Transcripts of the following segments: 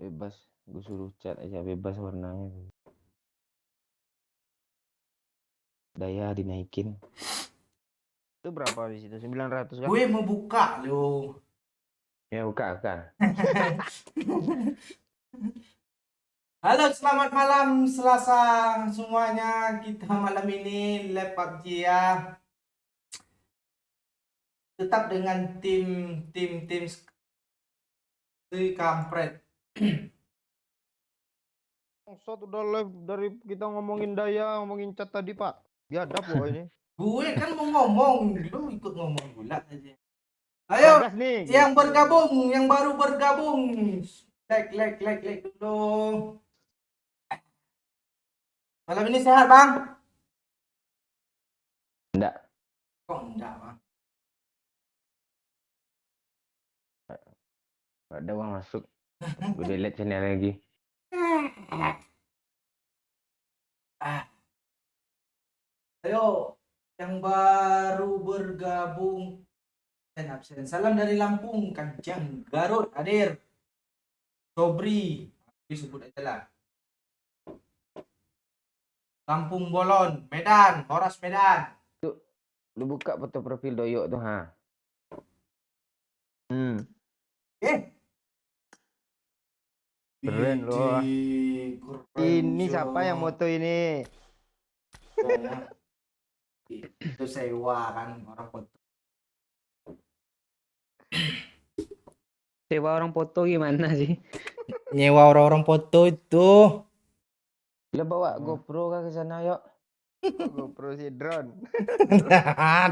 Bebas, gue suruh cat aja bebas warnanya. Daya dinaikin. Itu berapa di situ? 900 kan? Gue mau buka lo. Ya buka kan. Halo, selamat malam Selasa semuanya. Kita malam ini live PUBG ya. Tetap dengan tim si kampret. Maksud udah live dari kita ngomongin daya, ngomongin cat tadi Pak. Biadab loh ini. Gue kan mau ngomong, lu ikut ngomong pula aja. Ayo, Bagas nih. yang Gitu. bergabung, yang baru bergabung, like dulu. Malam ini sehat bang? Enggak. Kok enggak bang? Ada uang masuk. Gue delete channel lagi. Ayo, yang baru bergabung absen. Salam dari Lampung, Kanjang, Garut, hadir. Sobri, disebut aja lah. Kampung Bolon, Medan, Horas Medan. Lu buka foto profil Doyok tuh, ha. Keren loh. Ini siapa yang moto ini? Itu sewa kan orang foto. Sewa orang foto gimana sih? Nyewa orang-orang foto itu. Lo bawa GoPro kah ke sana, yuk? GoPro si drone.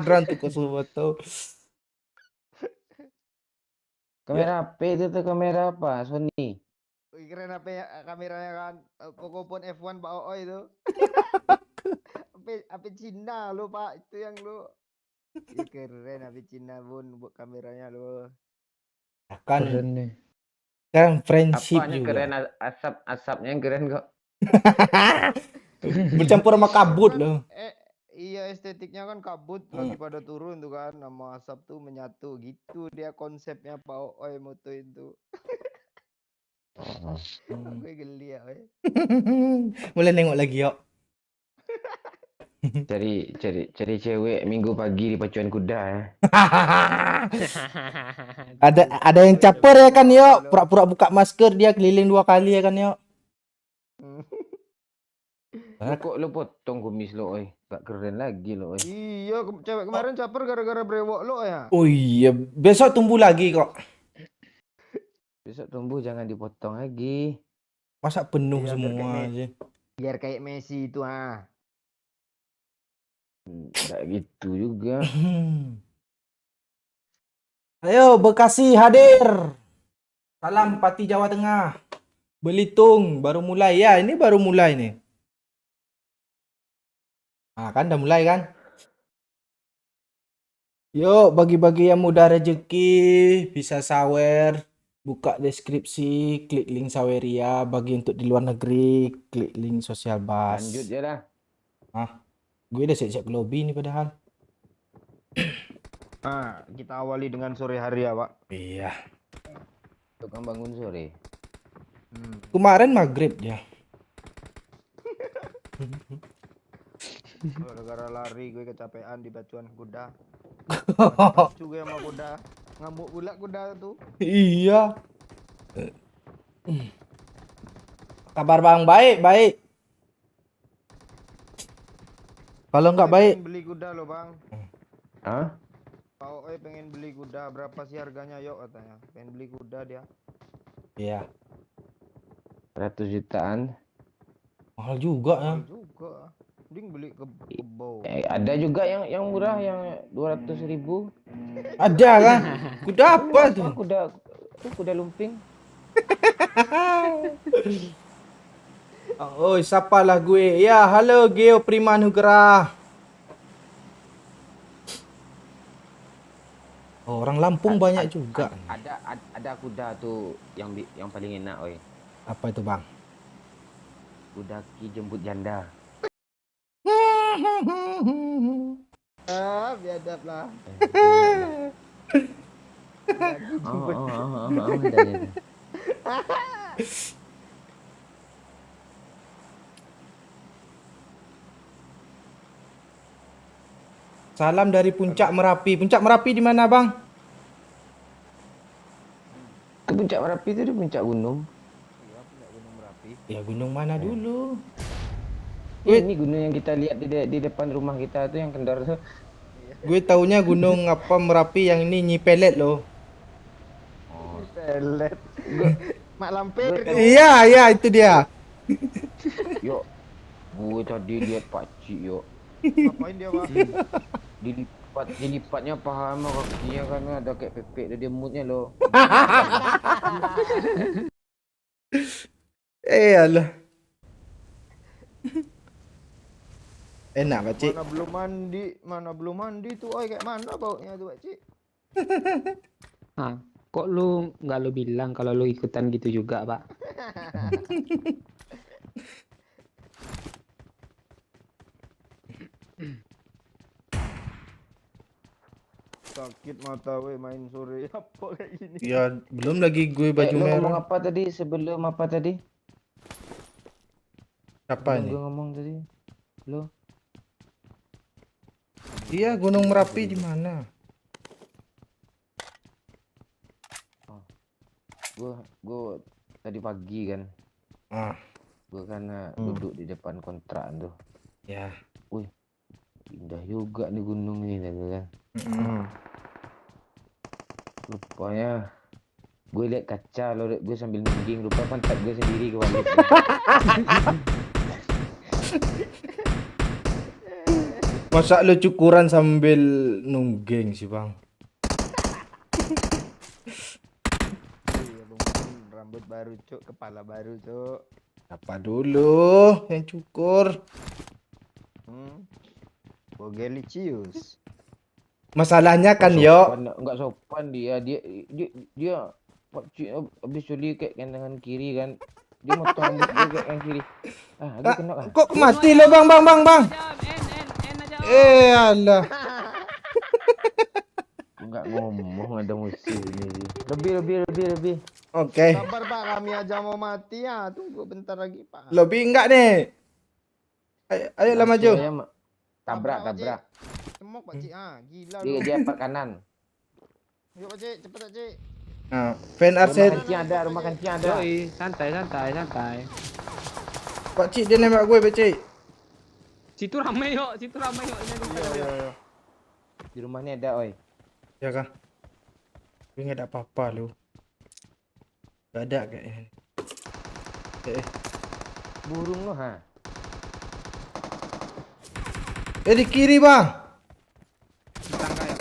Drone tuh kusu foto. Kamera HP itu tuh kamera apa? Sony. Keren apa ya kameranya kan Pocophone F1 Pak Oo itu. HP Cina lo Pak, itu yang lo. Ya, keren HP Cina Bun buat kameranya lo. Kan Keren nih. kan friendship Apanya juga. keren, asapnya keren kok. Bercampur sama kabut loh. Iya, estetiknya kan kabut lagi pada turun tuh kan, nama asap tuh menyatu gitu dia konsepnya Pak Oo moto itu. Gue geli ya. Boleh nengok lagi yuk. Cari cewek minggu pagi di pacuan kuda ya. Ada yang caper ya kan yuk. Pura-pura buka masker dia keliling 2 kali ya kan yuk. Lu kok lu potong kumis lo, oi. Gak keren lagi lo, oi. Iya, cewek kemarin caper gara-gara brewok lo ya. Oh iya, besok tumbuh lagi kok. Besok tumbuh jangan dipotong lagi. Masa penuh Iya, semua aja. biar kayak Messi itu ah. Enggak gitu juga. Ayo Bekasi hadir. Salam Pati Jawa Tengah. Belitung baru mulai ya, ini baru mulai nih. Nah, kan udah mulai kan? Yuk bagi-bagi yang mudah rezeki bisa sawer, buka deskripsi, klik link Saweria. Bagi untuk di luar negeri, klik link Sosial Bus. Lanjut ya lah. Gue udah siap-siap ke lobby nih padahal. Nah, kita awali dengan sore hari ya, Pak. Iya. Tukang bangun sore. Kemarin maghrib ya. Gara-gara lari gue kecapean di pacuan kuda. Juga sama kuda. Ngamuk pula kuda tuh. Iya. Kabar Bang, baik. Kalau nggak baik, Pengen beli kuda loh, Bang. Hah? Pak Oi pengen beli kuda, berapa sih harganya yuk katanya. Pengen beli kuda dia. iya. 100 jutaan. Mahal juga ya. Mahal juga. Mending beli kebo. Ada juga yang murah yang 200.000. Ada kan? Kuda apa tuh? Kuda lumping. Oh, siapalah gue. Ya, halo Geo Primanugrah. Oh, orang Lampung banyak juga. Ada kuda tuh yang paling enak, oi. Apa itu, Bang? Kuda Ki jemput janda. Ah, biadab lah. Oh, Salam dari Puncak Merapi. Puncak Merapi di mana, Bang? Ke puncak Merapi itu di puncak gunung. Iya, punya Gunung Merapi. Ya gunung mana Ya. dulu? Wait. Ini gunung yang kita lihat di depan rumah kita tuh yang kendor tuh. Gue taunya gunung apa Merapi yang ini Nyipelet loh. Oh, Pelet. gue Mak Lampir. Gue- Iya, iya itu dia. yuk, gue tadi lihat pakcik yuk. Ngapain dia, Pak? Dilipatnya paha sama kakinya kan ada kayak pepek dia moodnya loh. Alah. Enak, Pak Cik. Mana belum mandi tuh, oi kayak mana baunya tuh, Pak Cik? Ah, kok lu nggak lu bilang kalau lu ikutan gitu juga, Pak? Sakit mata weh main sore apa kayak gini. Ya, belum lagi gue baju Lu ngomong merah. apa tadi sebelum apa tadi? Apa Sebelum ini? gue ngomong tadi. Lu Iya, Gunung Merapi di mana? gue tadi pagi kan. Ah, Gue kan duduk di depan kontrakan tuh. ya. Indah juga nih gunung ini kan. Mm-mm. Rupanya gue liat kaca lo, gue sambil nungging, rupa pantat gue sendiri kebalik. Masa lu cukuran sambil nungging sih, Bang? Iya, Bung, rambut baru, Cuk, kepala baru, Cuk. Apa dulu yang cukur? Bogelicius. Masalahnya kan, yo. Enggak sopan dia pakcik habis culi kayak tangan kiri kan. Dia motong rambut gue kayak yang kiri. Aku kena kan. Kok mati lo, Bang, Bang, Bang, Bang? Alah. Enggak ngomong ada musuh ini sih. Lebih. Oke. Sabar, Pak, kami aja mau mati ya. Tunggu bentar lagi, Pak. Lebih enggak nih? Ayolah maju. Saya tabrak. Semok, Pak Cik. Gila lu. Dia part kanan. Yuk, Pak Cik, cepet, Pak Cik. Nah, fan Arsen. Rumah kancing ada. Yoi, santai. Pak Cik dia nembak gue, Pak Cik. Situ rame yuk. Ini ada Iya. Di rumahnya ada, oi. Ya kah? Gue nggak ada apa-apa lu. Gak ada kayaknya. Burung lo, ha. Di kiri, Bang. tangga ya.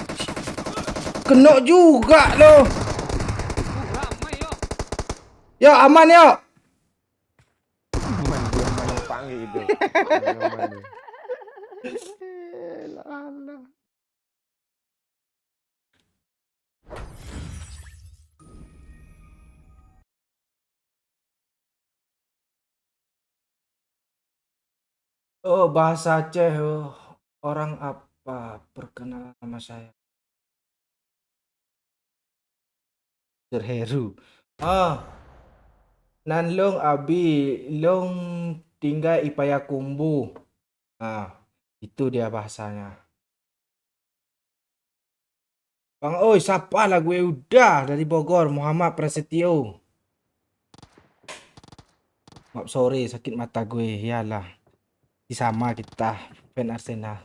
Kena juga lo. Ramai yuk. Ya aman yuk. Aman panggil itu. Alah. Oh, bahasa Aceh. Oh. Orang apa? Perkenalan nama saya. Terheru. Nanlong abi long tinggal ipayakumbu. Itu dia bahasanya. Bang, oi, siapa lah gue udah dari Bogor, Muhammad Prasetyo. Maaf, sorry, sakit mata gue. Yalah. Sama kita, fan Arsenal.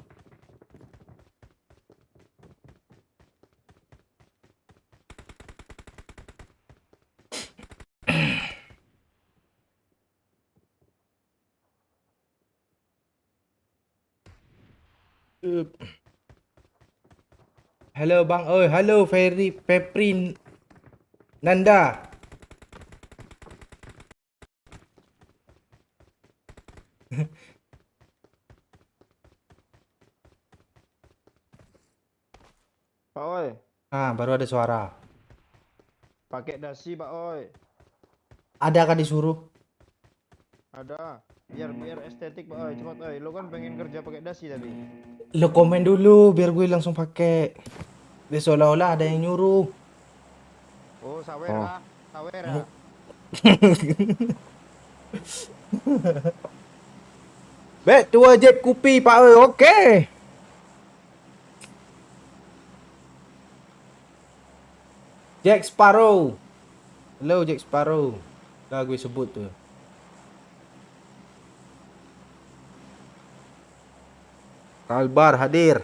Halo Bang, oi, halo Ferry, Peprin, Nanda. Pak Oi, Baru ada suara. pakai dasi, Pak Oi. Ada kah disuruh? Ada. Biar estetik, Pak Oi. Cepat, Oi. Lo kan pengen kerja pakai dasi tadi. Lo komen dulu biar gue langsung pakai. Biar seolah-olah ada yang nyuruh. Oh, sawer ah. Sawer ah. Bet tua jet kupi Pak ơi, okey. Jack Sparrow. Hello Jack Sparrow. Dah gue sebut tu. Kalbar hadir.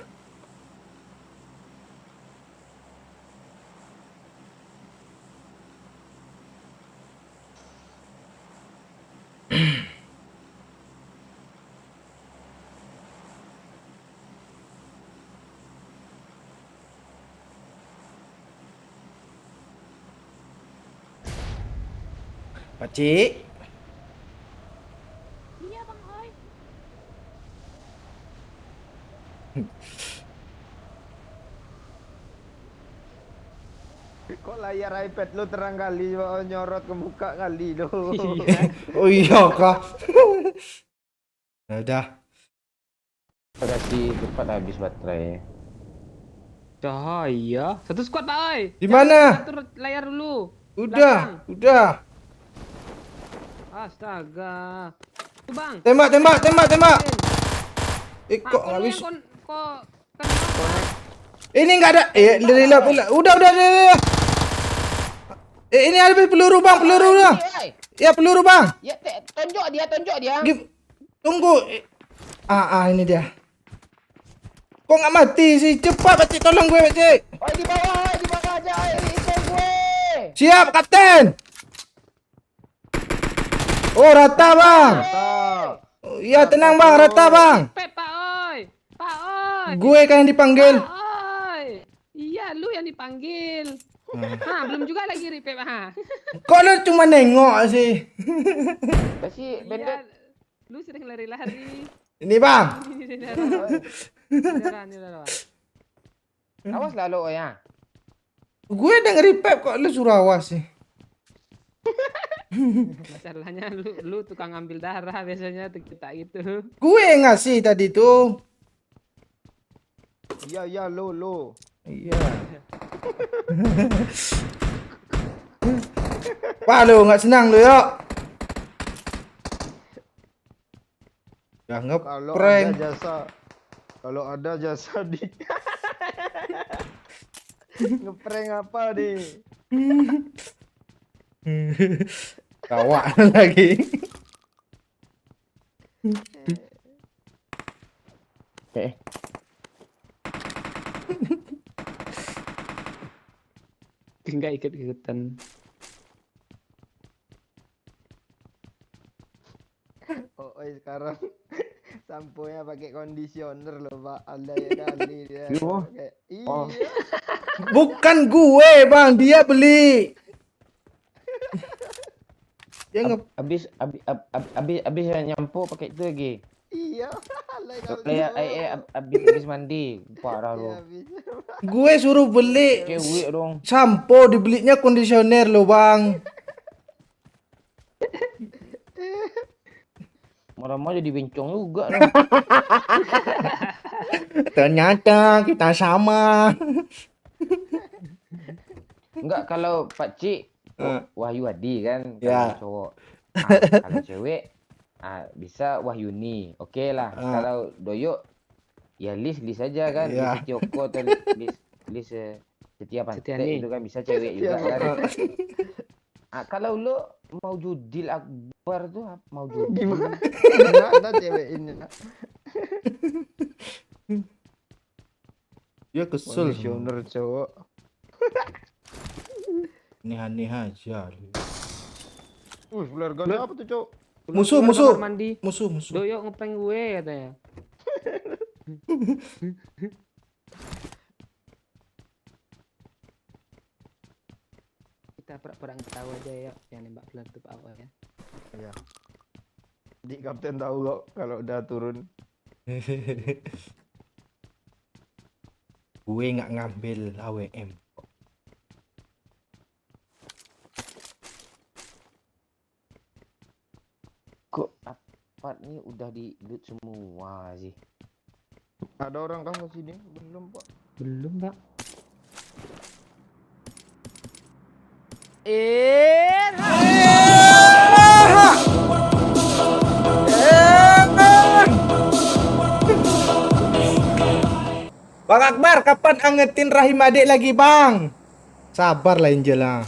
Pakcik. Iya Bang Oi. Kok layar iPad lu terang kali nyorot ke muka kali lu. Iya. Oh iya kah? Ya dah. Kasih cepat habis baterai. Cahaya. Satu squad Pak Oi. Di mana? Atur layar dulu. Udah, Belakang. udah. Astaga. Tuh Bang. Tembak, tembak, tembak, tembak. Pak, Kok nggak lu bisa? yang kok kenapa? Ini nggak ada. Reload pula. Udah. Ini ada peluru bang, peluru bang. Ya peluru bang. Ya, tonjok dia. Tunggu. Ini dia. Kok nggak mati sih? Cepat pakcik, tolong gue pakcik. Oh, di bawah aja. Itu gue. Siap kapten. Oh rata bang. Oh, iya tenang bang, rata bang. Pak Oi. Pak Oi. Gue kan yang dipanggil. Pak Oi. Iya, lu yang dipanggil. Belum juga lagi repair, ha. Kok lu cuma nengok sih? Kasih Iya, bandit. lu sering lari-lari. Ini bang. Ini darah. Awas lah lo ya. Gue udah nge-repap kok lu suruh awas sih. Masalahnya lu tukang ambil darah biasanya tuh kita gitu. Gue yang ngasih tadi tuh. Iya lo. Iya. Pak lu nggak senang lu yuk. Udah ngeprank. Kalau ada jasa di ngeprank apa nih? Kawak lagi. Enggak ikut-ikutan. Oh, sekarang sampo-nya pakai conditioner loh, Pak. Ada ya kali dia. Yo. Pakai. Oh. Iya. Bukan gue bang, dia beli. Dia nge Habis nyampu pakai itu lagi. Iya. Alay kalau Kayak habis mandi. Parah Iya, lo. bisa. gue suruh beli Cewek dong. sampo, dibelinya kondisioner lo bang. Marah-marah jadi bencong juga dong. Ternyata kita sama. Enggak, kalau Pakcik Wahyu Adi kan, Ya. kalau cowok. Kalau cewek bisa Wahyuni. Oke lah. Kalau Doyok ya list aja kan. Ya. List Tioko atau list Setia Pantai Setiani. itu kan bisa cewek juga kan. Kalau lo mau Judil Akbar tuh mau Judil. Gimana cewek ini? Dia kesel. Conditioner cowok. Aneh-aneh aja. Flare gun apa tuh, Cok? Musuh. Kamar mandi. Musuh. Doyok ngeprank gue katanya. Kita pura-pura nggak tahu aja ya yang nembak pelan tuh Pak Awal ya. Iya. Di kapten tahu kok kalau udah turun. Gue nggak ngambil AWM. Kok apa nih udah di loot semua sih. Ada orang kah ke sini? Belum, Pak. Belum Pak. Eh, Bang Akbar, kapan angetin rahim adik lagi, Bang? Sabar lah Angel lah.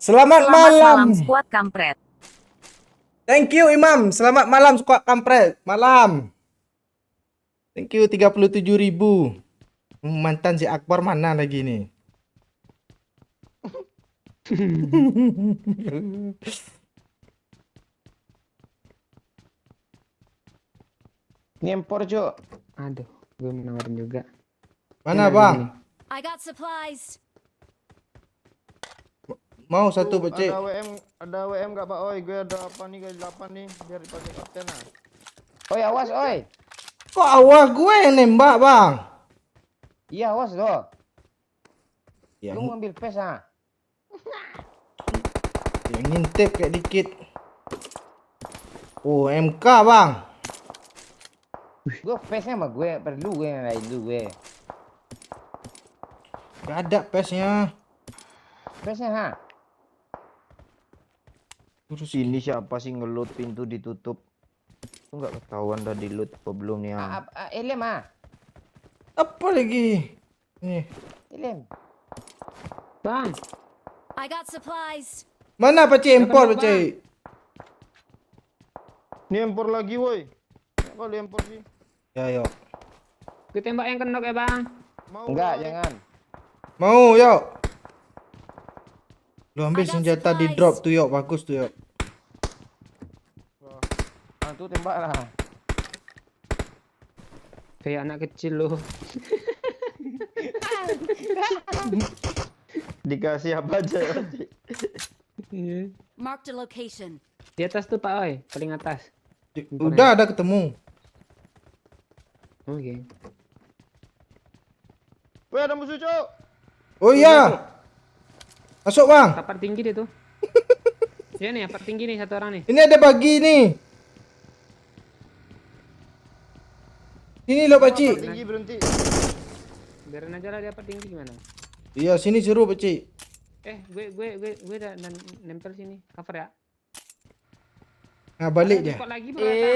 Selamat malam. Squad kampret. Thank you Imam. Selamat malam squad kampret. Malam. Thank you 37.000. Mantan si Akbar mana lagi nih? Nyempor, Cok. Aduh, gue menawarin juga. Mana Ini, Bang? ini. I got supplies. Mau satu Tuh, pecik. ada WM gak Pak? Oi, gue ada apa nih kali 8 nih, biar dipakai kapten lah. Oi, awas, oi. Kok awal gue yang nembak Bang? Iya, awas doh. Yang, Lu ngambil pes ah. yang ngintip kayak dikit. Oh MK Bang. Gue pesnya sama gue, perlu gue yang lain dulu gue. Gak ada pesnya. Pesnya ha. Terus Ini siapa sih ngeload pintu ditutup? Itu nggak ketahuan dah di loot apa belum nih ya? Elem ah. apa lagi? Nih. Elem. Bang, I got supplies. Mana pecik impor Bang. pecik? Ini empor lagi woi. Kok empor sih? Ya yuk. gue tembak yang kendok ya bang. Mau Enggak, woi. jangan. Mau yuk. Lu ambil I got senjata di supplies. drop tuh yuk, bagus tuh yuk. Ah, tuh tembak lah. Kayak anak kecil loh. Dikasih apa aja? Marked a location. Di atas tuh Pak Oi, paling atas. Udah ada ketemu. Oke. Woi, ada musuh cok. Oh iya. Masuk Bang. Kapar tinggi dia tuh. Dia nih, kapar tinggi nih satu orang nih. Ini ada bagi nih. Sini lo pecik. Tinggi berhenti. Biarin aja lah dia kapar tinggi gimana? Iya sini seru pecik. Gue udah nempel sini, cover ya. Nah balik dia. Kok lagi bro? datang?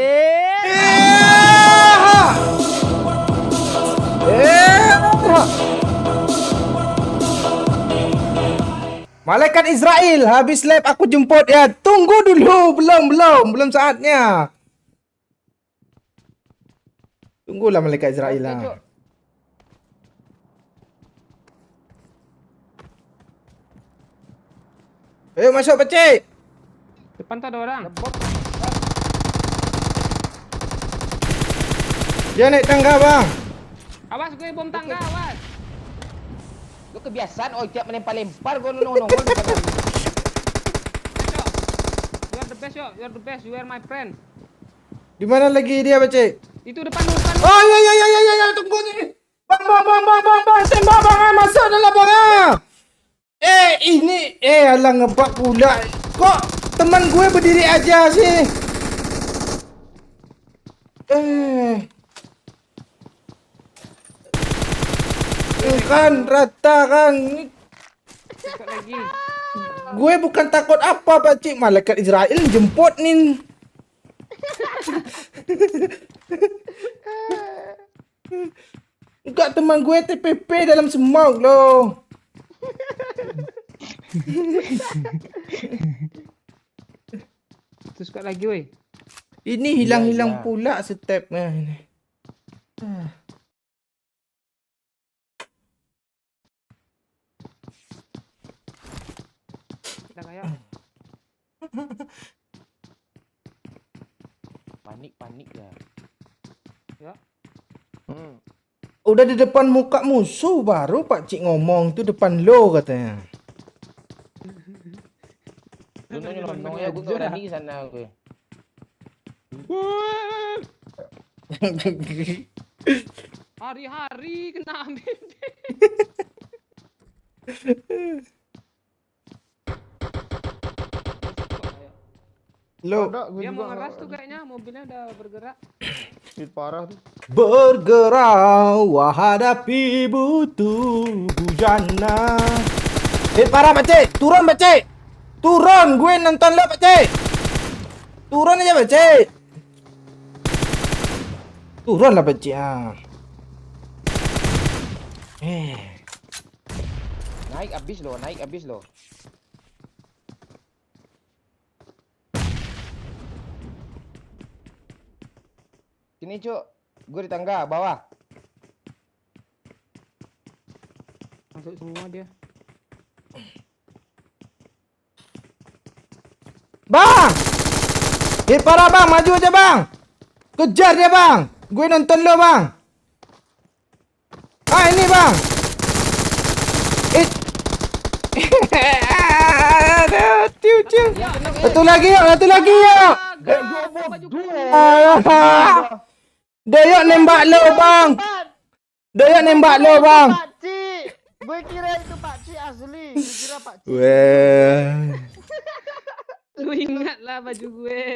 Malaikat Israel, habis lab aku jemput ya. Tunggu dulu, belum saatnya. Tunggulah malaikat Israel lah. Cok. Ayo masuk pecik. Depan tuh ada orang. Dia naik tangga bang. Awas gue bom tangga, awas. Lu kebiasaan oi tiap melempar-lempar gue nongol bukan lari. You are the best yo, you are the best, you are my friend. Di mana lagi dia pecik? Itu depan lu, depan lu. Oh ya, tunggu nih. Bang, tembak bang, masuk dalam bang. Ini, alah ngebak pula. Kok teman gue berdiri aja sih? Kan rata kan. Sekali lagi. Gue bukan takut apa pacik, malaikat Israel jemput nih. Enggak, teman gue TPP dalam smoke loh. Terus sekali lagi woi. Ini hilang-hilang iya. pula stepnya ini. Udah kayak Panik ya. ya. Udah di depan muka musuh baru Pak Cik ngomong tuh depan lo katanya. Lu nongol ya gue enggak berani ke sana gue. Hari-hari kena ambil. Lo Ada, gue Dia juga mau ngeras nggak- tuh kayaknya, mobilnya udah bergerak. Speed parah tuh. bergerak wahadapi butuh bujana. Parah Pak Cik. Turun Pak Cik. Turun, gue nonton lo Pak Cik. Turun aja Pak Cik. Turun lah Pak Cik. Naik abis loh. Sini cuk, gue di tangga bawah. Masuk semua dia. Bang! Parah bang, maju aja bang. Kejar dia bang. Gue nonton lo bang. Ini bang. Tiu. Satu lagi yuk. Doyok nembak lo bang. Pakcik, gue kira itu Pakcik asli. Gue kira Pakcik. Weh. Lu ingat lah baju gue.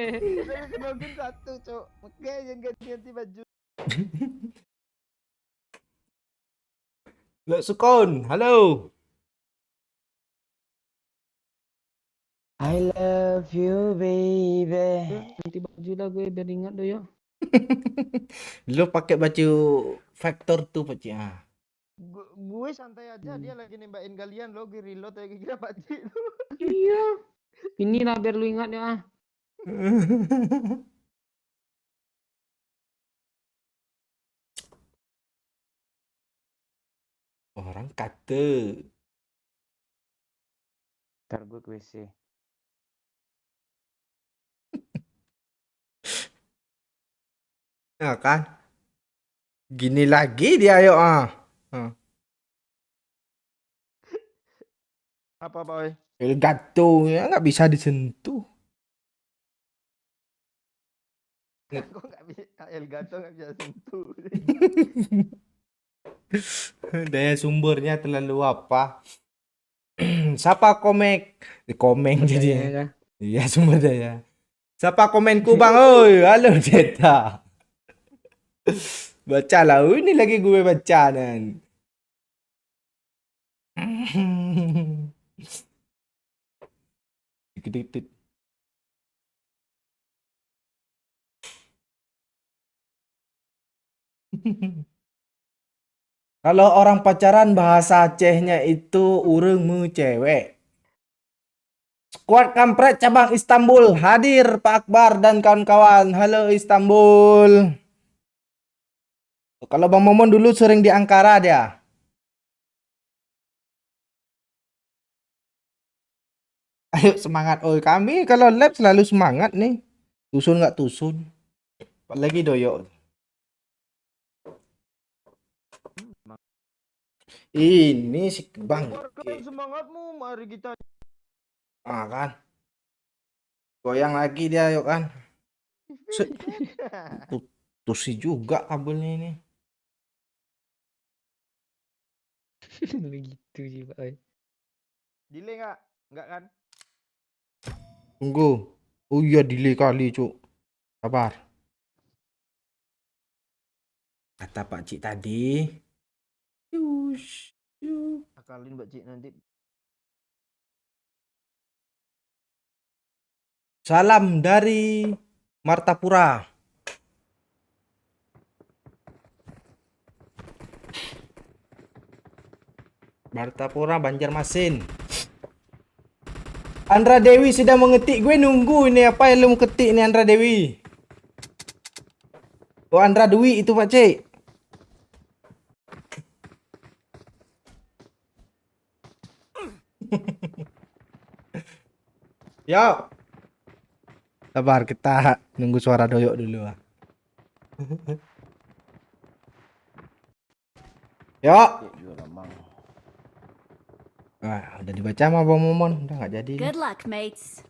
Saya kena satu, cok. Oke, jangan ganti-ganti baju. Lo Sukon, halo. I love you baby. Ganti baju lah gue biar ingat Doyok. Lo pakai baju Factor tuh Pak Cik. Gue santai aja, dia lagi nembakin kalian lo, gue reload aja kira Pakcik. Iya. Inilah biar lu ingat ya. Orang kata. Ntar gue ke WC. Ya kan? Gini lagi dia ayo Apa Pak Oi? Elgato ya nggak bisa disentuh. Kok nggak bisa Elgato nggak bisa sentuh? Daya sumbernya terlalu apa? Siapa komeng jadi ya. Ya. Iya sumber daya. Siapa komenku bang? Oi, halo Ceta. Bacalah, ini lagi gue baca nan. Dikit-dikit. Kalau orang pacaran bahasa Acehnya itu urengmu cewek. Skuad kampret cabang Istanbul hadir Pak Akbar dan kawan-kawan. Halo Istanbul. Kalau Bang Momon dulu sering di Ankara dia. Ayo semangat, oi kami kalau lab selalu semangat nih. Tusun nggak tusun. Apalagi Doyok. Ini si Bang. Keluarkan semangatmu, mari kita. Kan. Goyang lagi dia yuk kan. Putusi juga kabelnya ini. Begitu sih Pak Oi. Delay nggak? Nggak kan? Tunggu. Oh iya delay kali cuk. Sabar. Kata Pak Cik tadi. Akalin Mbak Cik nanti. Salam dari Martapura. Martapura, Banjarmasin. Andra Dewi sedang mengetik. Gue nunggu ini apa yang lu mau ketik nih Andra Dewi. Oh Andra Dewi itu Pak Cik. Yo. Sabar kita nunggu suara Doyok dulu. Yo. Udah dibaca sama Bang Momon, udah nggak jadi. Good luck, mates.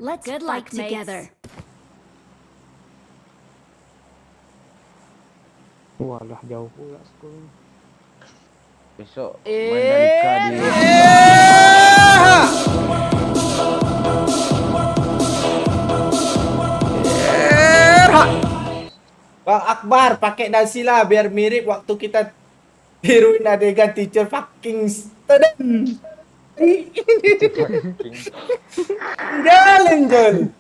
Let's fight together. Walah jauh pula sekolah. Besok Mandalika di Pak Akbar pakai dasi lah biar mirip waktu kita tiruin adegan teacher fucking student. Jalan Jol.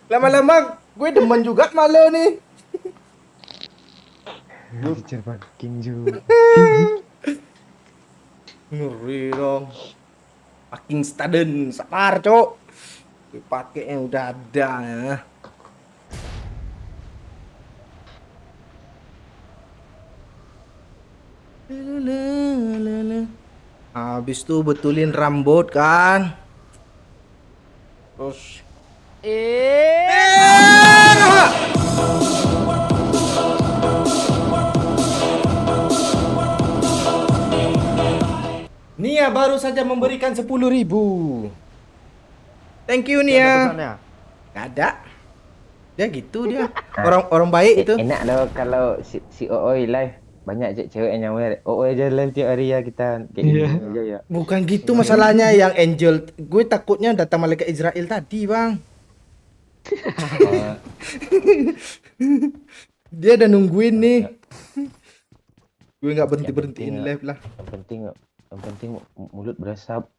Lama-lama gue demen juga malu nih. Teacher fucking juga. Ngeri dong. Fucking student, sabar cok. Pakai yang udah ada ya. Habis tuh betulin rambut kan. Terus Nia baru saja memberikan 10.000. Thank you Ada Nia. pesannya? Gak ada. Dia gitu dia. Orang baik itu. Enak loh kalau si Ooi live. Banyak cewek yang nyawer. Ooi aja live tiap hari ya kita. Kayak Iya. gitu aja ya. Bukan gitu masalahnya yang Angel. Gue takutnya datang malaikat Israel tadi, Bang. Oh, Dia udah nungguin nih. Gue nggak berhenti-berhentiin penting, live lah. yang penting mulut berasap.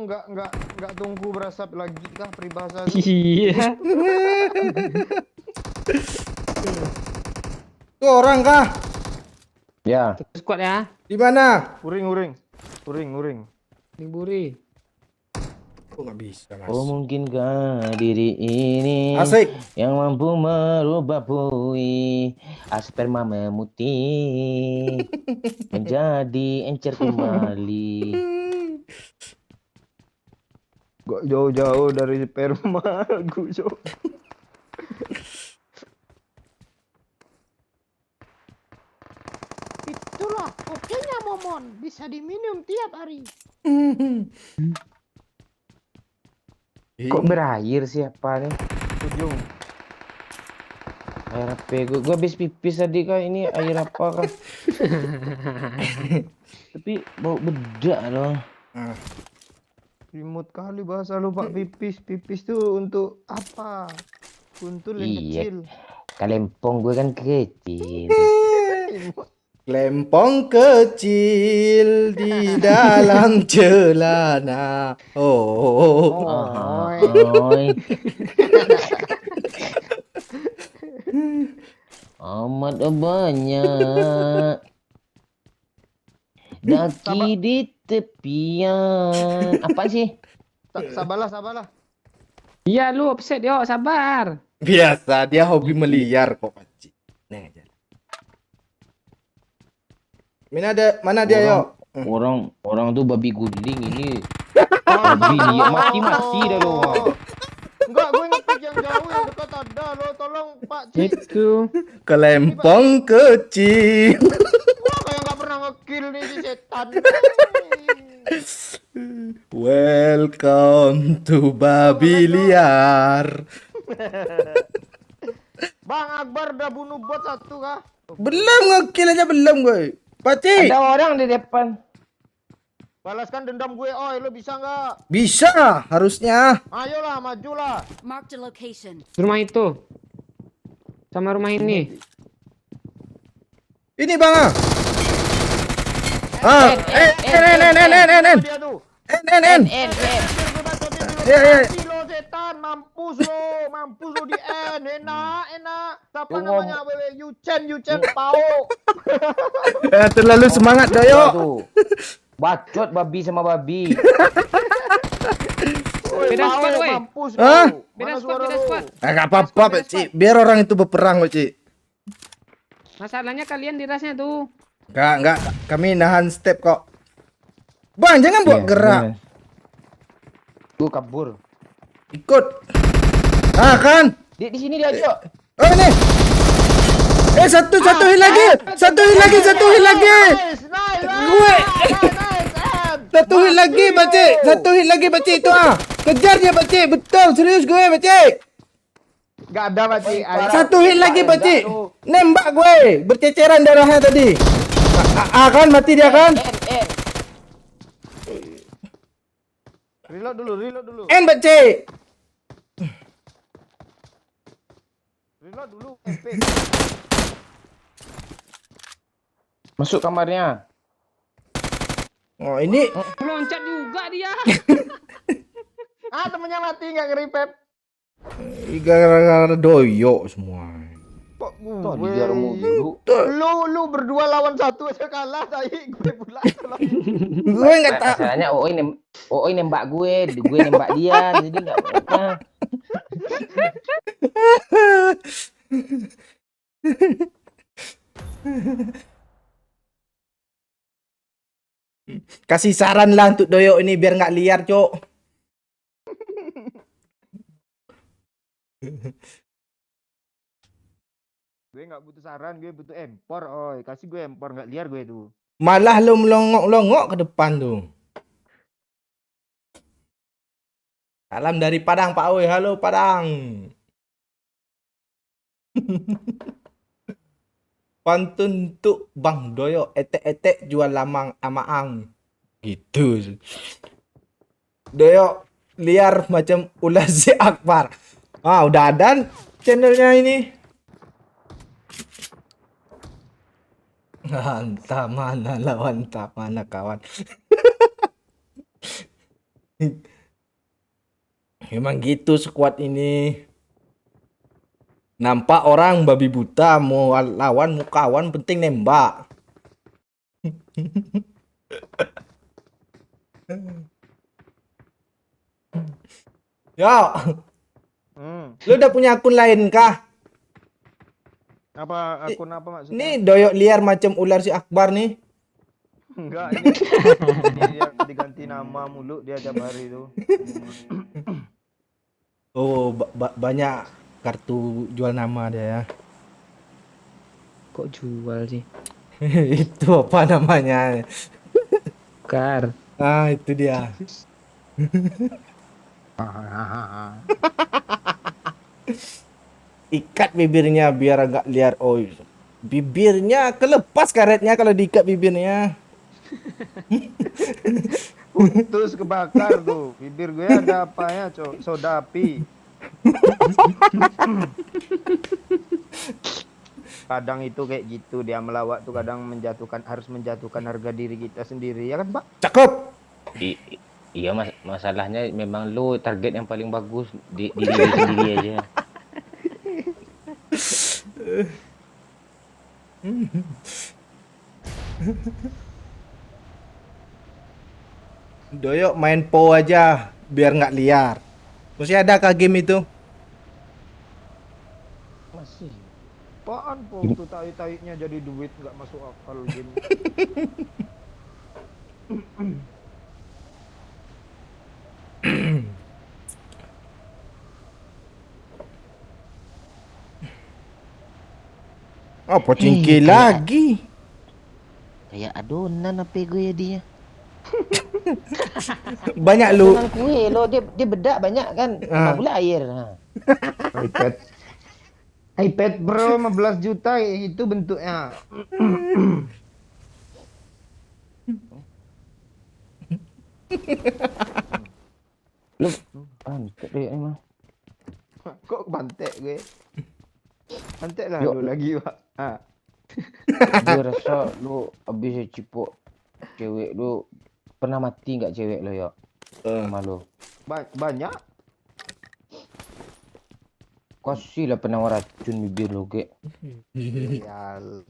Enggak tunggu berasap lagi kah peribahasa itu? Iya. Tuh orang kah? Ya. Squad ya. Di mana? Uring. Liburi. Oh nggak bisa mas. Oh mungkinkah diri ini Asik. yang mampu merubah bui sperma memutih menjadi encer kembali. Gak jauh-jauh dari sperma gue Jo. Itulah kopinya Momon, bisa diminum tiap hari. Kok berair siapa nih? Ujung. Air apa? Gue habis pipis tadi kah? Ini air apa kah? Tapi bau bedak loh. Imut kali bahasa lu Pak pipis. Pipis tuh untuk apa? Kuntul yang Iya. kecil. Kalempong gue kan kecil. Lempong kecil di dalam celana. Oh. Oi. Amat banyak daki di tepian. Apa sih? Sabarlah. Iya lu offset yo, sabar. Biasa dia hobi meliar kok Pakcik. Nih aja. Mana dia yo? Orang tuh babi guling ini. Babi dia mati dah lo. Enggak, gue ngetik yang jauh yang dekat ada lo. Tolong Pak Cik. Itu. Kelempong kecil. Wah, kayak nggak pernah ngekill nih si setan. Welcome to babi liar. Bang Akbar udah bunuh bot satu kah? Belum ngekill aja belum gue. Pakcik. Ada orang di depan. Balaskan dendam gue, oi, lo bisa nggak? Bisa harusnya. Ayolah, majulah. Marked a location. Rumah itu. Sama rumah ini. Ini bang. Dia tuh. En. Ya. Mati lo setan, mampus lo di N, enak. Siapa namanya wewe Yuchen Pao. Terlalu semangat doyo. Tuh. Bacot babi sama babi. Beda Pao, squad, woi. mampus Hah? lo. Beda Mana squad, suara beda lo? squad. Gak apa-apa Pak Cik. Biar orang itu berperang Pak Cik. Masalahnya kalian di rasnya tuh. Enggak. Kami nahan step kok. Bang, jangan buat gerak. Gue kabur. Ikut. Ah kan? Di sini dia Jo. Oh ini. Satu hit lagi. Satu hit lagi. Nice. Gue. Satu hit lagi Pak Cik. Itu ah. Kejar dia Pak Cik. Betul, serius gue Pak Cik. Gak ada Pak Cik. Satu hit lagi Pak Cik. Nembak gue. Berceceran darahnya tadi. Kan mati dia kan? Reload dulu. Pak Cik. Keluarin lah dulu MP. Masuk kamarnya. Oh, ini Loncat juga dia. Ah, temennya mati nggak ngeripet. gara-gara doyok semua. Kok Tuh gue? dijarmu dulu. Lu berdua lawan satu aja kalah, tai gue pula. Gue nggak tahu. Masalahnya OOI nembak gue nembak dia, jadi nggak apa. Kasih saran lah untuk doyok ini biar nggak liar, Cok. Gue nggak butuh saran, gue butuh empor, oi. Kasih gue empor nggak liar gue tuh. Malah lu melongok-longok ke depan tuh. Salam dari Padang, Pak Oi. Halo, Padang. Pantun untuk Bang Doyo, etek-etek jual lamang amaang. Gitu. Doyo liar macam ular si Akbar. Ah, udah ada channelnya ini. Entah mana lawan, entah mana kawan. Memang gitu squad ini. Nampak orang babi buta, mau lawan mau kawan penting nembak. Yo, lu udah punya akun lain kah? Apa akun apa maksudnya? Ini doyok liar macam ular si Akbar nih. Enggak, ini dia diganti nama mulu dia tiap hari itu. Oh, banyak kartu jual nama dia ya. Kok jual sih? Itu apa namanya? Kar. Ah, itu dia. Ikat bibirnya biar agak liar. Oh, bibirnya kelepas karetnya kalau diikat bibirnya. Putus kebakar tuh. Bibir gue ada apanya, Cok? Soda api. Kadang itu kayak gitu, dia melawak tuh kadang harus menjatuhkan harga diri kita sendiri, ya kan, Pak? Cakep. Iya masalahnya memang lo target yang paling bagus di diri sendiri aja. Doyok main po aja biar nggak liar. Masih ada kah game itu? Masih. Apaan po tuh tai-tainya jadi duit nggak masuk akal game. Oh, pocingki lagi. Kayak adonan apa gue ya dia. Banyak lu. Adonan kue lo dia bedak banyak kan. Ah. Tambah pula air. Nah. iPad Pro 15 juta itu bentuknya. Lu pantek deh emang. Kok bantek gue? Bantek lah Yuk. lu lagi, Pak. Ah. Gue rasa lu abis cipok cewek lu pernah mati nggak cewek lo ya? Sama lo. Banyak. Kasih lah penawar racun bibir lo ge. Sial.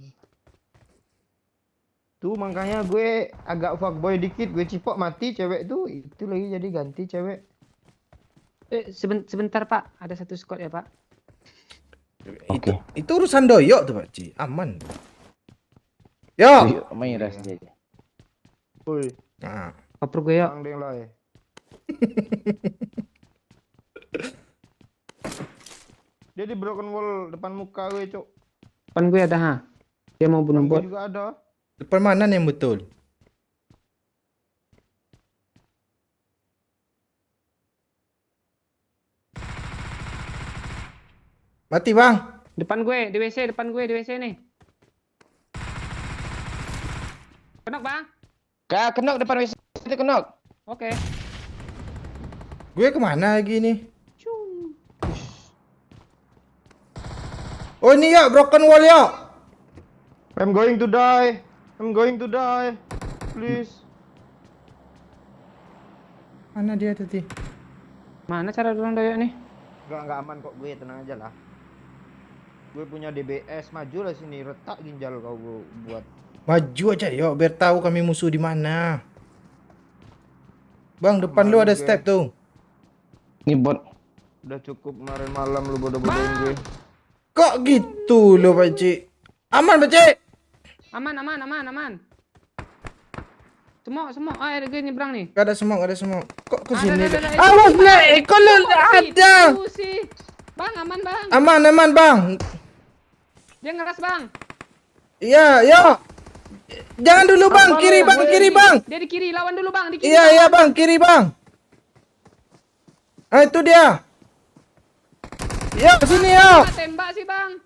Tuh makanya gue agak fuckboy dikit, gue cipok mati cewek tuh, itu lagi jadi ganti cewek. Sebentar Pak, ada satu squad ya Pak. Oke. Itu urusan doyok tuh, Pak Ci. Aman. Yo. Yuk, main ras dia aja. Woi, Nah. Koper gue yuk. bang deng lah ya. Dia di broken wall depan muka gue, Cok. Depan gue ada ha. Dia mau bunuh Gue bot. juga ada. Depan mana nih yang betul? Mati, Bang. Depan gue, di WC, depan gue, di WC nih. Kenok Bang? Kenok depan WC itu kenok. Oke. Gue kemana lagi nih? Oh ini ya, broken wall ya. I'm going to die. I'm going to die. Please. Mana dia tadi? Mana cara dorong doyok nih? Enggak aman kok gue, tenang aja lah. Gue punya DBS, maju lah sini, retak ginjal kau gue buat. Maju aja yuk, biar tahu kami musuh di mana. Bang, depan lu ada Malu gue. step tuh. Ini bot. Udah cukup kemarin malam lu bodoh-bodohin gue. Kok gitu lo, Pakcik? Aman, Pakcik. Aman. Semua. Ah, ada gue nyebrang nih. Gak ada semua. Kok ke Ada, sini? ada, ada. Awas lah, ekor lu ada. Itu sih. Bang, aman bang. Aman, Bang. Dia ngeras bang. Iya, ya. Jangan dulu, Bang. Kiri, Bang. Dia di kiri, lawan dulu bang. Di kiri. Iya, Bang. Kiri, Bang. Ah, itu dia. Ya, sini ya. Tembak sih bang.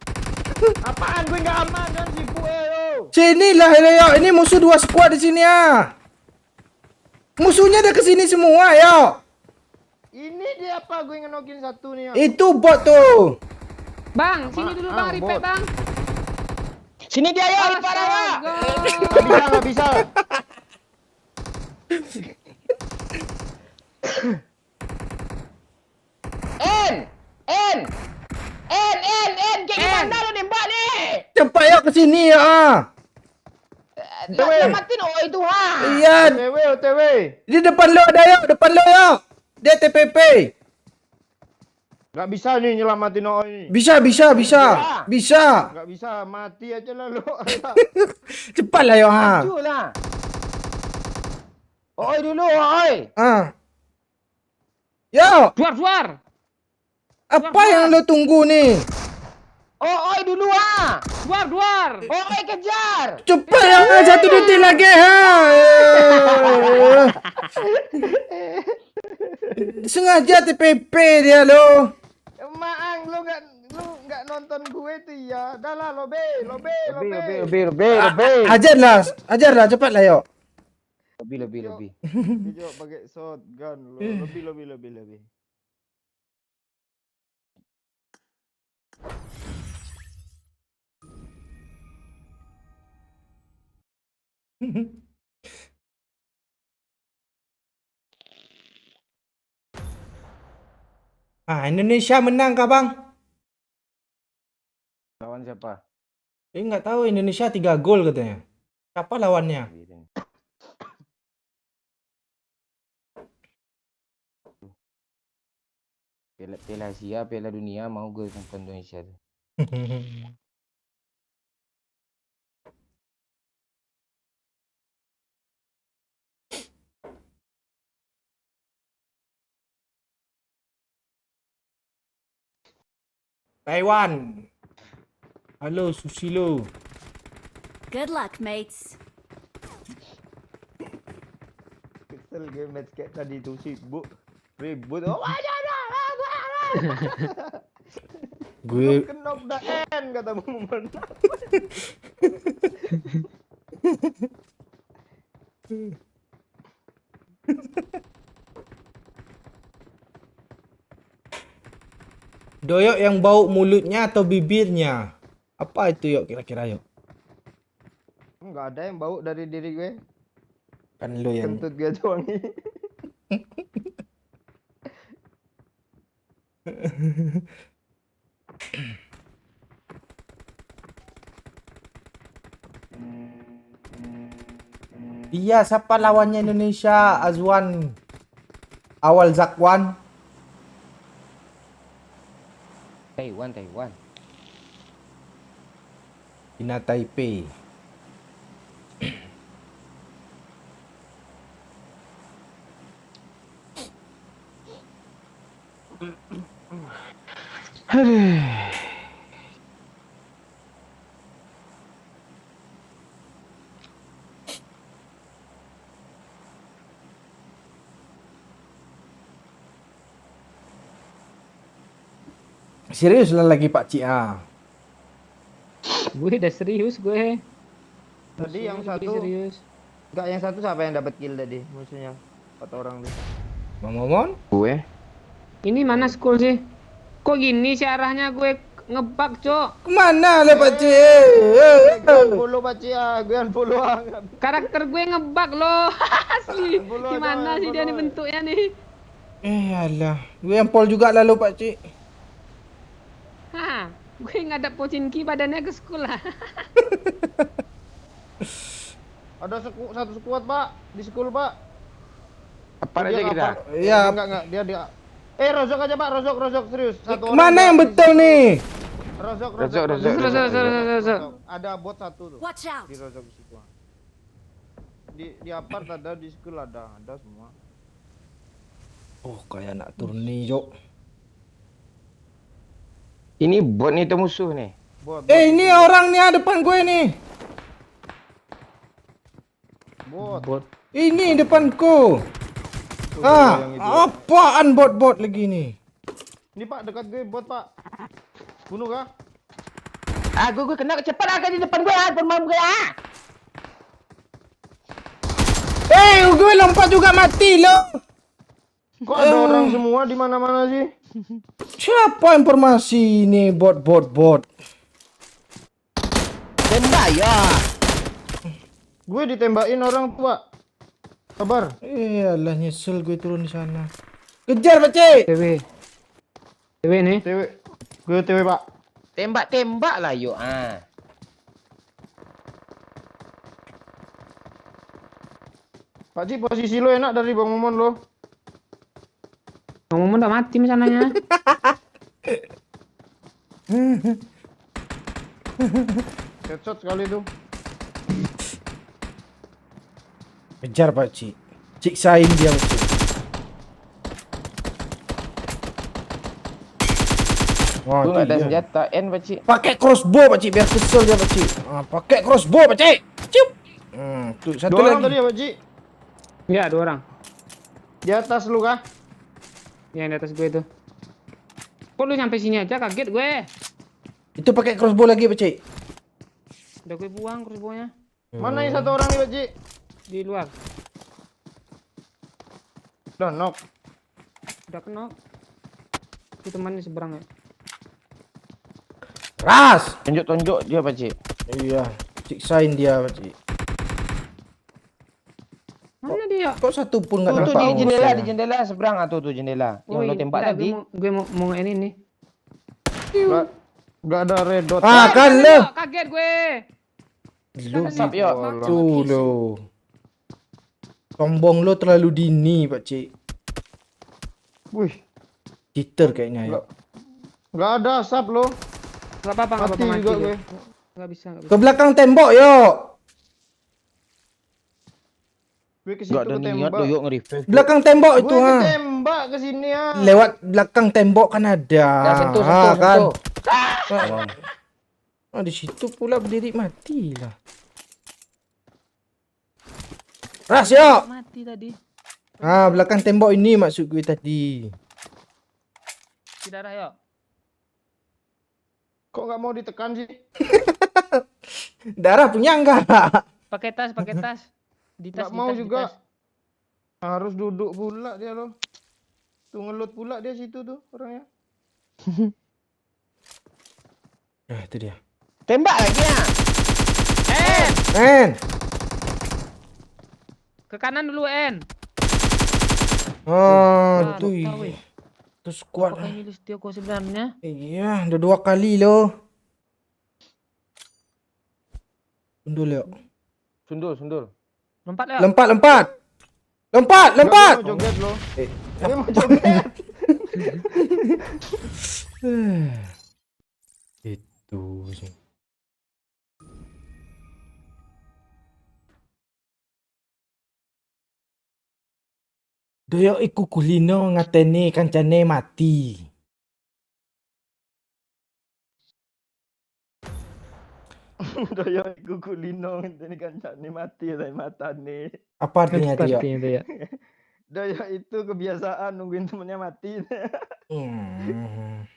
Apaan gue nggak aman kan si Pue lo. Sini lah, ya. Ini musuh 2 squad di sini ya. Musuhnya ada ke sini semua, ya. Ini dia apa gue ngenokin satu nih ya. Itu bot tuh. Bang, sini dulu bang, repair bot. bang. Sini dia ya, di parah. Astaga. Nggak bisa. Kayak gimana lu nembak nih? Cepat ya ke sini ya. Selamatin itu ha. Iya, OTW. di depan lo ada ya, Dia TPP. Nggak bisa nih nyelamatin OI ini. Bisa. Nggak bisa, mati aja lah lo. Cepat lah ya. Ha. Maju lah. Oi dulu, oi. Ya, Suar. apa yang lo tunggu nih? Oi dulu ha. Suar. Oi kejar. Cepat ya, 1 detik lagi ha. Sengaja TPP dia lo. Maang lu nggak nonton gue tuh ya. Dah lah lobe. Ajarlah cepatlah yo. Lebih. Video pakai shotgun lo. Lebih. Indonesia menang kah bang? Lawan siapa? Nggak tahu, Indonesia 3 gol katanya. Siapa lawannya? Piala Asia, Piala Dunia mau gue ke Indonesia tuh. Taiwan. Halo Susilo. Good luck, mates. Kesel gue match kayak tadi tuh sibuk ribut. Oh Gue knock the end kata Mumun. doyok yang bau mulutnya atau bibirnya? Apa itu yuk kira-kira yuk? Enggak ada yang bau dari diri gue. Kan lo yang Kentut gue doang nih. Iya, siapa lawannya Indonesia? Azwan Awal Zakwan. Taiwan. China Taipei. Serius lah lagi Pak Cik Gue udah serius gue. Tadi yang Musuhnya lebih satu serius. enggak, yang satu siapa yang dapat kill tadi musuhnya? 4 orang tuh. Bang Momon? Gue. Ini mana school sih? Kok gini sih arahnya gue ngebug, Cok. Kemana le Pak Cik? Gan follow Pakcik ah, gan follow ah. Karakter gue ngebug loh. Asli. Follow Gimana jangan, sih dia nih follow. bentuknya nih? Alah, gue empol juga lalu Pak Cik. Hah, gue ngadap Pocinki badannya ke sekolah. Ada satu squad Pak di school Pak. Apa Dia aja kita? ngapar. Iya. Enggak dia. Rosok aja Pak, rosok serius. Satu orang Mana dia yang di betul school. nih? Rosok. Rosok. Ada bot satu tuh. Watch out! Di rosok situ. Di apart ada, di school ada semua. Oh, kayak nak turun nih, Jok. Ini bot nih itu musuh nih. Bot. Ini orang nih depan gue nih. Bot. Ini depanku. Ah, apaan bot-bot lagi nih? Ini Pak dekat gue bot Pak. Bunuh kah? Ah, gue kena cepat akan di depan gue, teman gue ah. Gue lompat juga mati loh. Kok ada orang semua di mana-mana sih? Siapa informasi ini bot? Tembak ya. Gue ditembakin orang tuh Pak. Sabar. Iyalah nyesel gue turun di sana. Kejar Pak Cik. TW nih. Gue TW Pak. Tembak lah yuk ah. Pak Cik posisi lo enak dari Bang Momon lo. Ngomong udah mati misalnya. Headshot sekali tuh. Kejar Pak Cik. Siksain dia Pak Cik. Wah, Gue nggak ada dia. senjata N Pakcik. Pakai crossbow Pak Cik biar kesel dia Pak Cik. Pakai crossbow Pak Cik. Ciup. Tuh satu Dua orang lagi. tadi ya Pak Cik. Ya, 2 orang. Di atas lu kah? Yang di atas gue itu. Kok lu nyampe sini aja, kaget gue. Itu pakai crossbow lagi Pak Cik. Udah gue buang crossbow-nya Mana yang satu orang nih Pak Cik? di luar. Udah knock. Udah kena. Itu teman di seberang ya. Ras. Tonjok dia Pakcik. Iya, siksain dia Pak Cik. Mana dia? Kok satu pun nggak Tuh nampak di jendela, musuhnya? di jendela seberang tuh jendela. Yang lo tembak enggak, tadi. Gue mau nge-ini nih. Gak ada red dot. Kan lo. Kaget gue. Lu Stop, yuk. tuh lo. Sombong lo terlalu dini Pak Cik. Wih, Cheater kayaknya ya. gak ada asap lo. Enggak apa-apa, enggak Mati apa-apa juga mati gue. Enggak bisa. Ke belakang tembok yuk. Gue ke situ Gak ada niat ketembak. lo yuk nge-revive. Belakang tembok itu Gue ha. ketembak ke sini ya. Lewat belakang tembok kan ada. Nah, sentuh. Kan. Di situ pula berdiri mati lah. Ras yuk. Mati tadi. Belakang tembok ini maksud gue tadi. Di darah yuk. Kok gak mau ditekan sih? Darah punya enggak? Pakai tas. Di tas, Gak di mau tas, di juga. tas. Harus duduk pula dia lo. Tuh ngelut pula dia situ tuh orangnya. Itu dia. Tembak lagi ya. Men. Ke kanan dulu, En. Itu tahu, weh. itu squad. Apakah ini Listio kau sebenarnya? Iya, udah 2 kali loh. Sundul yuk. Sundul. Lompat ya. Lompat. Lompat. Gak mau joget lo. Gue mau joget. Itu sih. Doyo iku kulino ngateni kancane mati. Doyo iku kulino ini kancane mati dari matane. Apa artinya itu ya? Sepertinya itu ya. Doyo itu kebiasaan nungguin temennya mati. Hmm.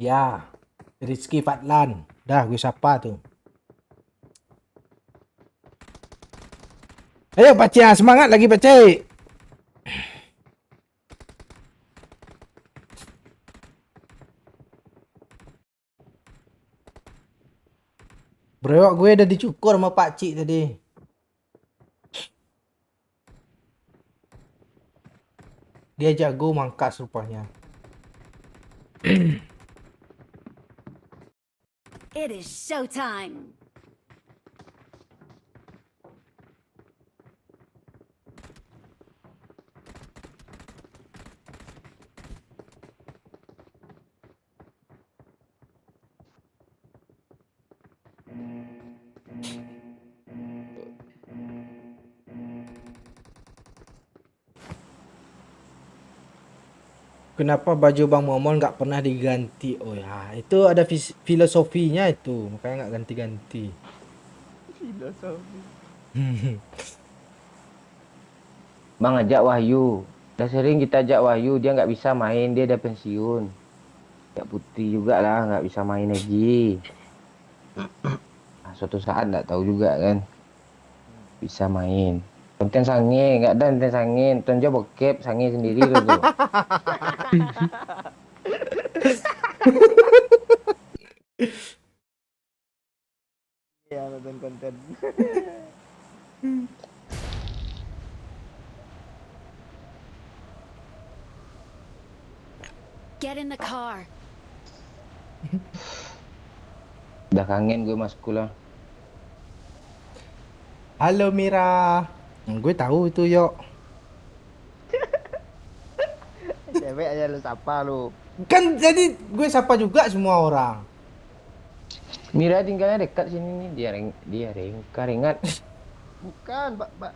Ya, Rizky Fadlan. Dah, gue sapa tuh. Ayo Pak Cia, semangat lagi Pak Cik. Brewok gue udah dicukur sama Pak Cik tadi. Dia jago mangkas rupanya. It is showtime. Kenapa baju Bang Momon nggak pernah diganti? Oh ya, itu ada filosofinya itu, makanya nggak ganti-ganti. Filosofi. Bang ajak Wahyu. Udah sering kita ajak Wahyu, dia nggak bisa main, dia udah pensiun. Ya Putri juga lah, nggak bisa main lagi. Nah, suatu saat nggak tahu juga kan, bisa main. Konten sange, nggak ada konten sange, nonton aja bokep sange sendiri loh tuh. Ya, nonton konten. Get in the car. Udah kangen gue mas sekolah. Halo Mira. Gue tahu itu Yok. Cewek aja lu sapa lu. Kan jadi gue sapa juga semua orang. Mira tinggalnya dekat sini nih, dia Rengka Rengat. Bukan, Pak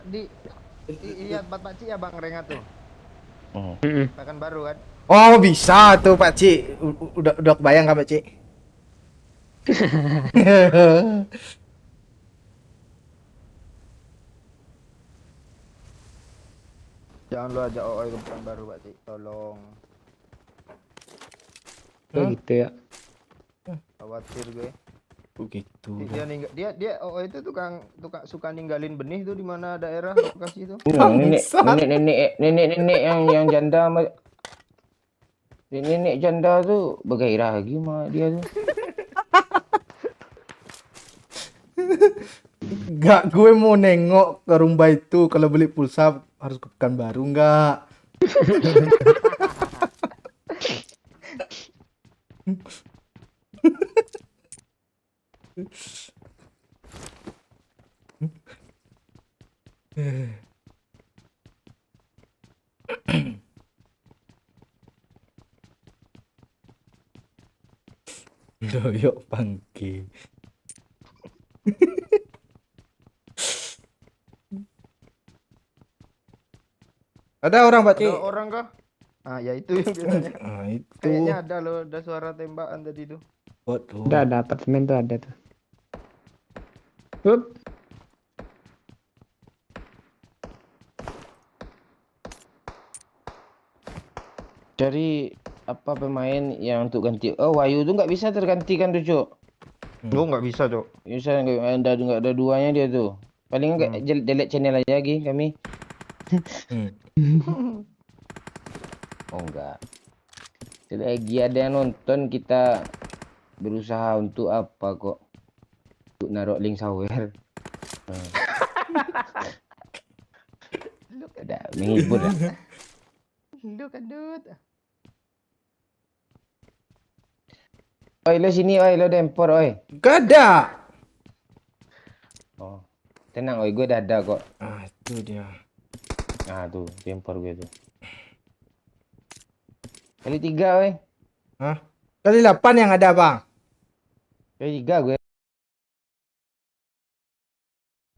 iya Pak Cik ya Bang Rengat tuh. Mm-mm. Bahkan baru kan. Oh bisa tuh Pak Cik. Udah kebayang kan Pak Cik? Jangan lu ajak OOI ke pekan baru Pak Cik, tolong. Kayak gitu ya. Khawatir gue. Begitu. Dia OOI itu tukang suka ninggalin benih tuh di mana daerah lokasi itu. Nenek yang janda sama nenek janda tuh bergairah lagi sama dia tuh. Gak, gue mau nengok ke rumah itu kalau beli pulsa harus ke Pekanbaru nggak? Doyok pangki. Ada orang Pak Cik? Ada orang kah? Ah, ya itu yang biasanya. Ah, itu. Kayaknya ada loh, ada suara tembakan tadi tuh. Waduh. Ada apartemen tuh ada tuh. Up. Cari apa pemain yang untuk ganti. Oh Wahyu tuh nggak bisa tergantikan tuh Cuk. Lu nggak bisa, Cok. Bisa nggak ada duanya dia tuh. Paling nggak delete channel aja lagi kami. Oh enggak. Selagi ada yang nonton kita berusaha untuk apa kok? Untuk naruh link sawer. Udah menghibur ya. Lu kadut. Oi lo sini oi lo dempor oi. Gak ada. Oh. Tenang oi gue udah ada kok. Ah, itu dia. Nah tuh dempor gue tuh. Kali 3 oi. Hah? Kali 8 yang ada, Bang. Kali 3 gue.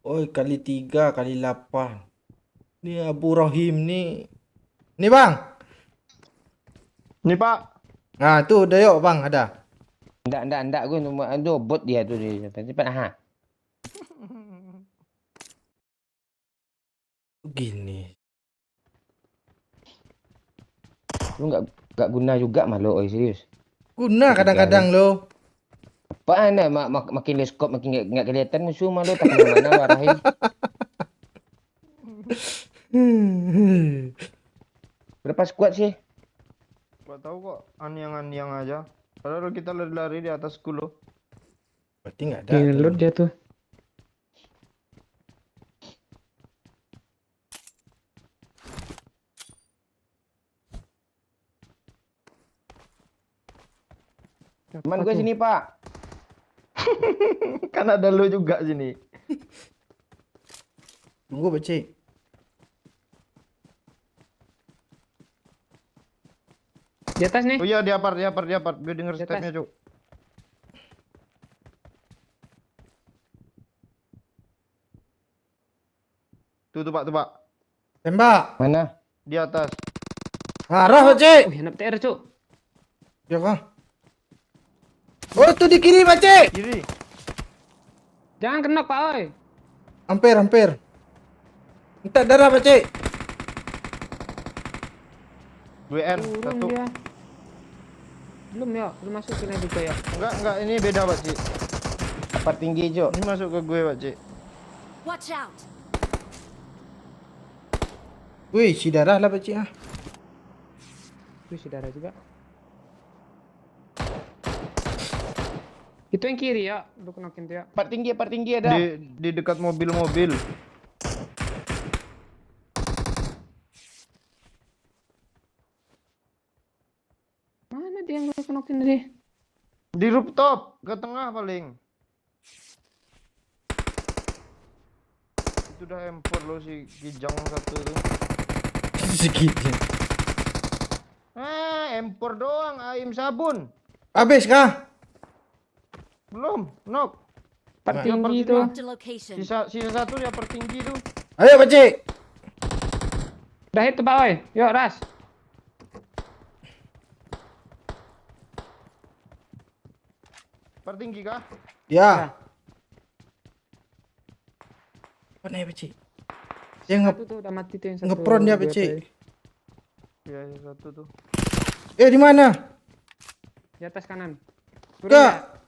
Oh, kali 3, kali 8. Ini Abu Rohim nih. Nih, Bang. Nih, Pak. Nah, tuh udah yuk, Bang, ada. Enggak gue nomor aduh bot dia tuh dia. Cepat ha. Gini. Lu enggak guna juga malu oi serius. Guna kadang-kadang lo. Apaan dah makin leskop makin nggak kelihatan musuh mah lo tak kemana-mana lo arahin. Berapa squad sih? Gak tahu kok, anyang-anyang aja. Padahal kita lari-lari di atas loh. Berarti nggak ada. Yang tuh. load dia tuh. Teman Apa gue tuh? sini pak. Kan ada lo juga sini. Tunggu Pakcik. Di atas nih. Oh iya, di apart. Gue denger Di atas. stepnya, Cuk. Tuh, Pak. Tembak. Mana? Di atas. Arah Pakcik. Wih, anak TR, Cuk. Ya kah? Oh tuh di kiri Pakcik. Kiri. Jangan kena Pak oi. Hampir. Minta darah Pakcik. Gue R Turun satu. dia. Belum masukin aja juga ya. Enggak, ini beda, Pak Cik. Apa tinggi Jo? Ini masuk ke gue, Pak Cik. Watch out! Wih, si darah lah Pakcik ah. Wih, saudara juga. Itu yang kiri ya, lu kenokin tuh ya. Part tinggi ada. Di dekat mobil-mobil. Mana dia yang lu kenokin tadi? Di rooftop, ke tengah paling. Itu udah M4 lo si Kijang satu tuh. Segini. M4 doang, aim sabun. Habis kah? Belum, knock. Part Yang tinggi pertama. tuh. Marked a location. Sisa satu ya pertinggi tuh. Ayo Pakcik. Udah hit tuh Pak oi. Yuk, ras. Pertinggi kah? Ya. Mana ya Pakcik? Dia Satu tuh udah mati tuh yang satu. ngepron dia Gue Pakcik. tadi. Iya, satu tuh. Di mana? Di atas kanan. Turun Enggak. ya.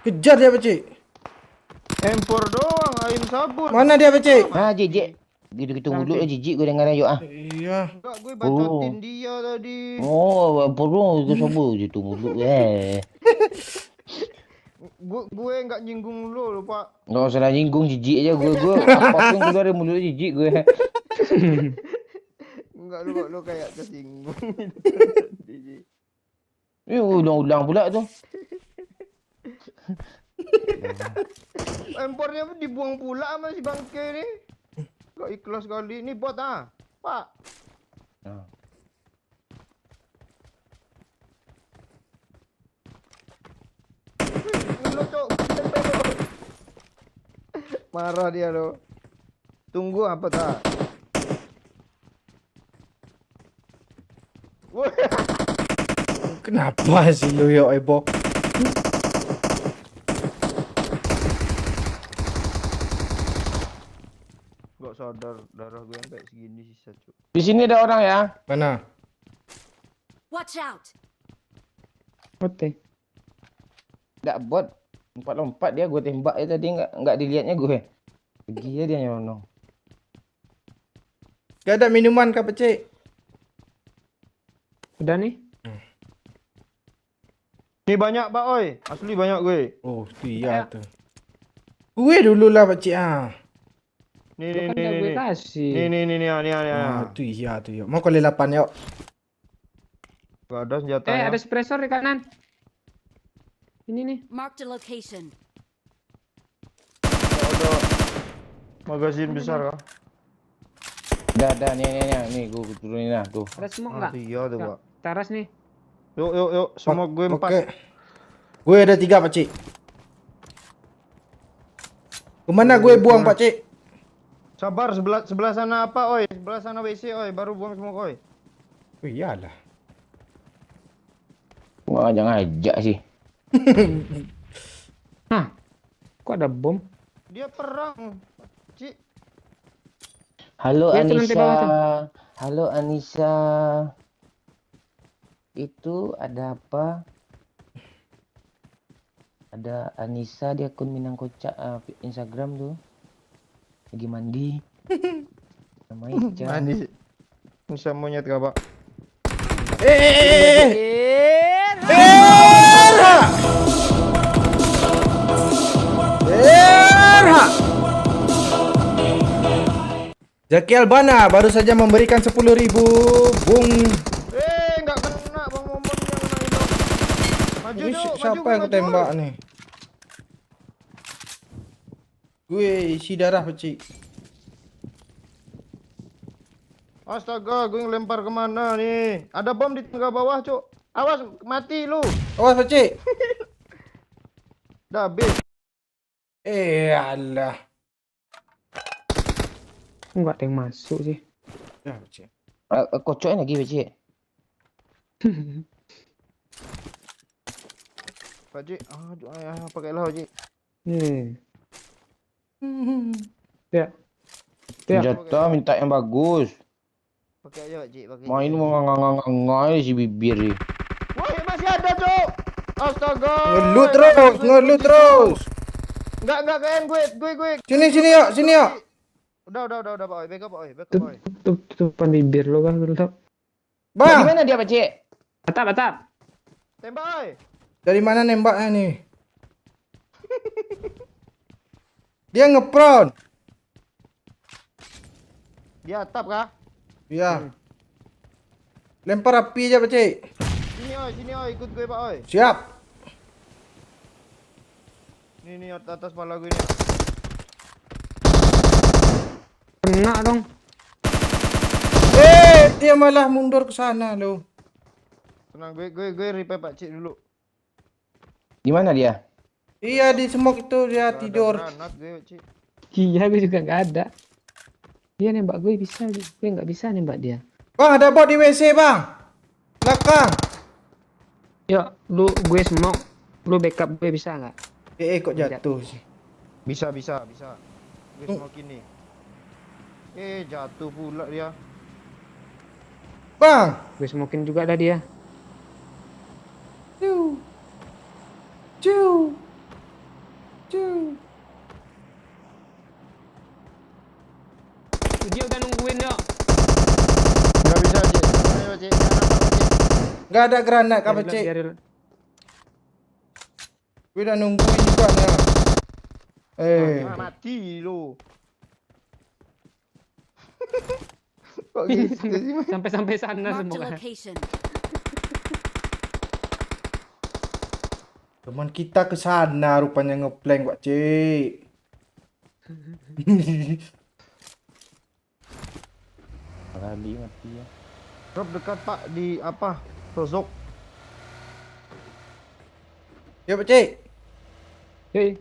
Kejar dia Pakcik. M4 doang, aim sabun. Mana dia Pakcik? Ah jijik. Gitu mulut lah jijik gue dengar ayo ah. Iya. Enggak, gue bacotin dia tadi. Oh, perlu gue sobo gitu mulut Gue enggak nyinggung lu, Pak. Nggak usah nyinggung jijik aja gue apapun keluar dari mulut jijik gue. Enggak, lu kayak kesinggung. Ini ulang-ulang pula tuh. M4-nya dibuang pula sama si bangke nih. Gak ikhlas kali. Ini bot ah, Pak. Ah. Ngelut, Cok. Marah dia lo. Tunggu apa tak? Woi, Kenapa sih lu yo Ebo? gak sadar darah gue sampai segini sisa, Cuk. Di sini ada orang ya. Mana? Watch out! Oke. Nggak bot. Lompat dia gue tembak ya tadi nggak dilihatnya gue. Pergi ya dia nyelonong. Gak ada minuman kah Pakcik? Udah nih. Ini banyak, Pak oi. Asli banyak gue. Oh, tu iya tuh. Gue dulu lah Pakcik ah. Nih, Lu nih, kan nih, udah gue nih. kasih. Nih. Tu iya tu yo. Mau kali 8 yuk. Gak ada senjatanya. Ada suppressor di kanan. Ini nih. Marked a location. Ada magasin besar kah? Dah nih gue turunin lah tuh. Ada smoke Ah, enggak? iya tuh, Pak. Taras nih. Yuk. Semua gue 4. Oke. Gue ada 3 Pakcik. Kemana gue buang Pakcik? Sabar, sebelah sana apa, oi? Sebelah sana WC, oi. Baru buang semua, oi. Oh iyalah. Wah jangan ajak sih. Hah. Kok ada bom? Dia perang, Cik. Halo Dia tuh nanti Anissa. bawah tuh. Halo Anissa. itu ada apa? Ada Anissa di akun Minang Kocak Instagram tuh. Lagi mandi. Nama Ica. Mandi. Bisa monyet gak, Pak? Jaki Albana baru saja memberikan 10.000 bung. Nggak kena Bang Momon yang kena itu. Maju, Ini Cuk, siapa maju, yang maju. ketembak nih? Gue isi darah pecik. Astaga, gue ngelempar kemana nih? Ada bom di tengah bawah, Cuk. Awas, mati lu. Awas pecik. Dah habis. Alah. Enggak ada yang masuk sih. Ya pecik. Kocoknya lagi Pak. Pak Cik, pakailah Pak Cik. Nih. Ya. Ya. Senjata minta yang bagus. Pakai aja Pak Cik, pakai. Main mau ngangang-ngangang si bibir nih. Wah, masih ada, Cuk. Astaga. Ngelut terus, ngelut terus. Enggak kalian gue. Sini yuk. Udah Pak Oi, backup Pak Oi, backup Pak Oi. Tutupan bibir lo kan tetap. Bang, Gimana dia Pak Cik? Atap. Tembak Oi. dari mana nembaknya nih? Dia ngepron. Di atap kah? Ya. Lempar api aja pecik. Sini Oi, ikut gue Pak Oi. Siap. Nih atas kepala gue nih. Kena dong. Dia malah mundur ke sana loh. Tenang, gue repair Pak Cik dulu. Di mana dia? Iya di smoke itu dia Nggak tidur. ada granat gue Pak Cik. Iya, gue juga nggak ada. Dia nembak gue bisa, gue nggak bisa nembak dia. Bang ada bot di WC bang. Belakang. Ya, gue smoke, lu backup gue bisa nggak? Kok jatuh sih. Bisa. Gue smoke ini. Jatuh pula dia. Bang. Gue smokin juga ada dia. Cu. Dia udah nungguin ya. Enggak bisa Cik. Mana Pak Cik? Nggak nampak Pak Cik. Gak ada granat kah pecik? Gue udah nungguin juga nih. Mati lu. Kok gitu sih? Sampai sana Marked a semua. location. Teman kita ke sana rupanya ngeplank Pak Cik. Kali mati ya. Drop dekat Pak di apa? Sosok. Ya Pak Cik. Yoi.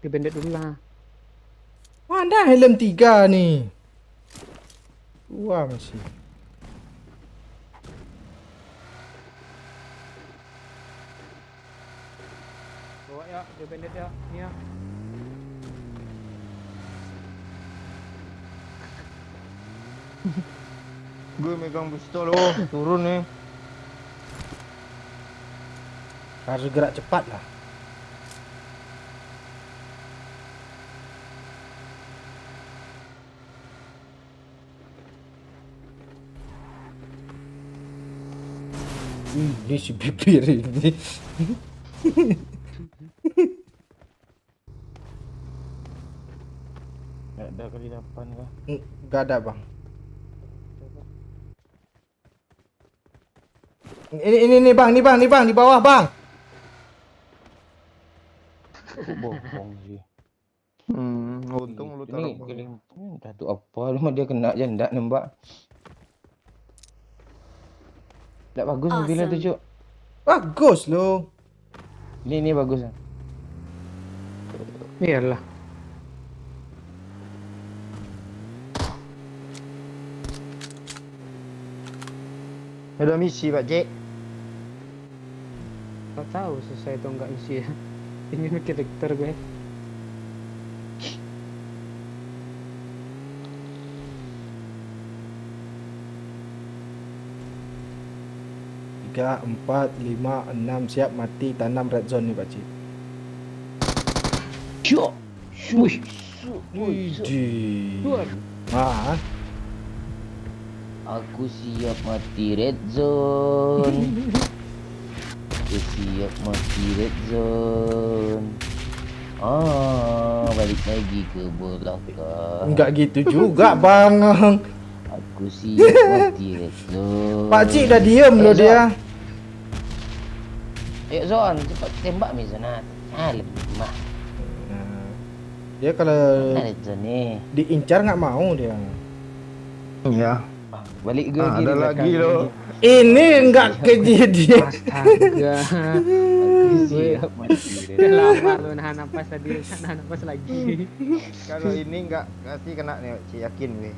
Gue bandit dulu lah. Wah ada helm 3 nih. Wah masih. Bawa ya, gue bandit ya. Ini ya. Gue megang pistol. Oh, turun nih. Harus gerak cepat lah. Ini si bibir ini. Nggak ada kali 8 kah? Gak ada bang. Ini bang, nih bang, di bawah bang. Bohong sih. Untung lu Ini taruh. killing satu apa lu mah dia kena aja ndak nembak. Ndak bagus mobilnya tuh, Awesome. Cuk. Bagus loh. Ini bagus. Iyalah. Ada misi Pak Cik. Gak tahu selesai atau enggak misi ya. Ini karakter gue. 3, 4, 5, 6 siap mati tanam red zone nih Pak Cik. Syuk. Wih, Widih. luar. Ah, Aku siap mati red zone. Aku siap mati red zone. Balik lagi ke belakang. enggak gitu juga Bang. Aku siap mati red zone. Pak Cik dah diem loh dia. Ayo Zon, cepat tembak mi Zona. Lemah. Dia kalau Mana red zone ni? diincar nggak mau dia. Iya. Balik gue Ah, lagi ada di lagi belakang loh. ni. Ini enggak kejadian. Astaga. Aku siap mati red Udah zone. lama lu nahan napas tadi, nahan napas lagi. Kalau ini nggak pasti kena nih, Cik, yakin weh.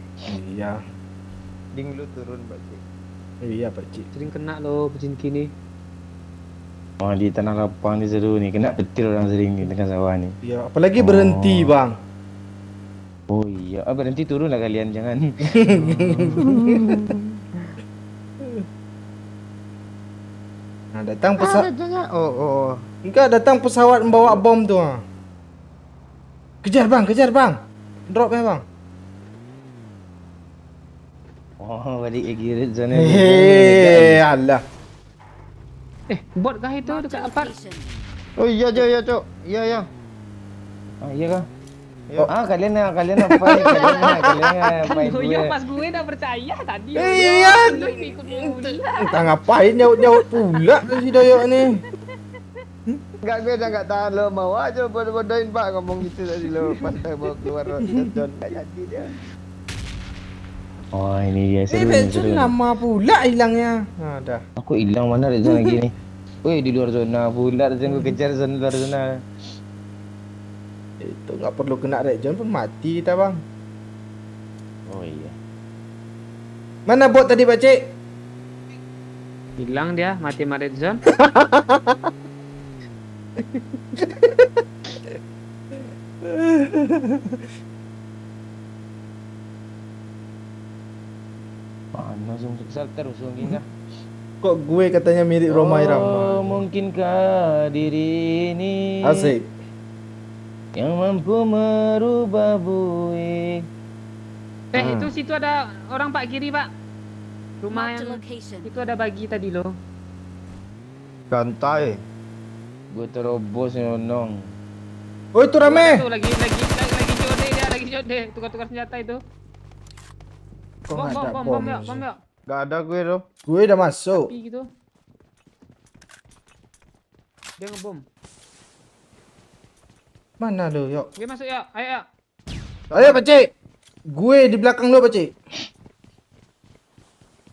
Iya. Ding lu turun, Pak Cik. Iya Pak Cik. Sering kena lo pecin kini. Oh, di tanah lapang ni seru ni. Kena petir orang sering ni tengah sawah ni. Iya, apalagi berhenti Bang. Oh iya, berhenti turun lah kalian jangan. Nah, datang Ah, pesawat. redzonya. Oh. Enggak, datang pesawat membawa bom tuh. Ah. Kejar Bang. Drop ya Bang. Oh, balik lagi red zone. Hehehe, alah. Bot kah itu Marked dekat a apart? location. Oh iya, Cok. Iya. Ah, iya kah? Ya. Kalian apa ni? Kalian apa Oh iya, gue? pas gue dah percaya tadi. Iya. Lu ikut mula. Entah ngapain nyaut pula si Doyok ni. Enggak, gue udah enggak tahan lo, mau aja bodoh-bodohin Pak ngomong gitu tadi lo pas saya mau keluar John enggak jadi dia. Oh, ini dia seru ni, Red seru zone ni. lama pula hilangnya. Nah, dah. Aku hilang mana red zone lagi ni? Woi, di luar zona pula red zone, gue kejar zona luar zona. Itu nggak perlu kena red zone pun mati kita Bang. Oh iya. Mana bot tadi Pak Cik? Hilang dia, mati Red Zone. Mana zoom terus mungkin kah? Kok gue katanya mirip Roma Irama? Mungkinkah diri ini Asik. yang mampu merubah bui? Itu situ ada orang Pak kiri, Pak. Rumah Marked a yang location. itu ada bagi tadi loh. Gantai. Gue terobos nonong. Oh itu rame. Tuh lagi jode dia, lagi jode. Tukar-tukar senjata itu. Kok Bom, nggak ada bom, bom bom, sih? bom, yuk. Enggak ada gue lo. Gue udah masuk. Api gitu. Dia ngebom. Mana lo yuk? Dia masuk ya, ayo ya. Ayo Pak Cik. Gue di belakang lo Pak Cik.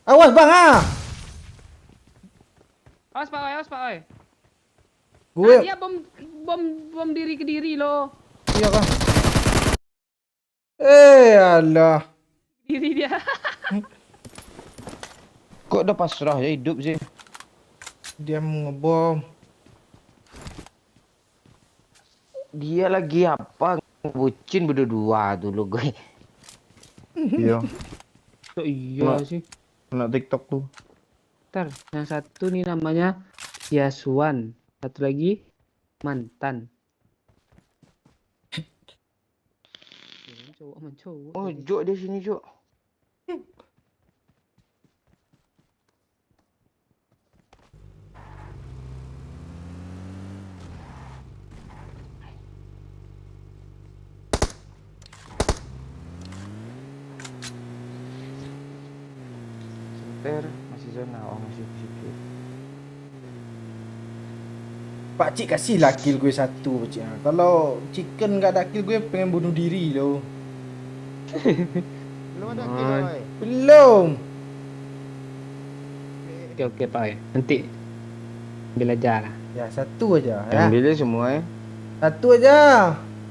Awas Bang ah. Awas Pak, awas Pak, oi. Gue. Dia bom diri ke diri loh. Iya kan. Alah. Diri dia. Kok udah pasrah ya hidup sih? Dia mau ngebom. Dia lagi apa? Bucin berdua dulu gue. Iya. Oh, iya sih. Kena TikTok tuh. Ntar, yang satu nih namanya Yaswan. Satu lagi mantan. Cowok cowok. Oh, Jok dia sini Jok. Center masih zona, oh masih situ. Pak Cik kasihlah kill gue satu Pak Cik. Ah, kalau chicken nggak ada kill gue pengen bunuh diri lo. Belum ada kill oi. Belum. Oke Pak, ya. Nanti ambil aja lah. Ya satu aja ya. Ambilnya semua ya. Satu aja.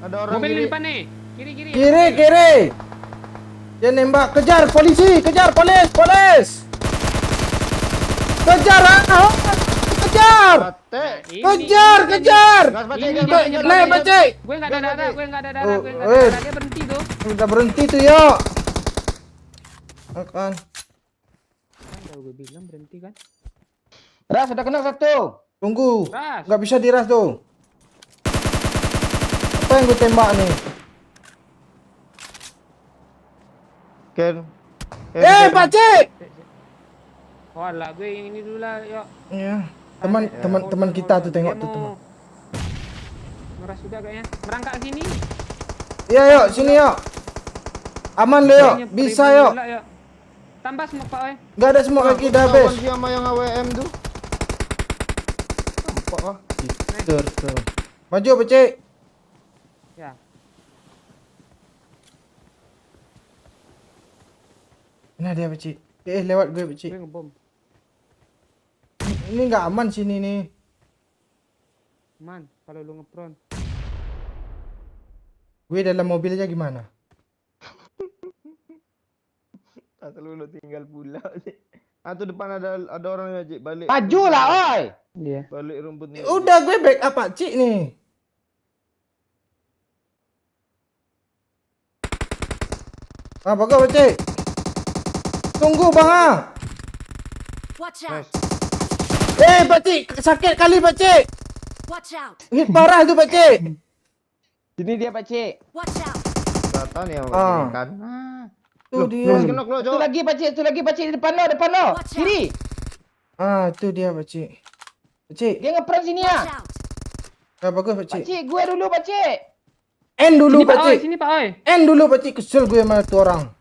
Ada orang Mobil di kiri. depan nih. Kiri. Kiri. Dia nembak. Kejar polisi. Kejar polis. Kejar ah. Kejar. Mate. Kejar. Gas Pak Cik, Ini gas, dia, gas, ini gas, dia. Naik Pak Cik. Gue nggak ada darah, gue nggak ada darah, Oh, gue nggak ada darah. Dia berhenti tuh. Udah berhenti tuh yuk. Akan. Kan udah gue bilang berhenti kan. Ras, sudah kena satu. Tunggu. Ras. Nggak bisa diras tuh. Apa yang gue tembak nih? Ken. Pak Cik! Walah, gue yang ini dulu lah, yuk. Ya. Teman kita tuh tengok tuh teman. Meras juga kayaknya. Merangkak sini. Iya yuk, sini yuk. Aman lo yuk. Kayaknya Bisa beribu yuk. dulu, yuk. Tambah semua Pak, oi. Nggak ada semua lagi dah Lawan habis. sama yang AWM tuh. Nampak ah. Tuh. Maju Pak Cik. Ya. Mana dia Pak Cik? Lewat gue Pak Cik. Gue ngebom. Ini nggak aman sini nih. Man, kalau lu ngepron. Gue dalam mobil aja gimana? Asal lu tinggal pula. Tuh depan ada orang aja balik. Maju lah, oi. Iya. Balik rumput nih. Udah gue backup Pak Cik nih. Bagus Pak Cik. Tunggu Bang ah. Watch out! Pak Cik, sakit kali Pak Cik. Watch out! Hit parah tu Pak Cik. Sini dia, Pak Cik. Watch out! Kelihatan ya Ah. kan. Tu dia. Lu kena lo, Satu lagi, Pak Cik. Satu lagi, Pak Cik. Depan lo. Watch out. Kiri. Tu dia Pak Cik. Pak Cik. Dia ngepron sini ya. Watch out! Bagus Pak Pak Cik. Cik, gue dulu, Pak Cik. End dulu Sini Pak Pak, oi. Cik. Sini Pak, oi. End dulu Pak Cik. Kesel gue sama tu orang.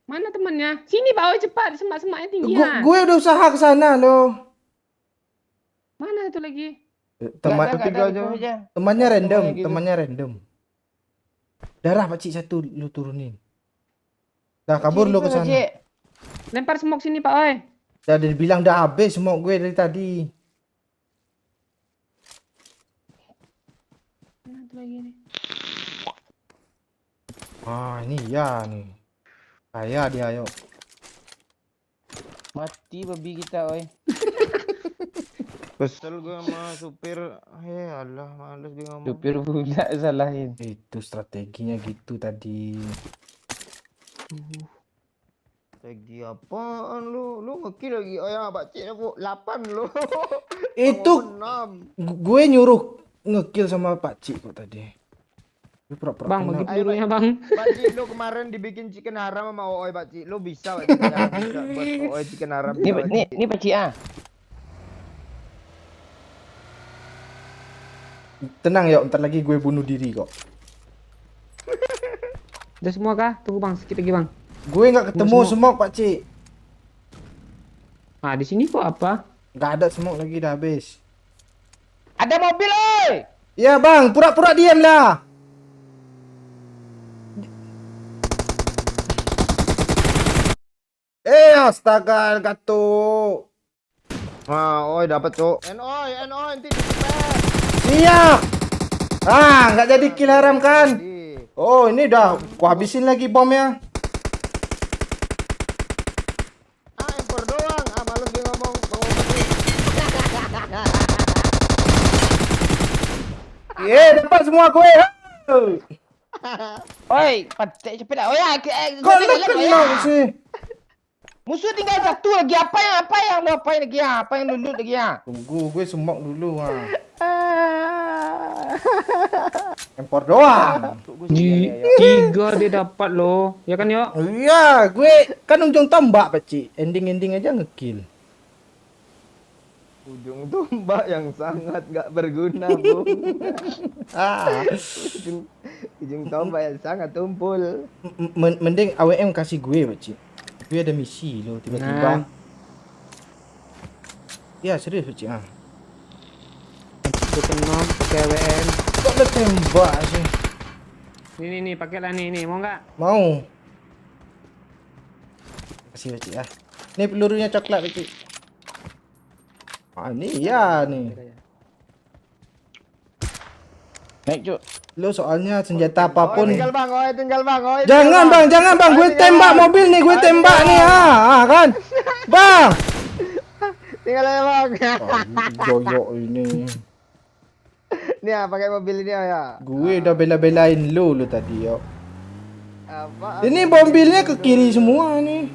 Mana temannya? Sini Pak, oi. Cepat. Semak-semaknya tinggi ya. Gue udah usaha ke sana loh. Mana itu lagi? Temannya random. Darah Pak Cik satu lu turunin. Dah kabur lu ke sana. Lempar smoke sini Pak, oi. Dah dibilang dah habis semua gue dari tadi. Mana itu lagi nih? Ini ya nih. Kaya dia yuk. Mati babi kita, oi. Kesel gue sama supir. Alah, males gue ngomong. Supir pula salahin. Itu strateginya gitu tadi. Strategi apaan lu? Lu ngekill lagi. Oh ya, Pak Cik 8 lu. Itu 6. gue nyuruh ngekill sama Pak Cik kok tadi. Gue pura-pura Bang, kenal. bagi pelurunya Bang. Pak Cik, lu kemarin dibikin chicken haram sama Oi Pak Cik. Lu bisa Pak Cik. Bisa buat Oi chicken haram. Ini Pak Cik ah. Tenang ya, ntar lagi gue bunuh diri kok. Udah semua kah? Tunggu Bang, sedikit lagi Bang. Gue nggak ketemu smoke Pak Cik. Ah, di sini kok apa? Nggak ada smoke lagi, dah habis. Ada mobil, oi. Ya bang, pura-pura diam lah. Astaga, gatuk. Oi dapat cok. Oi, nanti disepet. Siap. Nggak jadi kill haram kan? Oh, ini dah. Ku habisin lagi bomnya. Empor doang. Males dia ngomong. Dapat semua gue. Oi, Pak Cik cepet lah. Oi, Kok lu kenal sih? Musuh tinggal satu lagi. Apa yang lu apain lagi ya? Apa yang lu loot lagi ya? Tunggu, gue smoke dulu. Empor doang. Tiga dia dapat loh. Ya kan, yuk? Iya, gue kan ujung tombak, Pak Cik. Ending-ending aja ngekill. Ujung tombak yang sangat gak berguna, Bung. Ujung tombak yang sangat tumpul. Mending AWM kasih gue, Pak Cik. Gue ada misi loh, tiba-tiba. Nah. Ya, serius, Pak Cik. Gue kena pakai WM. Kok lu tembak sih? Nih, pakailah nih, mau nggak? Mau. Kasih, Pak Cik. Nih pelurunya coklat, Pak Cik. Ini ya nih. Naik, Cuk. Lu soalnya senjata apapun. Tinggal bang, oi. Jangan bang. Gue tembak mobil nih, gue tembak nih, kan? Bang. Tinggal aja bang. Joyok ini. Nih ya, pakai mobil ini ya. Gue udah bela-belain lu tadi, yo. Apa? Ini mobilnya ke kiri semua nih.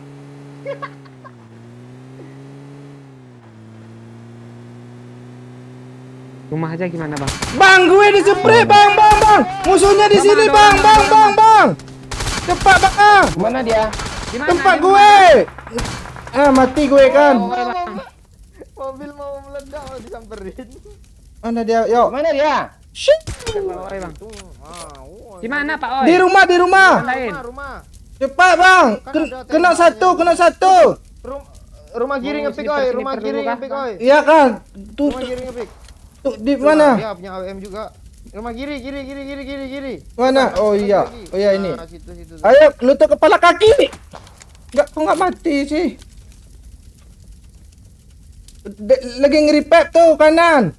Rumah aja gimana bang? Bang, gue di spray, bang. Musuhnya di sini, bang. Cepat, bang. Mana dia? Di mana? Tempat Di gue. Mati gue kan. mana? Oh, bang. Mobil mau meledak mau disamperin. Mana dia? Yuk. Mana dia? Shit. Pak Oi, bang. Ah, Di mana Pak Oi? Di rumah. Lain. rumah. Cepat, bang. Kena satu. Rumah kiri Oh, ngepick sniper- oi, sniper rumah dulu kiri kah, ngepick Bang? oi. Iya kan? Tuh, Rumah kiri ngepick. tuh di mana? Dia punya AWM juga. Rumah kiri. Mana? Tuh, Oh lagi, iya. lagi. Oh iya ini. Nah, situ. Ayo, lutut kepala kaki. Kok nggak mati sih? Lagi nge-repack tuh kanan.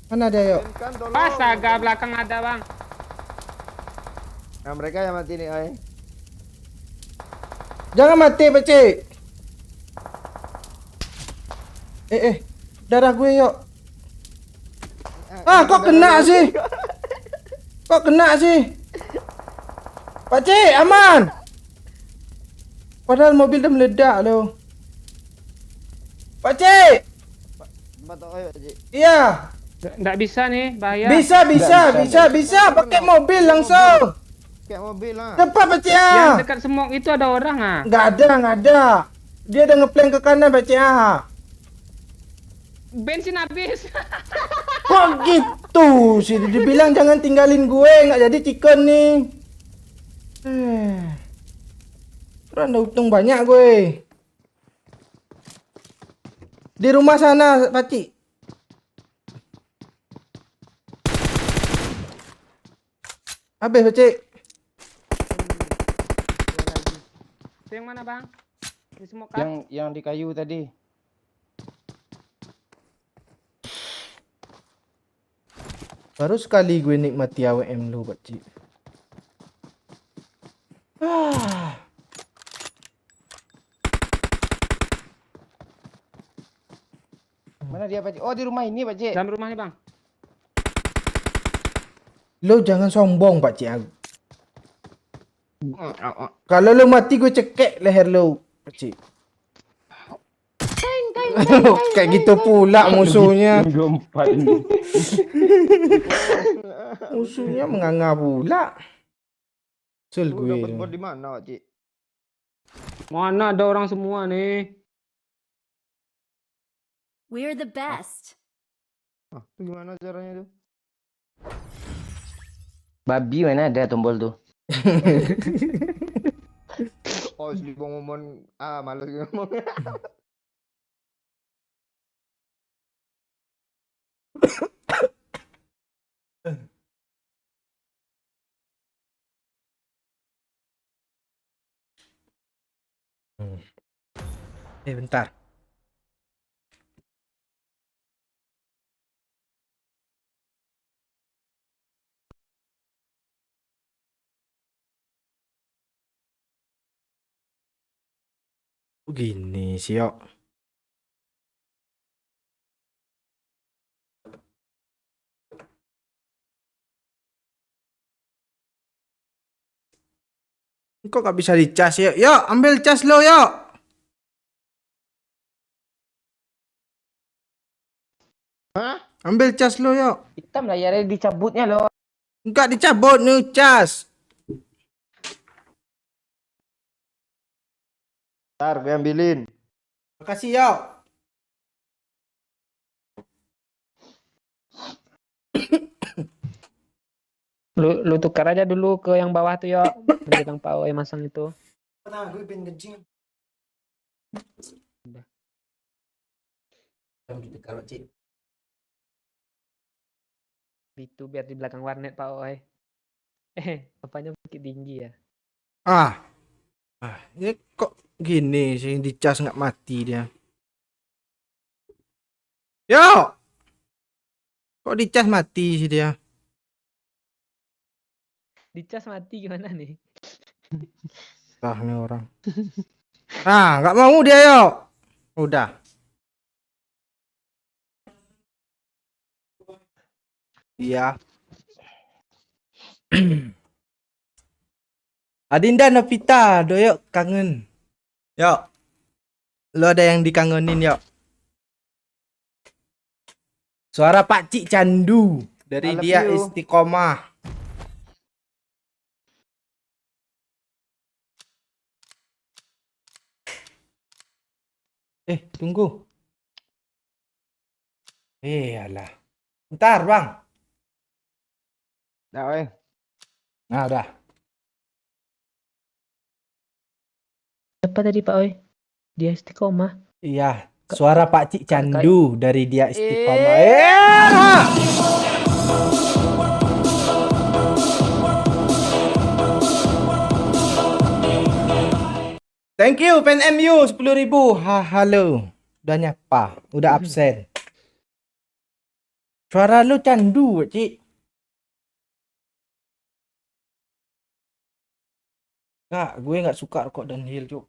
Mana dia, yuk? Kan tolong. Astaga, belakang ada bang. Nah, mereka yang mati nih oi. Jangan mati, Pecik. Darah gue, yuk. Ah, kok kena sih? Pakcik, aman. Padahal mobil dah meledak loh. Pakcik. Batok oi, Pak. Iya. Nggak bisa nih, bahaya. Bisa. Pakai mobil langsung. Kayak mobil lah. Cepat, Pakcik. Yang dekat semok itu ada orang ah. Nggak ada. Dia ada ngeplank ke kanan, Pakcik. Bensin habis. Kok gitu sih? Dibilang jangan tinggalin gue, nggak jadi chicken nih. Terus ada untung banyak gue. Di rumah sana, Pakcik. Habis, Pakcik. Itu yang mana bang? Di semok kan? Yang di kayu tadi. Baru sekali gue nikmati AWM lu, Pakcik. Mana dia, Pak? Oh, di rumah ini, Pak. Dalam rumah nih bang. Lo jangan sombong, Pakcik. Kalau lo mati gue cekek leher lo, Pakcik. Kayak gitu pula musuhnya. Musuhnya menganga pula. Sel Lu gue. dapat bot di mana, Pak? Mana ada orang semua nih. We're the best. Ah, itu gimana caranya tuh? Babi mana ada tombol tuh? Oh, selibong ngomong. Ah, malas ngomong. Bentar. Begini sih, yuk. Kok gak bisa dicas, yuk? Yuk, ambil cas lo, yuk. Hah? Ambil cas lo, yuk. Hitam layarnya dicabutnya loh. Enggak dicabut nih cas. Ntar gue ambilin. Makasih, yuk. Lu tukar aja dulu ke yang bawah tuh yo. Nanti Kang Pak Oi masang itu. Nah, gue pengen kencing. Udah. Kalau Cik. Itu biar di belakang warnet Pak Oi. Apanya makin tinggi ya? Ini kok gini sih dicas nggak mati dia. Yo, kok dicas mati sih dia? Dicas mati gimana nih? Ah, ini orang. Nggak mau dia, yo. Udah. Iya. Adinda Novita, doyok kangen. Yuk. Lo ada yang dikangenin, yuk. Suara Pak Cik Candu dari I love dia you. Istiqomah. Tunggu. Alah. Bentar, Bang. Dah, weh. Nah, udah. Apa tadi Pak Oi? Dia istiqomah. Iya, suara Pak Cik Candu dari dia Istiqomah. Thank you, fan MU 10.000. Halo. Udah nyapa, udah absen. Suara lu candu, Cik. Kak, gue nggak suka rokok Dunhill, Cuk.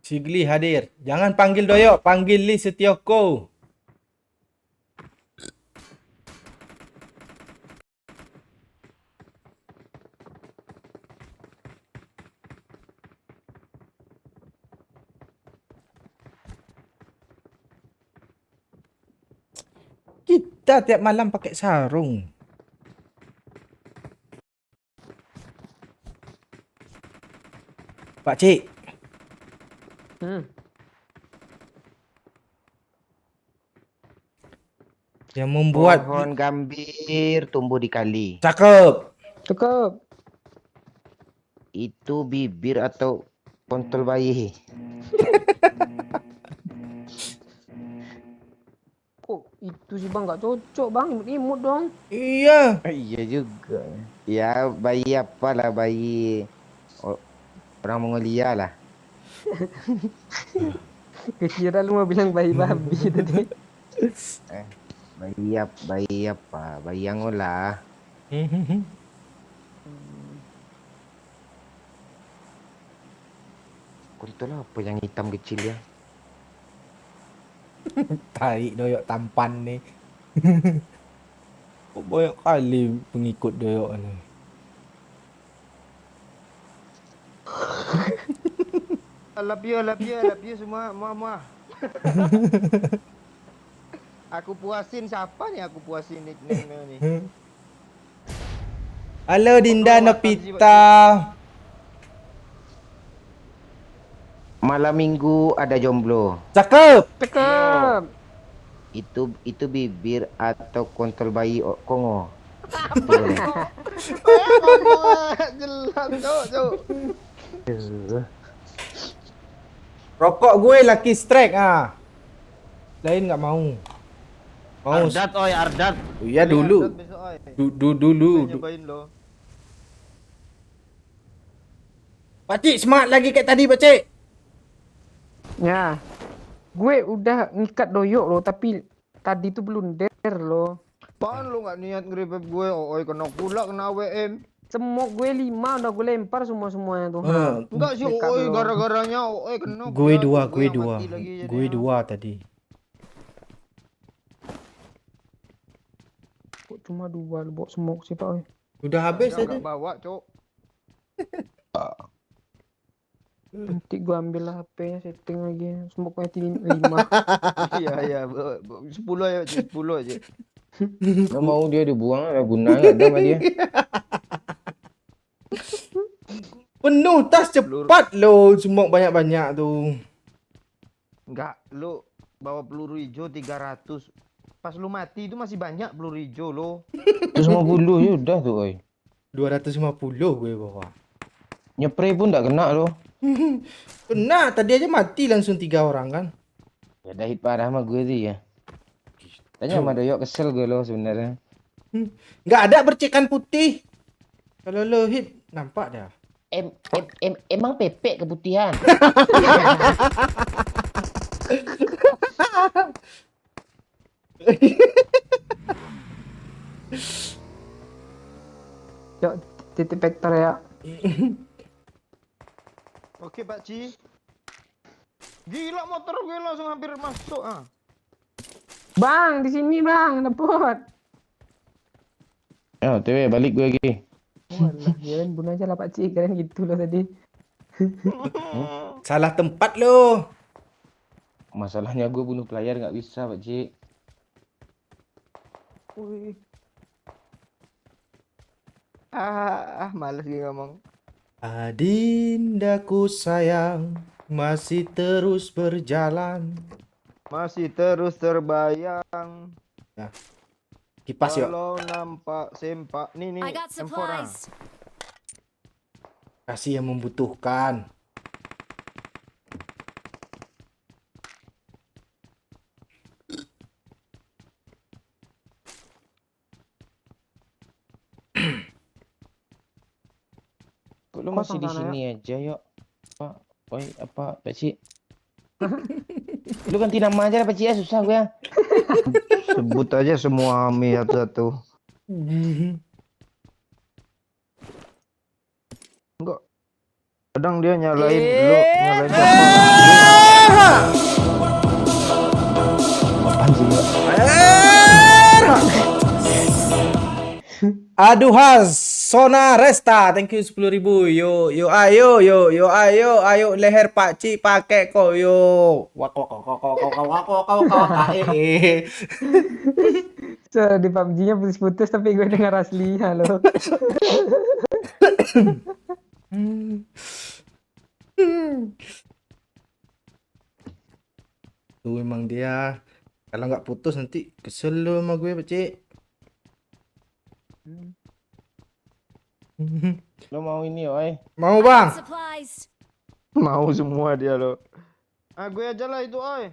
Sigli hadir. Jangan panggil Doyok, panggil Li Setioko. Kita tiap malam pakai sarung. Pak Cik, yang membuat Pohon gambir tumbuh di kali. cakep. Cukup. Itu bibir atau kontol bayi? Kok itu sih Bang nggak cocok Bang, imut dong. Iya. Iya juga. Ya bayi apalah, bayi orang Mongolia lah. Kira lu mau bilang bayi babi tadi. Bayi apa? Bayi Angola. Kontol apa yang hitam kecil ya? Tai Doyok tampan nih. Kok banyak kali pengikut Doyok ni. I love you semua, muah. Aku puasin siapa nih? Aku puasin nickname nih. Halo Dinda Apa makan sih, Nopita. Malam minggu ada jomblo. Cakep. Cakep. Itu bibir atau kontol bayi Kongo? Jelas, Cok. Rokok gue Lucky Strike ah. Lain nggak mau. Mau. Ardat. Iya dulu. Besok, oi. Dulu. Nyobain lo. Pak Cik semangat lagi kayak tadi Pak Cik. Ya. Gue udah ngikat Doyok loh, tapi tadi tuh blunder loh. Apaan lu nggak niat nge-revive gue? Oi, kena pula kena WM. Semok gue 5 udah gue lempar semuanya tuh. Enggak sih, Dekat oi, lo. gara-garanya oi kena. Gue pula. dua. yang mati lagi Gue jadinya. 2 tadi. Kok cuma 2 lu bawa semok sih Pak Oi. Udah habis Enggak tadi. bawa, Cok. Nanti gue ambil lah HP-nya, setting lagi. Semoknya 5. Iya, 10 aja, 10 aja. Nggak mau dia dibuang, ada gunanya ada sama dia. Penuh tas cepat lo, semua banyak-banyak tuh. Enggak, lu bawa peluru hijau 300. Pas lu mati itu masih banyak peluru hijau lo. Terus 50 ya udah tuh, oi. 250 gue bawa. Nyepray pun nggak kena loh. Kena, tadi aja mati langsung 3 orang kan. Ya dah hit parah sama gue sih ya. Tanya sama Doyok, kesel gue loh sebenarnya. Nggak ada percikan putih. Kalau lo hit, nampak dah. Emang pepek keputihan. Yuk, titip vektor ya. Oke, Pak Ci. Gila motor gue langsung hampir masuk ah. Bang, di sini Bang, dapet. Ya, TW balik gue lagi. Walah, kirain bunuh aja lah Pak Cik, kirain gitu loh tadi. salah tempat lo. Masalahnya gue bunuh player nggak bisa, Pak Cik. Wih. Males gue ngomong. Adindaku sayang, masih terus berjalan. Masih terus terbayang. Kipas yuk. Kalau nampak sempak. Nih I got M4 ah. supplies. Kasih yang membutuhkan. Kok lu Kosong masih di sana, sini aja, yuk? Pak, oi, apa, Pak Cik? Lu ganti nama aja lah, Pak Cik, ya. Susah gue ya. Sebut aja semua ami satu-satu. Enggak. Kadang dia nyalain lu, nyalain siapa? Apaan sih, yuk? Aduh has, Sona Resta, thank you 10.000. Yo ayo leher Pak Ci pakai kok yo. Wak wak wak wak wak wak wak wak wak wak wak, So, di PUBG-nya putus-putus tapi gue dengar asli. Halo. Tuh emang dia kalau nggak putus nanti kesel lo sama gue Pak Ci. Lu mau ini, oi? Mau I bang? got supplies. Mau semua dia lo. Ah gue aja lah itu oi.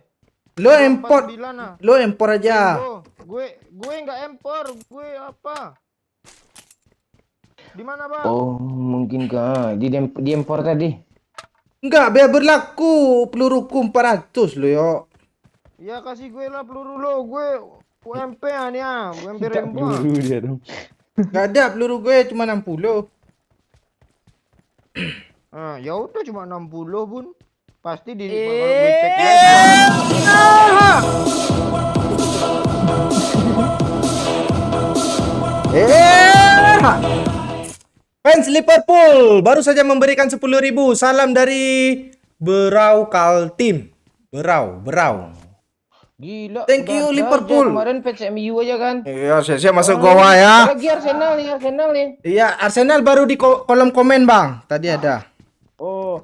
Lo import, 49 ah. lo import aja. Gue nggak impor, gue apa? Di mana bang? Oh, mungkin kah? Di impor tadi. Enggak, biar berlaku peluruku 400 lo yo. Ya kasih gue lah peluru lo, gue UMP ah nih ah, UMP Tak Rembo ah. peluru dia dong. Nggak ada peluru gue cuma 60. Ah, ya udah cuma 60 bun. Pasti di kalau gue cek lagi. Fans Liverpool baru saja memberikan 10.000. Salam dari Berau Kaltim. Berau. Gila. Thank udah you, ada Liverpool. aja. Kemarin patch MU aja kan. Iya, saya masuk Oh, gawang ya. Lagi Arsenal nih. Iya, Arsenal baru di kolom komen, Bang. Tadi ada. Oh,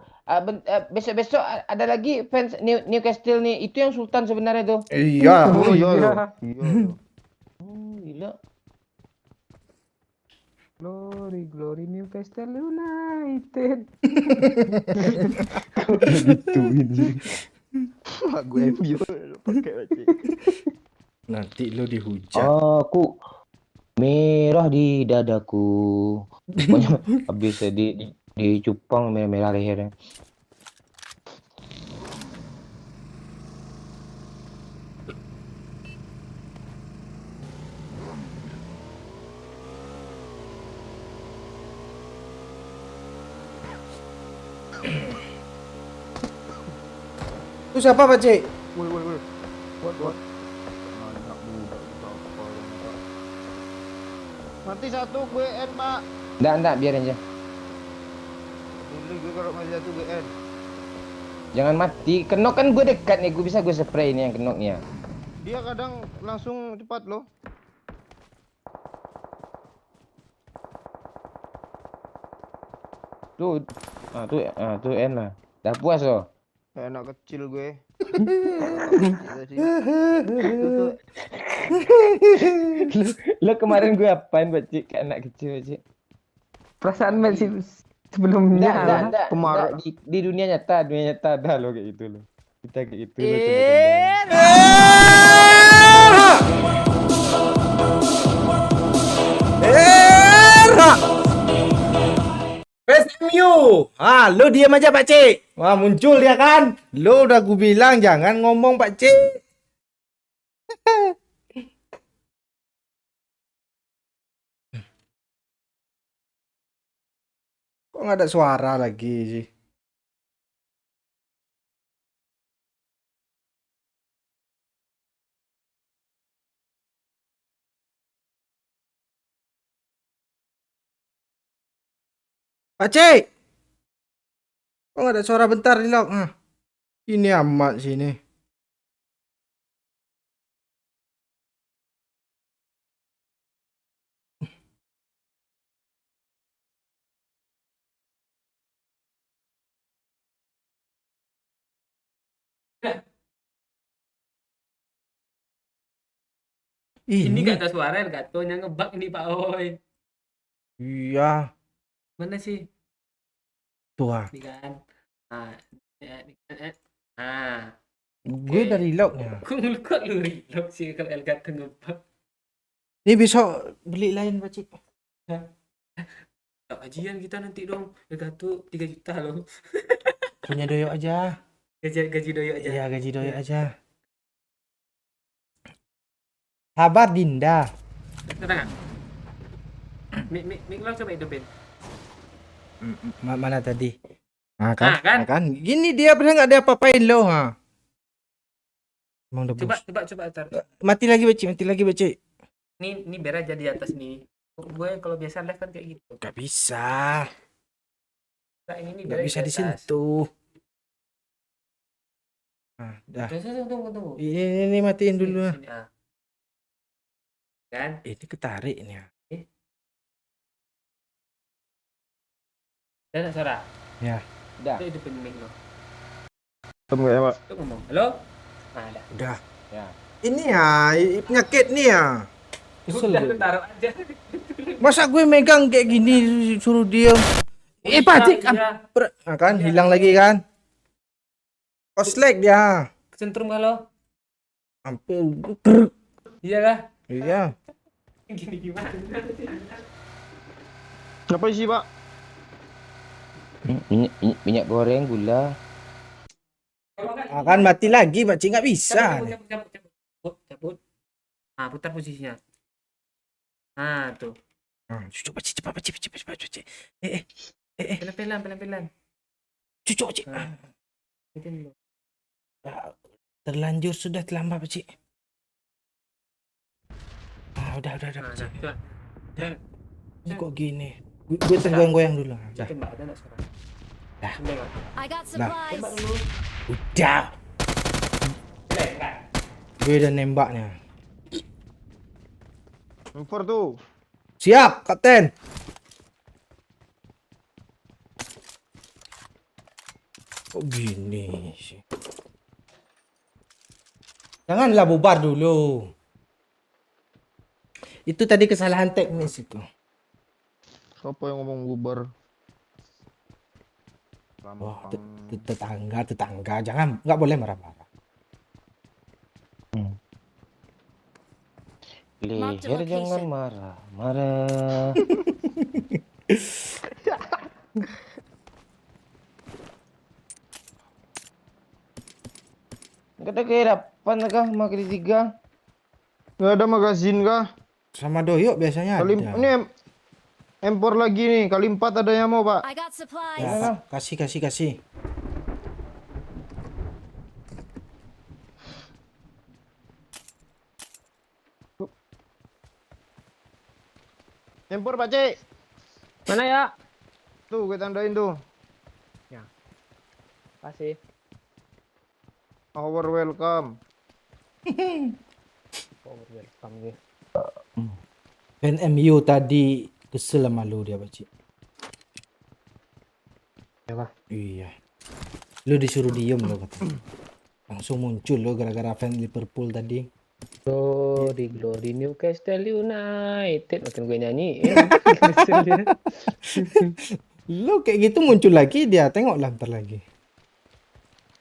besok-besok ada lagi fans Newcastle nih. Itu yang Sultan sebenarnya tuh. Iya. Oh iya. iya. Iya. Gila. Glory Newcastle United. Gituin sih. Gue MU pakai baca. Nanti lo dihujat. Aku merah di dadaku. Pokoknya habis di cupang merah lehernya. Itu siapa, Pak Cik? Woi. What? Anak muda apa yang enggak. Mati satu gue N pak. Enggak, biarin aja. Dulu gue kalau mati satu gue N. Jangan mati. Kenok kan gue dekat nih. Gue bisa spray ini yang kenoknya. Dia kadang langsung cepat loh. Tuh, tuh N lah. Dah puas loh. Kayak anak kecil gue. Lo kemarin gue apain Cik? Kayak anak kecil Cik. Perasaan masih sebelumnya. Enggak. Kemarin. Di dunia nyata ada lo kayak gitu lo. Kita kayak gitu lo. PSMU. Lo diam aja, Pak Cik. Wah, muncul dia kan. Lo udah gue bilang jangan ngomong, Pak Cik. Kok nggak ada suara lagi sih? Pak Cik. Kok nggak ada suara bentar di lock? Ah. Ini amat sini. Ini gak ada suara Elgato yang ngebug ini Pak Oi. Iya, Mana sih? tuh. Ah. Ini kan. Nah, ini kan, nah. Gue Oke. dari locknya. Kok lu reload sih kalau Elgato ngebug? Ini besok beli lain Pak Cik. Tak gajian kita nanti dong. Elgato 3 juta loh. Punya doyok aja. Gaji doyo aja. Iya, gaji doyok aja. Kabar Dinda. Tenang. Mik lo coba hidupin. Mana tadi? Nah, kan? Ah, kan? Nah, kan? Gini dia pernah nggak ada apa-apain lo, ha? Emang udah Coba tar. mati lagi Pak Cik. Ini biar aja di atas nih. Gue kalau biasa live kan kayak gitu. Gak bisa. Nah, ini Gak biar bisa di atas. disentuh. Nah, dah. Tunggu. Ini matiin dulu. Sini, Kan? Ini ketarik ini. Ada suara? Ya. Dah. Itu hidupin mic lo. Tunggu ya, Pak. Lu ngomong. Halo? Nah, ada. Udah. Ya. Ini ya penyakit nih ya. Kesel Udah gue. lu taruh aja. Masa gue megang kayak gini suruh diem. Pak Cik, Iya. nah, kan hilang lagi kan? Koslek dia. Kesentrum kalau. Hampir. Iya kah? Iya. Gini gimana? Apa sih, Pak? Minyak goreng, gula. Akan mati lagi, Pak Cik, nggak bisa. Cabut. Nah, putar posisinya. Nah, tuh. Cucuk Pak Cik, cepat Pak Cik. Pelan-pelan. Cucuk Pak Cik. Nah. Itu dulu. Terlanjur sudah terlambat Pak Cik. Udah Nah, Pak Cik. coba. Ini kok gini? Gue tergoyang-goyang dulu. Udah. Tembak ada enggak suara? Dah. Tembak. I got Nah. supplies. Tembak dulu. Udah. Tembak. Gue udah nembaknya. Impor tuh. Siap, Kapten. Kok gini sih? Janganlah bubar dulu. Itu tadi kesalahan teknis itu. Siapa yang ngomong bubar? Wah, tetangga. Jangan, nggak boleh marah-marah. Mark the Leher jangan location. marah. Enggak ada kehadapan kah makin tiga? Nggak ada magazin kah? Sama doyok biasanya Kali ada. ini empor lagi nih. Kali 4 ada yang mau, Pak. I got supplies. Ya, kasih. Empor, Pak Cik. Mana ya? Tuh, gue tandain tuh. Kasih. Our welcome. Welcome gue. Fan MU tadi kesel sama lu dia Pak Cik. Apa? Iya. Lu disuruh diem lo kata. Langsung muncul lo gara-gara fan Liverpool tadi. Glory Newcastle United. Makin gue nyanyi. Lo kayak gitu muncul lagi dia, tengoklah ntar lagi.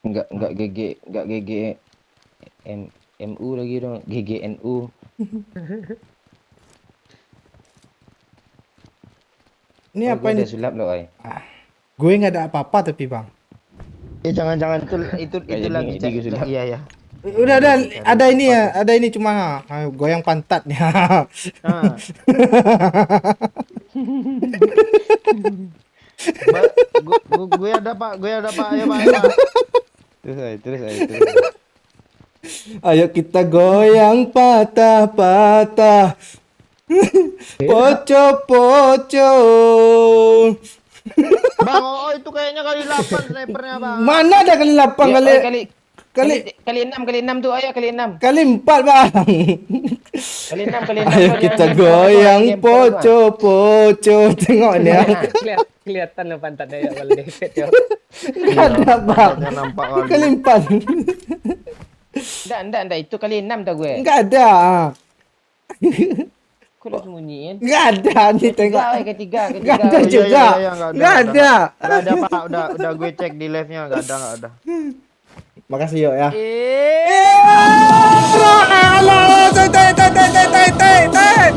Enggak GG MU lagi dong, GGNU. Ini Oh, apa gue ini? udah sulap loh, ay. Gue nggak ada apa-apa tapi bang. Jangan itu Kayak lagi jadi gue sulap. Iya ya. Udah ada ini ya, ada ini cuma goyang pantatnya. Nah. Gue ada Pak, ayo Pak. Terus ay. Ayo kita goyang patah-patah. Poco. Bang, oh itu kayaknya kali 8 snipernya, Bang. Mana ada kali 8 Ya, kali oi, kali kali 6 tuh, ayo kali 6. kali 4, Bang. Kali 6. Ayo kita goyang poco. Tengok ni. Kelihatan lah pantat Dayak kalau depet yo. Enggak ada, Bang. Pantatnya nampak kali. Kali 4. Enggak, itu kali 6 dah gue. Enggak ada. Kau dah sembunyiin. Enggak ada ni tengok. Ketiga. Enggak ada Oh, iya, juga. iya, Enggak nggak ada. Enggak ada, Pak. Udah gue cek di live-nya, enggak ada. Makasih yo ya. Alah, tai.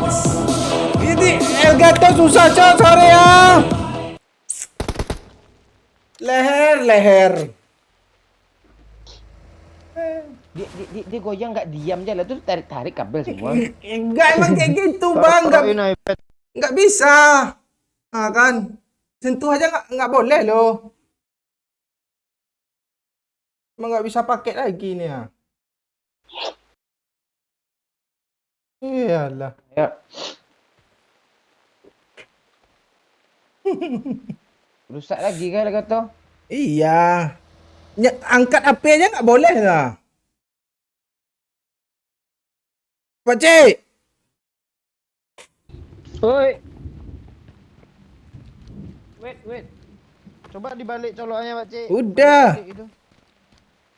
Ini Elgato susah, Cok. Sorry ya. Leher. Dia goyang nggak diam aja lah, tuh tarik kabel semua. Enggak emang kayak gitu, Bang. Taruhin iPad. Enggak bisa. Ah kan. Sentuh aja enggak boleh loh. Emang nggak bisa pakai lagi nih ya. Iyalah. Ya. Rusak lagi kan kata. Iya. Angkat HP aja nggak boleh lah. Pak Cik. Oi. Wait. Coba dibalik colokannya, Pak Cik. Udah. Balik itu.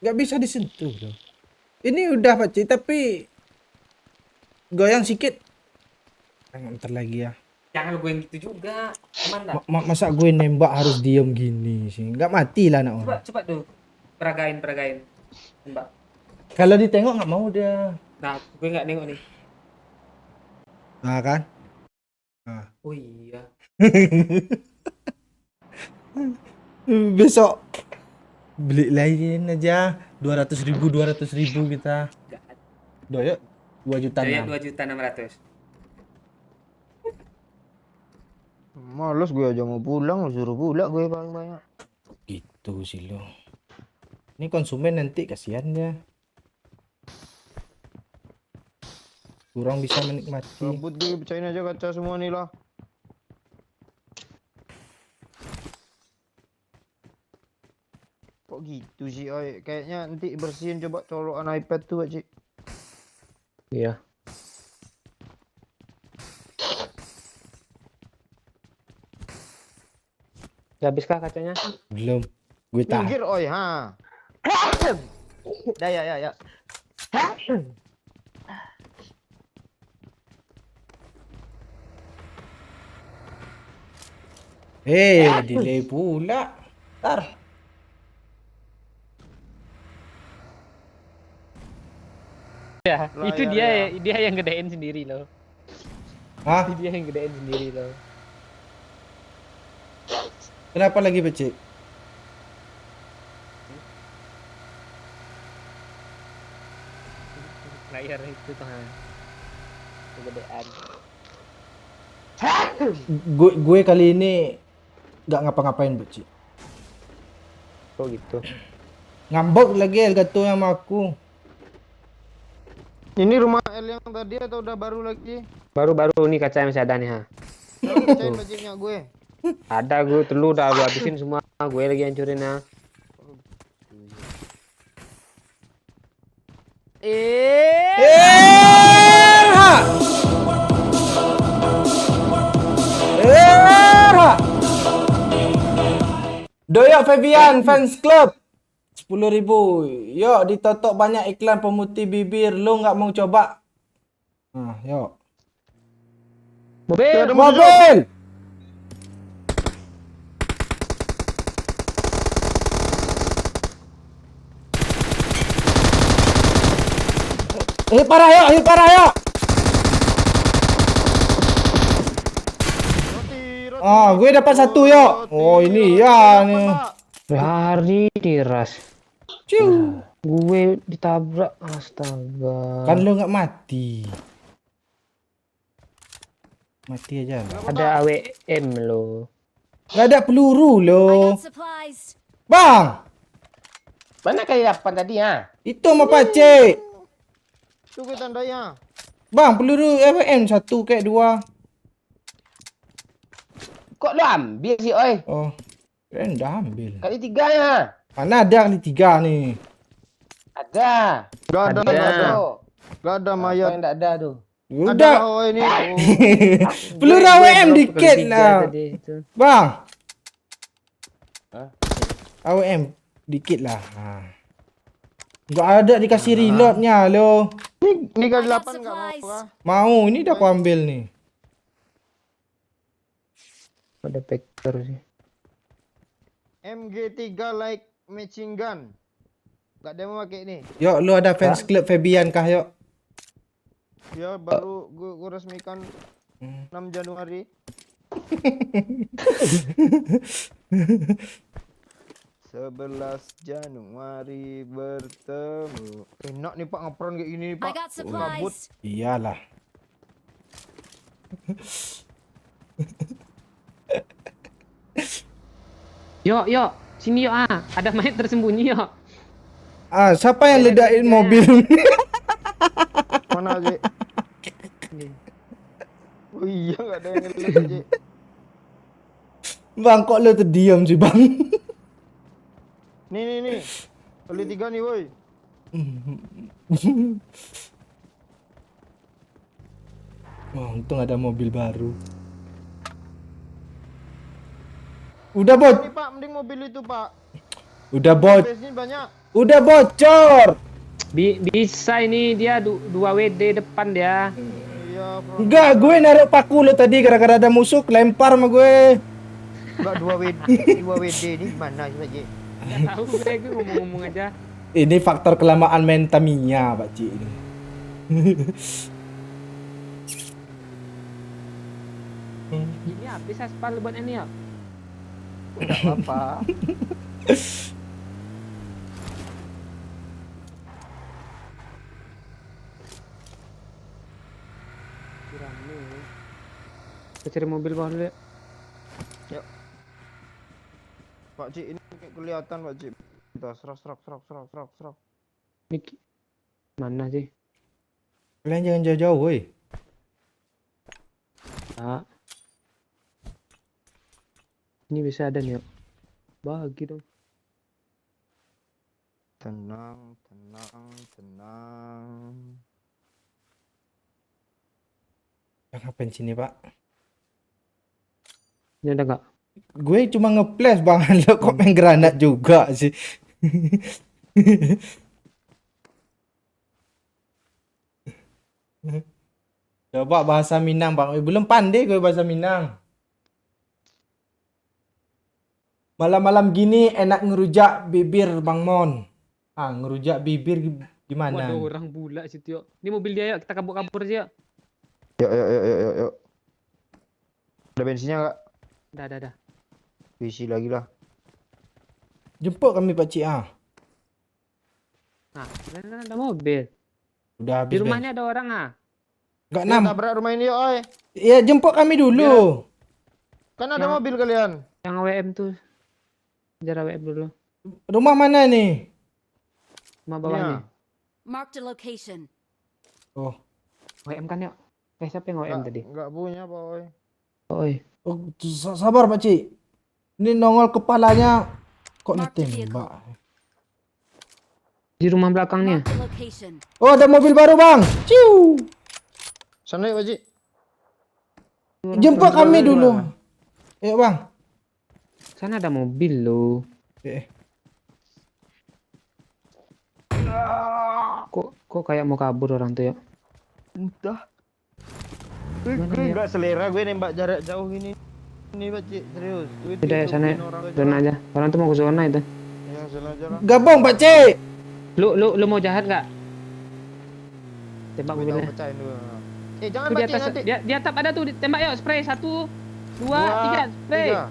Nggak bisa disentuh loh. Ini udah Pak Cik, tapi goyang sikit. Ntar lagi ya. Jangan gue yang gitu juga. Aman dah. Masa gue nembak harus diem gini sih? Nggak mati lah anak orang. Coba tuh. Peragain. Mbak. Kalau ditengok nggak mau dia. Nah, gue nggak nengok nih. Nah kan? Oh iya. Besok beli lain aja 200.000 kita. Doyok 2 juta. Dayak 2.600.000. Males gue aja mau pulang, suruh pula gue paling banyak. Gitu sih lo. Ini konsumen nanti kasihan dia. Kurang bisa menikmati. Rambut gue pecahin aja kaca semua nih lah. Kok gitu sih, oi? Kayaknya nanti bersihin coba colokan iPad tuh, Pak Cik. Iya. Udah habis kah kacanya? Belum. Gue tahu. Minggir, oi, ha. Dah ya. Delay pula. Ntar. Ya, Lah, itu ya, dia yang gedein sendiri loh. Hah? Dia yang gedein sendiri loh. Kenapa lagi becek? Layar itu tuh. Kegedean. Gue kali ini nggak ngapa-ngapain becek. Kok gitu? Ngambek lagi Elgato sama aku. Ini rumah L yang tadi atau udah baru lagi? Baru-baru nih kaca masih ada nih ha. Sekarang pecahin Pak Ciknya gue. Ada gue telur udah gue habisin semua. Gue lagi hancurin ha. Doyok Fabian Fans Club 10.000. Yuk ditotok banyak iklan pemutih bibir. Lu nggak mau coba? Nah, yuk. Mobil. Parah yuk. Gue dapat satu yuk. Oh ini ya nih. Lari diras. Ciu. Gue ditabrak, astaga. Kan lu nggak mati. Mati aja lah. Ada AWM lo. Nggak ada peluru I lo. got supplies. Bang, Mana kali 8 tadi ha? itu sama Pacik. Itu gue tandanya. Bang, peluru FM 1 kayak 2. Kok lu ambil sih oi? Oh. Keren dah ambil. Kali 3 ya. Mana ada kali 3 nih. Ada. Gak ada, Ada. gak ada. Tuh. Gak ada Apa mayat. yang enggak ada tuh? Ada Udah. oh ini. Peluru Gue AWM drop dikit kali 3 lah. tadi itu. Bang. Hah? AWM dikit lah. Enggak ada dikasih reloadnya lo. Ini kali I got 8 enggak mau supplies. kah? Mau, ini udah aku ambil nih. Ada vector sih. MG3 like machine gun. Gak ada yang mau pakai ini. Yuk, lu ada fans club Fabian kah, yuk? Ya baru gua resmikan Hmm. 6 Januari. 11 Januari bertemu. Enak nih Pak ngepron kayak gini nih, I Pak. got Gabut. supplies. Iyalah. Yuk, yuk. Sini yuk ah. Ada mayat tersembunyi yuk. Ah, siapa yang ledakin mobil? Mana aja? Oh iya gak ada yang ngeliat aja. Bang, kok lu terdiam sih, Bang? Nih. Kali 3 nih woi. Oh, untung ada mobil baru. Udah Ini Pak, mending mobil itu Pak. Base ini banyak. Udah bocor. Bisa ini dia 2 WD depan dia. Iya, bro. Enggak, gue naruh paku lo tadi gara-gara ada musuh lempar sama gue. Enggak 2 WD ini mana saja. Enggak tahu gue ngomong-ngomong aja. Ini faktor kelamaan main Tamiya, Pak Ci ini. Ini habis aspal buat ini ya. Enggak apa-apa. Rame. Kita cari mobil bawah dulu ya. Pak Cik ini kayak kelihatan Pak Cik. Kita serak. Ini mana sih? Kalian jangan jauh-jauh, woi. Ah. Ini bisa ada nih yuk. Bagi dong. Tenang. Yang ngapain sini, Pak? Ini ada nggak? Gue cuma nge-flash, Bang. Lo kok main granat juga sih? Coba bahasa Minang, Bang. Belum pandai gue bahasa Minang. Malam-malam gini enak ngerujak bibir, Bang Mon. Ah, ngerujak bibir gimana? Waduh, orang bula situ yuk. Ini mobil dia yuk, kita kabur-kabur aja yuk. Yuk. Ada bensinnya enggak? Dah. Isi lagi lah. Jemput kami, Pak Cik. Ah. Nah, ada mobil. Udah habis. Di rumahnya ada orang ah. Enggak Yuk, 6. tabrak rumah ini yuk, oi. Ya, jemput kami dulu. Kan ada Ya. mobil kalian. Yang AWM tuh. Kejar AWM dulu. Rumah mana nih? Rumah bawah Iya. nih. Marked a location. Oh, AWM kan yuk. Siapa yang AWM tadi? Enggak punya, Pak, oi. Oi. sabar, Pak Cik. Ini nongol kepalanya kok Mark the ditembak. Di rumah belakangnya. Marked a location. Oh, ada mobil baru, Bang. Ciu. Sana yuk, Pak Cik. Jemput kami Mobil dulu. mana? Ayo, Bang. Sana ada mobil loh. Kok kayak mau kabur orang tuh ya? Entah. Mana Gue ya? enggak selera gue nembak jarak jauh ini. Ini Pak Cik, serius. Gue Udah ya sana ya. ditutupin orang Zona aja. Orang tuh mau ke zona itu. Ya, zona aja lah. Gabung, Pak Cik. Lu mau jahat nggak? Tembak Gue tahu mobilnya. pecahin dulu. Jangan Tuh Pak di Cik atas. nanti. Di atap ada tuh. Tembak yuk. Spray 1, 2, 3. Spray. 3.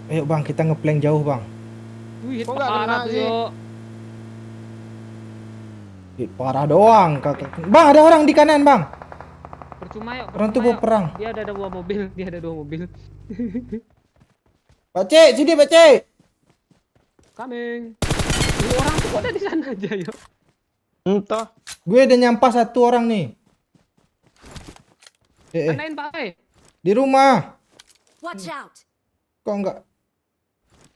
Ayo, Bang, kita ngeplank jauh, Bang. Wih, Kok nggak parah kena tuh sih? yuk. Parah doang, Kakak. Bang, ada orang di kanan, Bang. Percuma yuk. Orang tuh percuma bawa yuk. perang. Dia ada 2 mobil. Dia ada 2 mobil. Pak Cik, sini, Pak Cik. Coming. Ini orang tuh kok ada di sana aja yuk. Entah. Gue udah nyampah 1 orang nih. Tandain Pak. Di rumah. Watch out. Kok enggak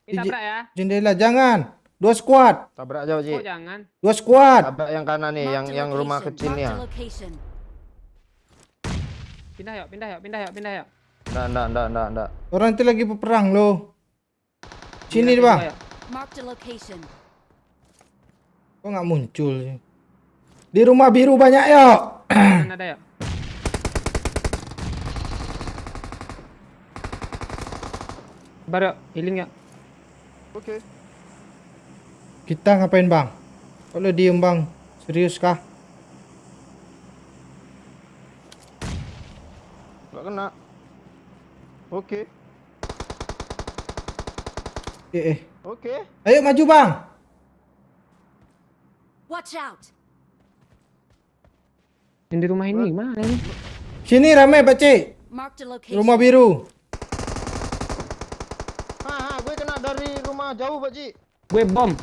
Ini tabrak ya. jendela? Jangan. 2 squad. Tabrak aja, Pak Cik. Kok jangan? 2 squad. Tabrak yang kanan nih, Marked a yang rumah location. kecil nih ya. Marked a location. Pindah yuk, pindah yuk, pindah yuk, pindah yuk. Nggak. Orang itu lagi berperang loh. Sini Pindah bang. juga yuk. Marked a location. Kok nggak muncul sih? Di rumah biru banyak yuk. Kanan ada yuk. Baru yuk, healing yuk. Oke. Kita ngapain bang? Kalau diem bang, serius kah? Nggak kena. Oke. Oke. Ayo maju bang. Watch out. Yang di rumah ini mana nih? Sini rame Pakcik. Marked a location. Rumah biru. Gue kena dari rumah jauh, Pak Cik. Gue bom.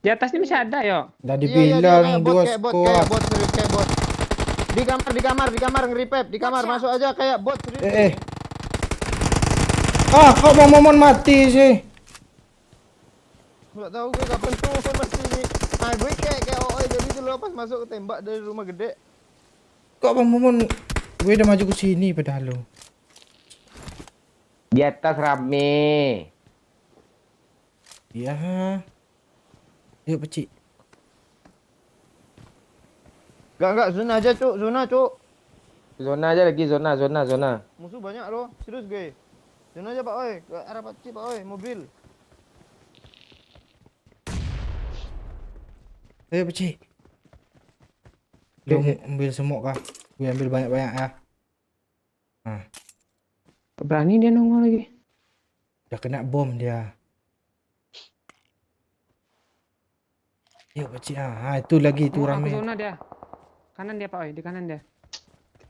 Di atasnya masih ada yuk. Udah Iya, dibilang kayak 2 kayak squad. bot, serius kayak bot. Di kamar nge-repair, di kamar Watch out. masuk aja kayak bot serius. Kok Bang Momon mati sih? Nggak tahu gue kapan tuh mesti ini. Gue kayak OOI dari dulu pas masuk tembak dari rumah gede. Kok Bang Momon? Gue udah maju ke sini padahal lo. Di atas rame. Iya. Ayo Pakcik. Enggak, zona aja, Cuk. Zona aja lagi, zona. Musuh banyak loh, serius gue. Zona aja, Pak Oi. Ke arah Pak Cik, Pak Oi, mobil. Ayo Pakcik. Lo mau ambil semua kah? Gue ambil banyak-banyak ya. Nah, Berani dia nongol lagi. udah kena bom dia. Ayo Pakcik. Itu lagi itu Oh, aku rame. zona dia. Kanan dia Pak Oi, di kanan dia.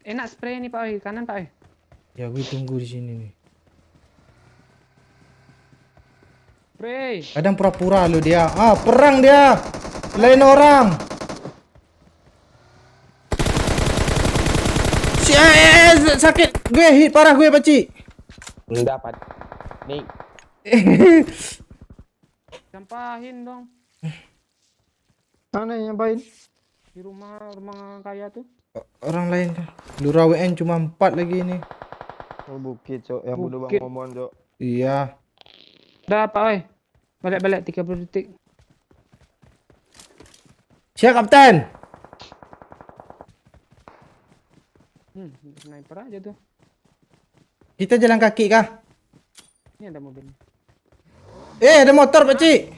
Enak spray nih Pak Oi, kanan Pak Oi. Ya gue tunggu di sini nih. Spray. Kadang pura-pura lo dia. Perang dia. Lain orang. Sakit. Gue hit parah gue Pakcik. Enggak, Pak. Nih, Sampahin dong. Mana yang ngapain? Di rumah kaya tuh. Orang lain kan. Lura WN cuma 4 lagi ini. Oh, bukit, Cok. Yang bunuh Bukit. Bang Momon, Cok. Iya. Udah Pak Oi. Balik 30 detik. Siap Kapten. Sniper aja tuh. Kita jalan kaki kah? Ini ada mobil. Ada motor Pakcik.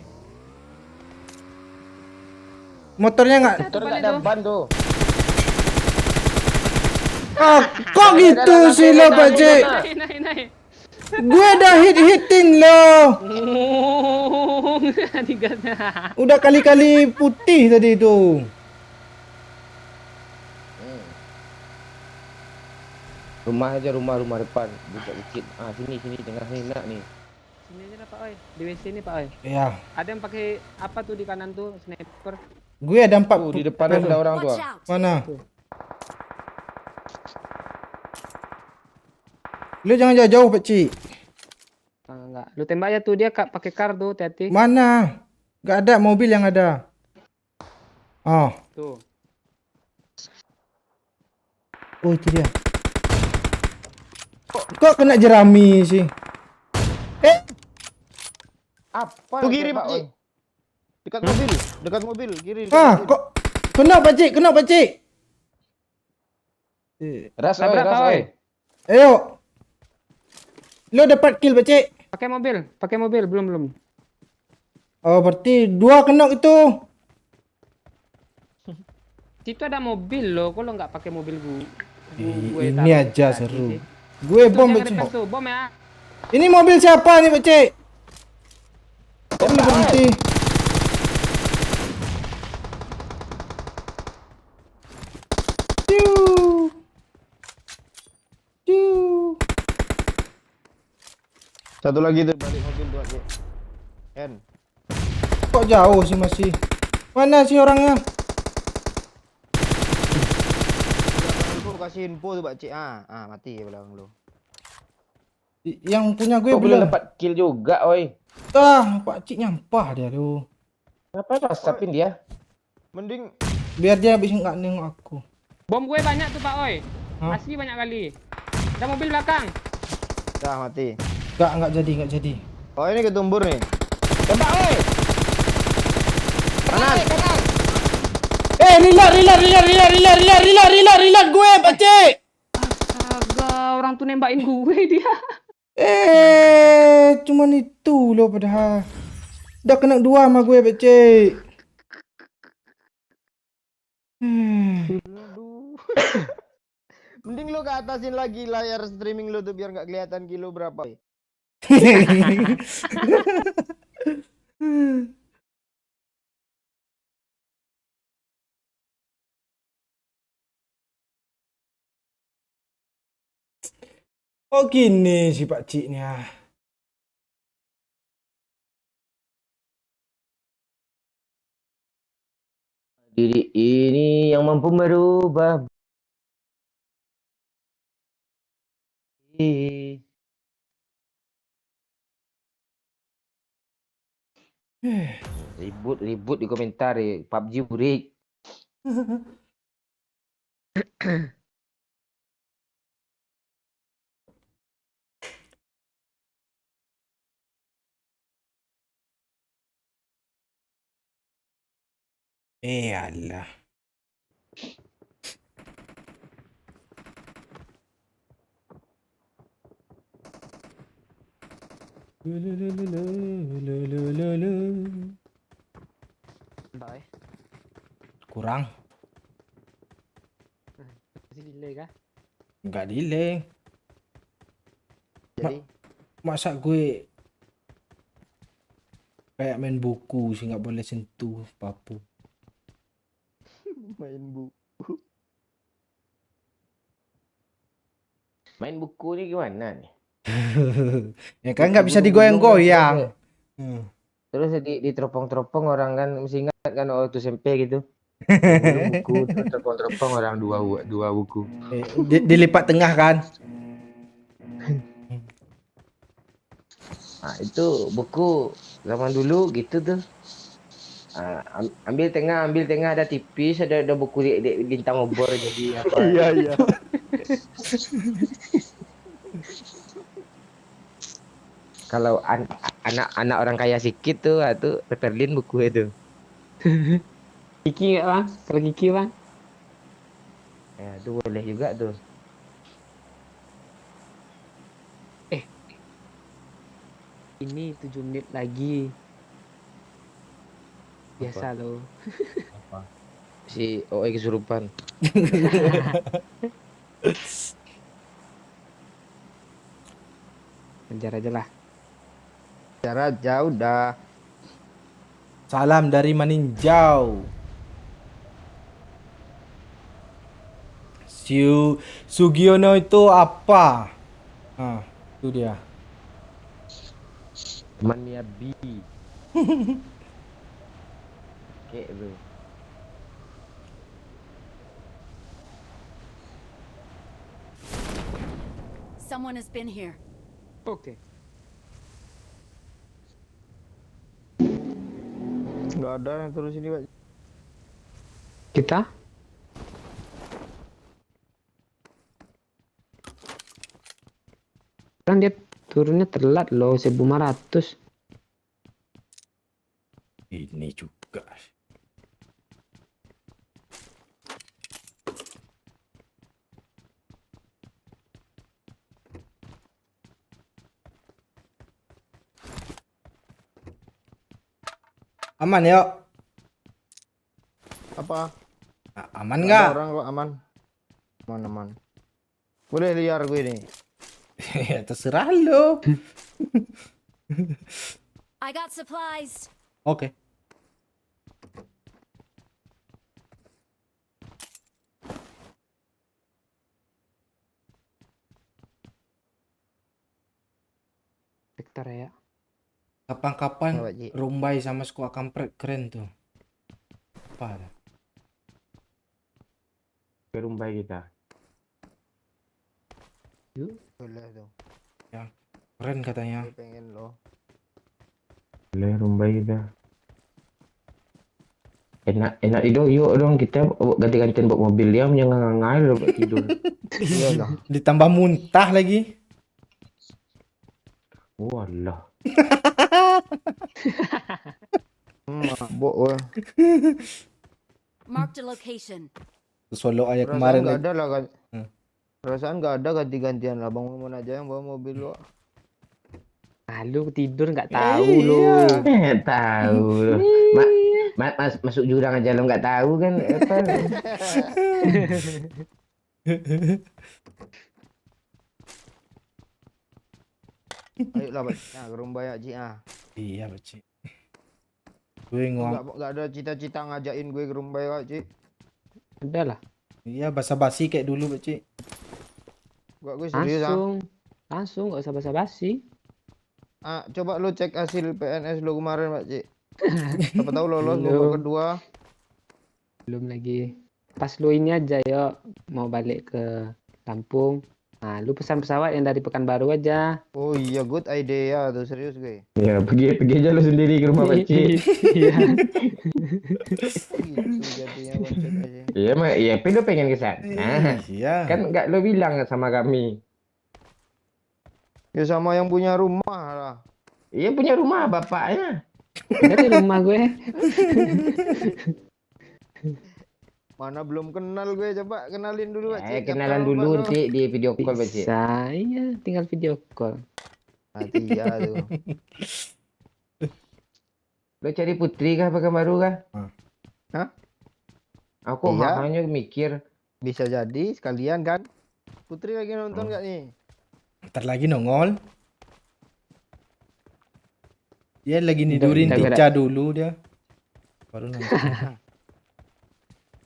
Motornya nggak. motor enggak ada ban tuh. Kok gitu sih lo Pakcik? Naik. Gue udah hitin lo. Digasnya. Udah kali-kali putih tadi itu. Rumah aja, rumah depan. Bukit. Sini tengah sini nak nih. Sini aja lah Pak Oi. Di WC ini Pak Oi. Ya. Ada yang pakai apa tuh di kanan tuh sniper. Gue ada 4 Di depan ada orang tuh. Watch out. Mana? Lu jangan jauh-jauh Pakcik. Enggak. Lu tembak aja tuh dia pakai kar tuh, hati-hati. Mana? Gak ada mobil yang ada. Tuh. Oh itu dia. Kok kena jerami sih? Apa? Tuh yang kiri, tembak, Pak Cik. Oi? Dekat mobil, kiri. dekat mobil. Kok kena Pakcik? Ras, oi, Tabrak, ras, Pak oi. Oi. Ayo. Lo dapat kill Pakcik. Pakai mobil, belum. Oh berarti 2 kena itu. Situ ada mobil loh, kok lo nggak pakai mobil gue Ini taruh aja tadi seru. sih. Gue Tuh, bom jangan Pakcik. repair tuh, bom ya. Ini mobil siapa nih Pakcik? Kok belum berhenti? Ciu. Satu lagi tuh balik mobil tuh, Pak Cik. Kok jauh sih masih? Mana sih orangnya? Lu kasih info tuh, Pak Cik. Mati ya belakang lu. Yang punya gue Kok belum belum. dapat kill juga, oi. Pak Cik nyampah dia tuh. Ngapain WhatsAppin dia? Mending Biar dia habis nggak nengok aku. Bom gue banyak tuh Pak Oi. Hah? Asli banyak kali. Ada mobil belakang. dah mati. Nggak jadi. Oh ini ketumbur nih. Tembak, oi. Kanan. Reload gue, Pak Cik. Astaga, orang tuh nembakin gue dia. Cuman itu loh padahal. Udah kena 2 sama gue, Pak Cik. Aduh. Mending lu ke atasin lagi layar streaming lu tuh biar nggak kelihatan kilo berapa. Oh gini si Pak Ciknya. Diri ini yang mampu merubah. Ribut di komentar ya. PUBG burik. Alah. Bye. Kurang. Masih delay kah? Nggak delay. Jadi Masa gue kayak main buku sih nggak boleh sentuh papu. main bu. Main buku ni gimana nih? Ya kan nggak bisa digoyang-goyang. Terus di teropong-teropong orang kan mesti ingat kan waktu SMP gitu. Gulung buku terus teropong-teropong orang dua buku. Dilipat tengah kan. Nah, itu buku zaman dulu gitu tuh. Ambil tengah ada tipis, ada buku di bintang obor jadi apa? Iya. Kalau anak orang kaya sikit tuh, itu Pepperlin buku itu. Kiki nggak bang? Kalau Kiki bang? Ya, itu boleh juga tuh. Ini 7 menit lagi. Biasa loh. Si OE kesurupan. Kejar aja lah. Cara jauh dah. Salam dari Maninjau. Sugiono itu apa? Itu dia. Teman Miyabi. Kayak itu. Someone has been here. Oke. Nggak ada yang terus ini, Pak. Kita? Kan dia turunnya telat loh 1500. Ini juga. Aman yuk. Apa? Aman Nggak nggak? ada orang kok, aman. Aman. Boleh liar gue ini. Ya terserah lo. I got supplies. Oke. Vektor ya. Kapan-kapan Apa, Ji? Rumbai sama Squad Kampret keren tuh. Apa? Ke Rumbai kita. Boleh tuh. Keren katanya. Gue pengen loh. Boleh Rumbai dah. Enak itu yuk dong kita ganti-gantian bawa mobil dia punya ngangai udah buat tidur. Iyalah. Ditambah muntah lagi. Walah. Mabok weh. Marked a location. Solo aja Perasaan kemarin nggak lagi. ada lah kan. Hmm. Perasaan nggak ada ganti-gantian lah. Bang Momon aja yang bawa mobil lo. Ah, lu tidur nggak tahu lu. Tahu loh. Masuk jurang aja lo nggak tahu kan apa? Ayolah, Pak. Nah, ke Rumbai aja ah. Iya, Pak. Gue nguang. Nggak ada cita-cita ngajakin gue ke Rumbai, Pak, Ci. Udah lah. Iya, basa-basi kayak dulu, Pak. Gua gue serius ah. Langsung nggak usah basa-basi. Ah, coba lu cek hasil PNS lu kemarin, Pak, Ci. Siapa tahu lolos Belum. babak kedua. Belum lagi. Pas lu ini aja yuk mau balik ke Lampung. Nah, lu pesan pesawat yang dari Pekanbaru aja. Oh iya, good idea tuh, serius gue. Ya pergi aja lo sendiri ke rumah Pak Cik. Iya. Gitu jadinya konsep aja. Iya mah iya tapi lo pengen ke sana. Iya. Kan nggak lo bilang sama kami. Ya sama yang punya rumah lah. Iya punya rumah bapaknya. Dari rumah gue. Mana belum kenal gue, coba kenalin dulu, Pak, Ci. Kenalan Siapa dulu rumah lu? nanti di video call Pak Cik. Bisa, iya tinggal video call. Mati ya tuh. Lo cari putri kah Pekanbaru kah? Hah? Aku Iya. hanya mikir. Bisa jadi sekalian kan. Putri lagi nonton nggak nih? Ntar lagi nongol. Dia lagi nidurin Udah, Tica dulu dia. Baru nonton.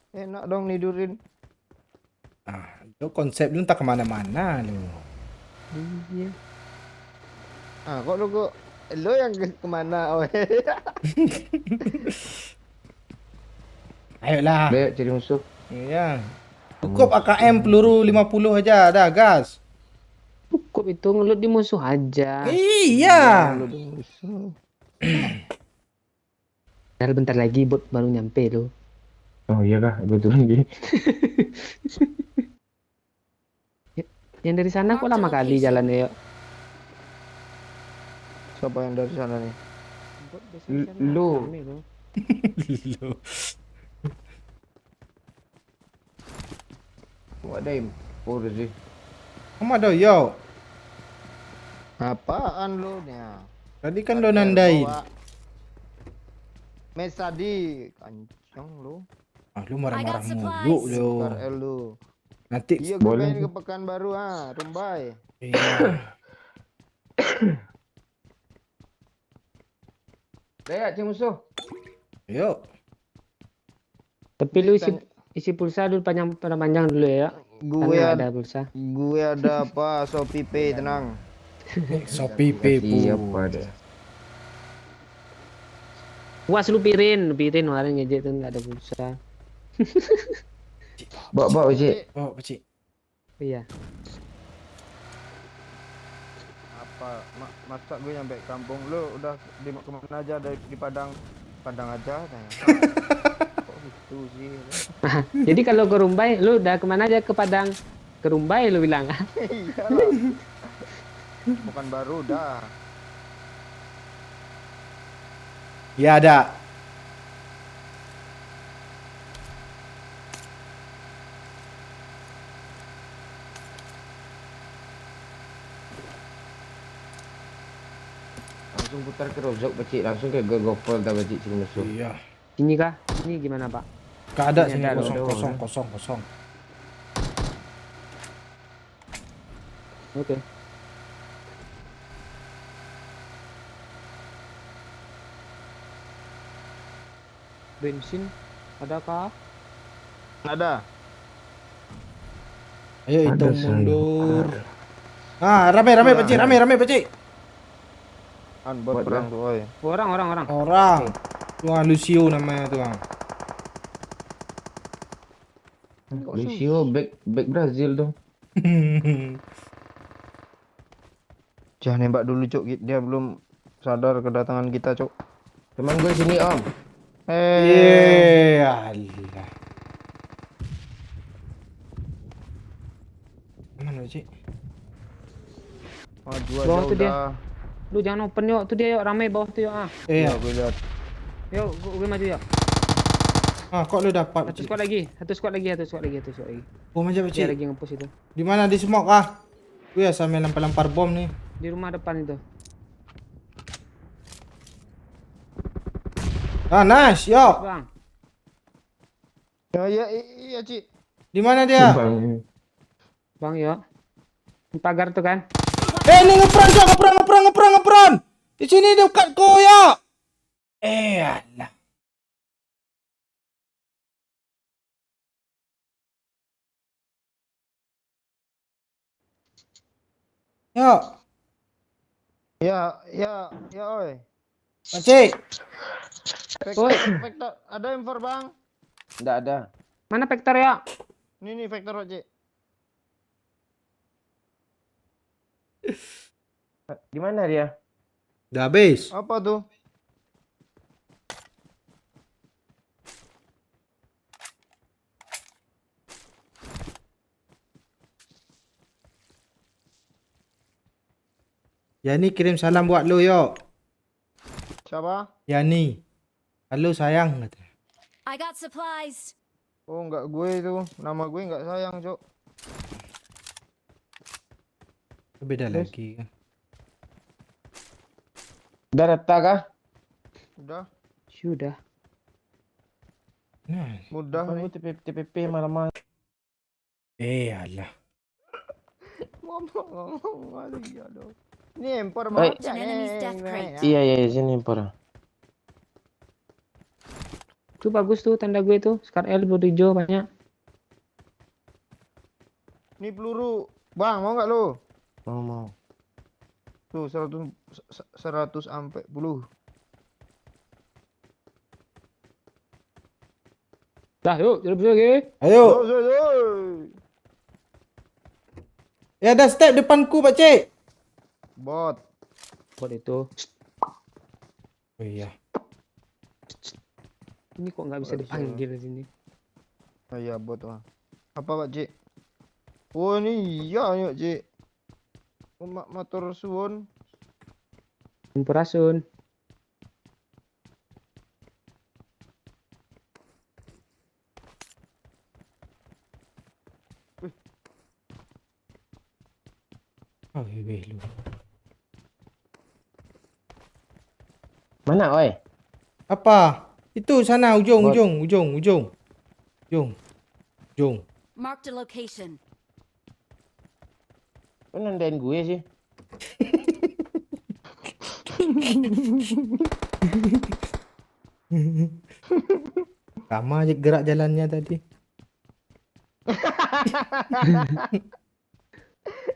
Enak dong nidurin. Ah, lo konsep lu entah kemana-mana lu. Iya. Ah, kok lo yang kemana? Oh, Ayolah. Ayo cari musuh. Iya. Cukup AKM peluru 50 aja, dah gas. Cukup itu ngelut di musuh aja. Iya. lo di musuh. Padahal bentar lagi bot baru nyampe lo. Oh iya kah? Gue turun gini. Yang dari sana kok lama kali jalannya yuk. Siapa yang dari sana nih? Bot biasanya sana Lu. rame, lo. Lu. Ada impor sih. Kamu ada yo. Apaan lo nya? Tadi kan lo nandain. Mes tadi kancang lo. Ah, lu marah-marah I got mulu supplies. lu. KRL lu. Nanti Iya, gue Boleh. pengen ke Pekanbaru ah, Rumbai. iya. Ayo cari musuh. Yuk. Tapi lu isi pulsa dulu panjang dulu ya. Gue Karena ada, ada pulsa. gue ada apa? Shopee Pay, tenang. Shopee Pay Siapa deh? Puas lu pirin kemarin ngejek tuh nggak ada pulsa. Bawa Pak Cik. Oh, Pak. Iya. Apa? Masa gue nyampe kampung lu udah di kemana aja, di Padang aja tanya. Kok gitu sih? Jadi kalau ke Rumbai, lu udah kemana aja ke Padang? Ke Rumbai lu bilang. Iya lah. Bukan baru dah. Ya ada. Langsung putar ke Rozok Pak Cik. Langsung ke Gopol dah Pak Cik cari musuh. Iya. Sini kah? Sini gimana Pak? Gak ada Ini sini ada, kosong. Oke. Bensin adakah? Ada. Ayo Ada, hitung sayang. mundur. Ah, rame Pak Cik, rame Pak Cik. An buat Buat perang tuh, oi. Orang. Orang. Tuan Lucio namanya tuan. Lucio back Brazil dong. Jangan nembak dulu, Cuk. Dia belum sadar kedatangan kita, Cuk. Teman gue sini Om. Alah. Mana Cik? Maju aja Bawah tuh dia. udah. Lu jangan open yuk. Tuh dia yuk, ramai bawah tuh yuk. Iya, gue lihat. Yuk, gue maju yuk. Kok lu dapat? Satu squad lagi. Satu squad lagi. Oh, macam Dia Cik. lagi ngepush itu. Di mana di smoke Gue ya sambil lempar-lempar bom nih. Di rumah depan itu. Nice, yo. Bang. Iya, Cik. Di mana dia? Bang yuk. Di pagar tuh kan. Ini ngepran, Cok. Ngepran. Di sini dekatku, yo. Alah. Yo, Ya, oi. Cik. Vector, ada info, Bang. Enggak ada. Mana Vector ya? Ini Vector, Cik. Di mana dia? Udah habis. Apa tuh? Yani kirim salam buat lu, yo. Siapa? Yani. Halo sayang kata. I got supplies. Oh, enggak gue itu. Nama gue enggak sayang, Cuk. Beda lagi. Udah datang kah? Udah, Sudah. Nah, mudah Apa nih. gue TPP malam-malam. alah. Ngomong lagi, aduh. Ini empor Oi. banget An enemy's death crate. Iya sini Por. Tuh bagus tuh tanda gue tuh. Scar L peluru hijau banyak. Ini peluru. Bang, mau nggak lu? Mau. Tuh 100 sampai puluh. Dah yuk, jadi lagi. Ayo. Yo. Ya ada step depanku, Pak Cik. Bot. Buat itu. Oh iya. Ini kok nggak bisa dipanggil di sini. Oh iya, bot, Bang. Apa, Pak Cik? Oh, ini iya, Cik. Motor suwon. Sampurasun. Oh, lu. Mana oi? Apa? Itu sana ujung. Marked a location. Kau nandain gue sih. Sama aja gerak jalannya tadi.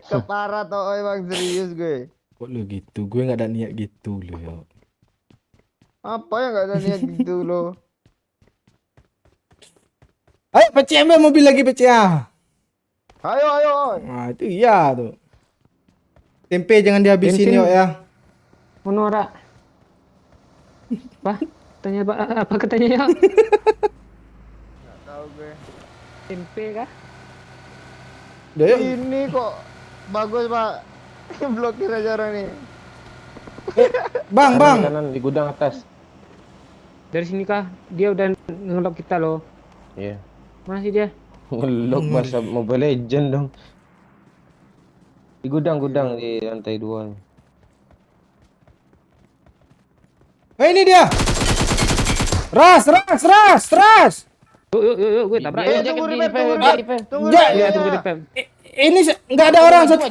Keparat toh, oi, Bang, serius gue. Kok lu gitu? Gue nggak ada niat gitu lo, yo. Apa yang nggak ada niat gitu lo? Ayo, Pak Cik, ambil mobil lagi, Pak Cik. Ayo, oi. Itu iya tuh. Tempe jangan dihabisin, Bensin. yo ya. Ono ora? Apa? Tanya apa katanya ya? Nggak tahu gue. Tempe kah? Udah yuk. Ini kok bagus, Pak. Blokir aja orang nih. Bang. Kanan di gudang atas. Dari sini kah? Dia udah ngelok kita loh. Iya. Mana sih dia? Ngelok bahasa Mobile Legend dong. Di gudang di lantai 2. Ini dia. Ras. Yuk, gue tabrak. Dia Yuk, jaga tunggu, di Ripep, depan, tunggu, di Ripep. depan. Tunggu Ja- dulu, Iya, ya. tunggu di pem. Ini nggak ada orang satu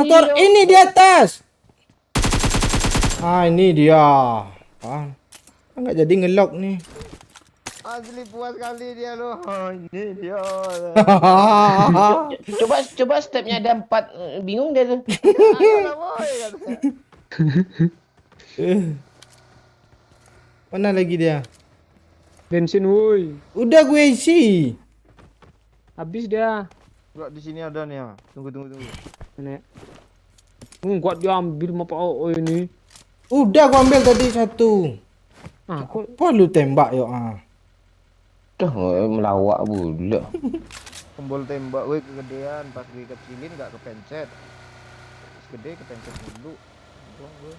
orang. Ini di atas. Ini dia. Nggak jadi ngelok nih. Asli puas kali dia lo. Oh, ini dia. Coba stepnya ada 4. Bingung dia tuh. Ayolah, boy, katanya. Mana lagi dia? Bensin woi. Udah gue isi. Habis dia. Bro, di sini ada nih ya. Tunggu. Mana? Enggak diambil sama Pak Oo ini. Udah gua ambil tadi satu. Ah, kok Apa lu tembak yo Dah melawak pula. Tombol tembak gue kegedean, pas gue kecilin nggak kepencet. Pas gede kepencet dulu. Buang gue.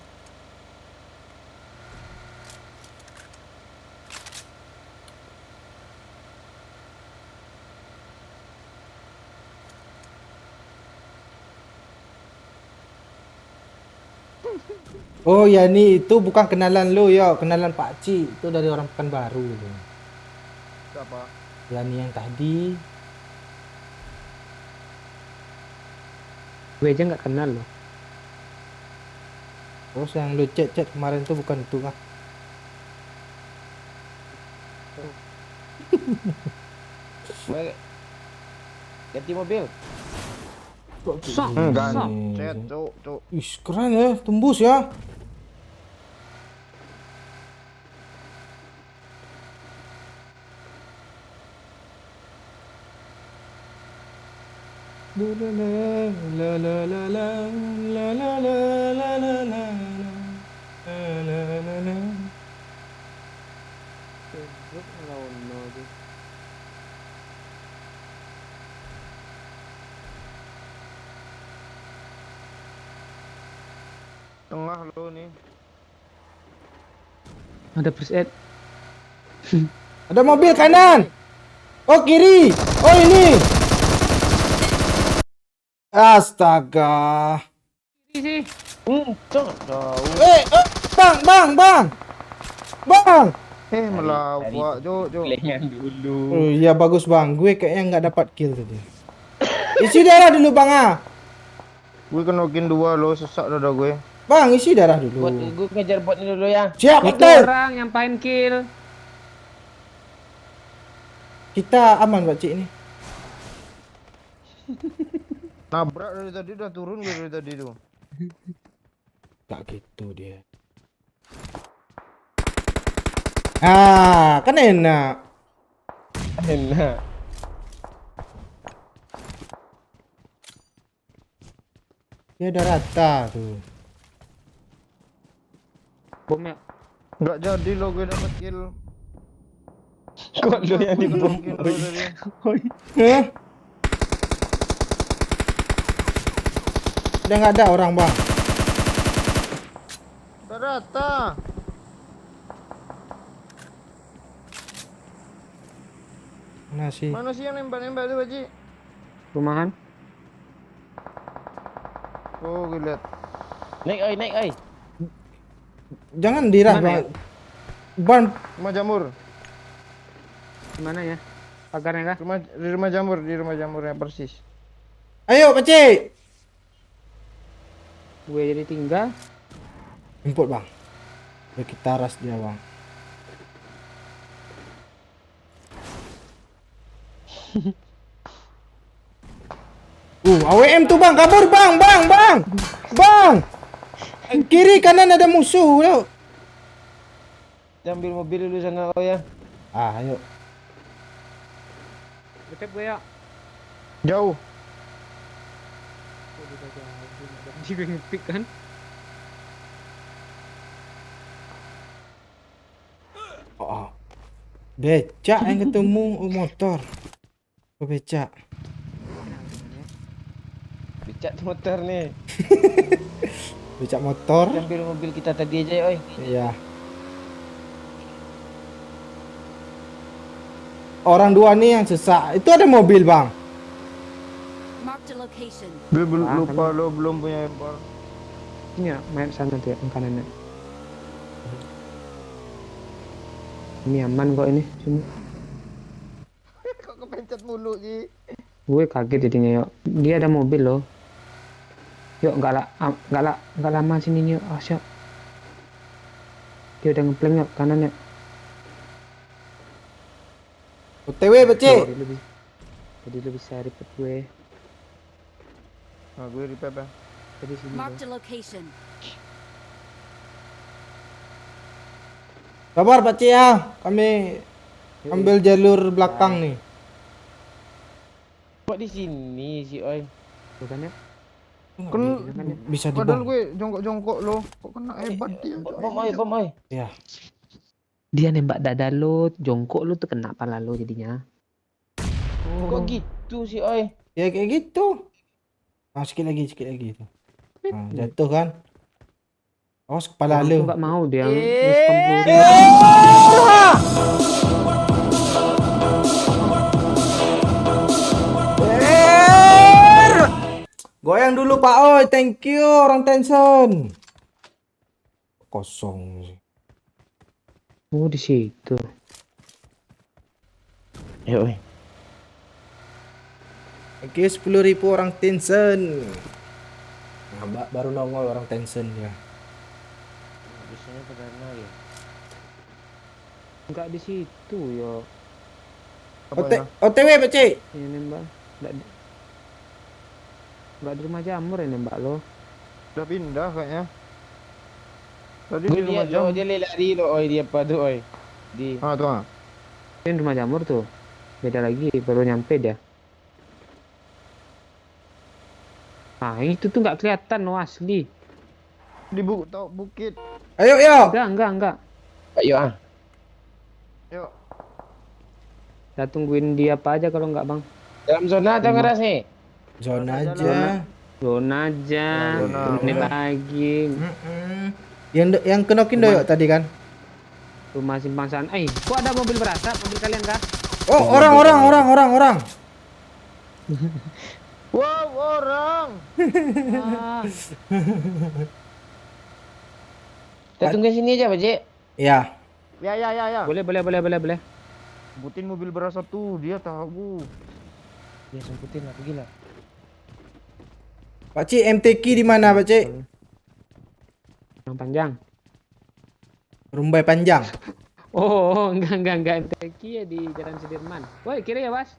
Oh ya nih itu bukan kenalan lu yo, kenalan Pak Ci. Itu dari orang Pekanbaru gitu. Siapa? Ya nih yang tadi. gue aja nggak kenal loh. Terus yang lu chat kemarin tuh bukan itu kan? Ganti mobil. Enggak, Ini. chat, cuk. Ih, keren ya, tembus ya. Tengah lo nih. Ada first aid. Ada mobil kanan. Oh kiri. Oh ini. Astaga. Ini sih. Jauh. Bang. Bang. Melawak, cuk. Pilihan dulu. Oh iya bagus bang. Gue kayaknya nggak dapat kill tadi. Isi darah dulu bang ah. Gue kenokin 2 lo, sesak dada gue. Bang isi darah dulu. Buat gue ngejar bot ini dulu ya. Siap Itu betul. orang yang paling kill. Kita aman Pak Cik ini. Nabrak dari tadi, udah turun gue dari tadi tuh. Gak gitu dia. Ah kan enak. Enak. Dia udah rata tuh. Bomnya. Nggak jadi lo gue dapet kill. Kok lu yang dibom? Kill lo tadi. Hah? Udah nggak ada orang bang. Udah rata. Mana sih? Mana sih yang nembak-nembak tuh, Haji? Rumahan. Oh, gue lihat. Naik oi. Jangan dirah Mana bang. Ban. Rumah jamur. Gimana ya? Pagarnya kah? Di rumah jamur, di rumah jamurnya persis. Ayo Pak Cik. Gue jadi tinggal. Jemput bang. Udah kita ras dia bang. AWM tuh bang, kabur bang. Kiri kanan ada musuh lo. Ambil mobil dulu sana kau ya. Ah ayo. Dekat gue ya. Jauh. Jadi gue ngepick kan. Oh. Becak yang ketemu motor. Oh, becak. Becak motor nih. Becak motor. Ambil mobil kita tadi aja oi. Iya. Orang dua nih yang sesak. Itu ada mobil bang. Marked a location. Gue belum Ah, lupa lo belum punya empor. Ini ya, main sana tuh ya, yang kanannya. Ini aman kok ini. Sini. Kok kepencet mulu sih? Gue kaget jadinya yuk. Dia ada mobil loh. Yuk nggak lama sini yuk. Siap. Dia udah ngeplank yuk kanan yuk. OTW Pak Cik. Jadi lu bisa report gue. Nah, gue repair bang. Tadi sini. Marked a location. Sabar Pak Cik ya. Kami ambil jalur belakang nih. Kok di sini sih oi? Bukan ya? Bisa Padahal dibom. gue jongkok-jongkok lo. Kok kena hebat dia. Bom oi. Ya. Dia nembak dada lo, jongkok lo tuh kena pala lo jadinya. Kok gitu sih oi? Ya kayak gitu. Ah, sikit lagi itu. Nah, jatuh kan. Awas kepala Orang lu. tuh nggak mau dia nge-spam peluru. Goyang dulu Pak Oi, thank you orang Tencent. Kosong sih. Oh di situ. Ayo oi. Thank you 10.000 orang Tencent. Nah, baru nongol orang Tencent ya. Biasanya perdana ya. Nggak di situ yo. OTW Pak Cik. Ini nembak. Nggak di rumah jamur ya nembak lo. Udah pindah kayaknya. Tadi Gue di rumah lihat lo, jam. dia lari lo oi, dia apa tuh oi? Di Ah tuh. Ah. Ini rumah jamur tuh. Beda lagi, baru nyampe dia. Ah, itu tuh nggak kelihatan lo asli. Di bukit. Ayo yo. Enggak. ayo ah. Yuk. Kita tungguin dia apa aja kalau nggak bang. Dalam zona atau ngeras nih? Zona Jalan. aja. Zona aja. Zona. Ini lagi. Yang kenokin doyok tadi kan. Rumah simpang sana. Kok ada mobil berasap? Mobil kalian kah? Oh, orang. Wow, orang. Ah, Kita tunggu sini aja Pak Cik. Ya. Ya. boleh. Sebutin mobil berasap tuh, dia tahu. Ya semputin lah, pergilah. Pak Cik, MTQ di mana Pak Cik? yang panjang. Rumbai panjang. Oh, enggak MTQ ya di Jalan Sudirman. Woi, kiri ya, Bas.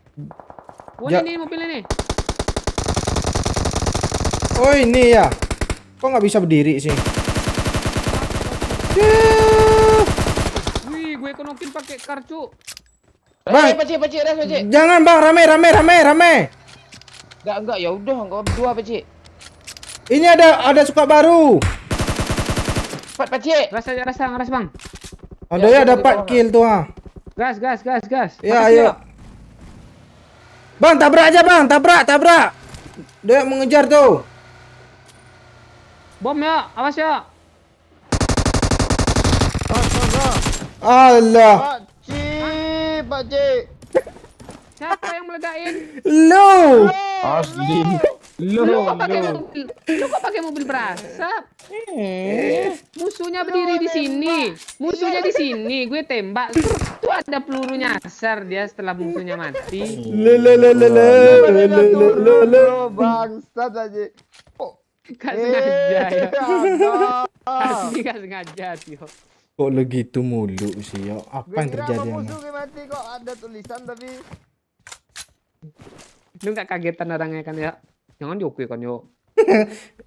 Wah, Ja- ini mobil ini. Oh ini ya. Kok nggak bisa berdiri sih? Wih, gue konokin pakai kartu. Bang. Pak Cik, ras Pak Cik. Jangan bang, rame. Enggak, ya udah, enggak berdua Pak Cik. Ini ada suka baru. Cepat Pak Cik. Ras, Bang. Ada Ya, ya dapat kill tuh ha. Gas. Ya Makasih, ayo. yo. Bang tabrak aja bang, tabrak. Dia mengejar tuh. Bom ya, awas ya. Astaga. Allah. Pak Cik. Siapa yang meledakin? Lu. Asli. Lu kok pakai mobil berasap? Musuhnya berdiri di sini. Gue tembak. Tuh ada peluru nyasar dia setelah musuhnya mati. Lo bangsat aja. Gak sengaja ya. Ada. Asli gak sengaja yo. Kok lo gitu mulu sih yo? Apa yang terjadi Gue sama? musuh gue mati kok ada tulisan tapi Lu gak kagetan orangnya kan ya? Jangan diokui kan yo.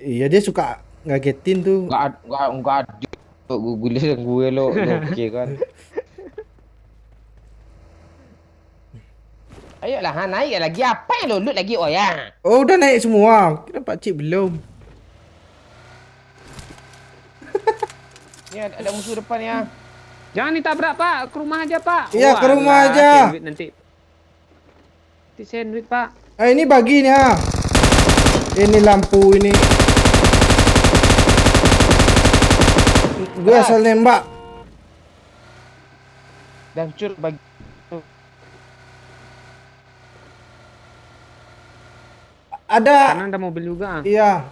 Iya dia suka ngagetin tuh. Enggak ada. Gue lihat gue lo oke kan. Ayolah, naik lagi. Apa yang lo loot lagi ya? Oh udah naik semua. Kira Pak Cik belum. Ni ada musuh depan ya. Jangan ditabrak Pak, ke rumah aja Pak. Iya, ke rumah Walah, aja. sandwich nanti. Nanti sandwich Pak. Ini bagi nih ha. Ini lampu ini. Gue asal nembak. Dan cur bagi. Ada. Karena ada mobil juga. Iya.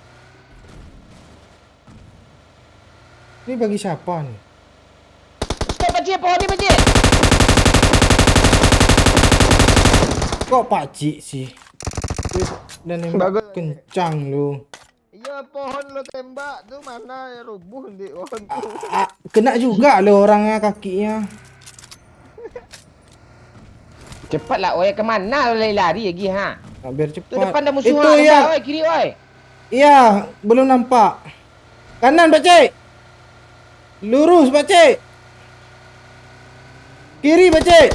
Ini bagi siapa nih? Stop Pak Cik, pohon ni Pak Cik. Kok Pak Cik sih? Dan nembak Bagus. kencang lu. iya pohon lo tembak tuh mana rubuh di pohon tuh. Kena juga lo orangnya kakinya. Cepatlah oi, ke mana lo lari lagi ha? Nah, biar cepat. Tu depan dah musuh Itu ha. ya. Oi, kiri oi. Iya, belum nampak. Kanan Pak Cik. Lurus Pak Cik. Kiri Pak Cik.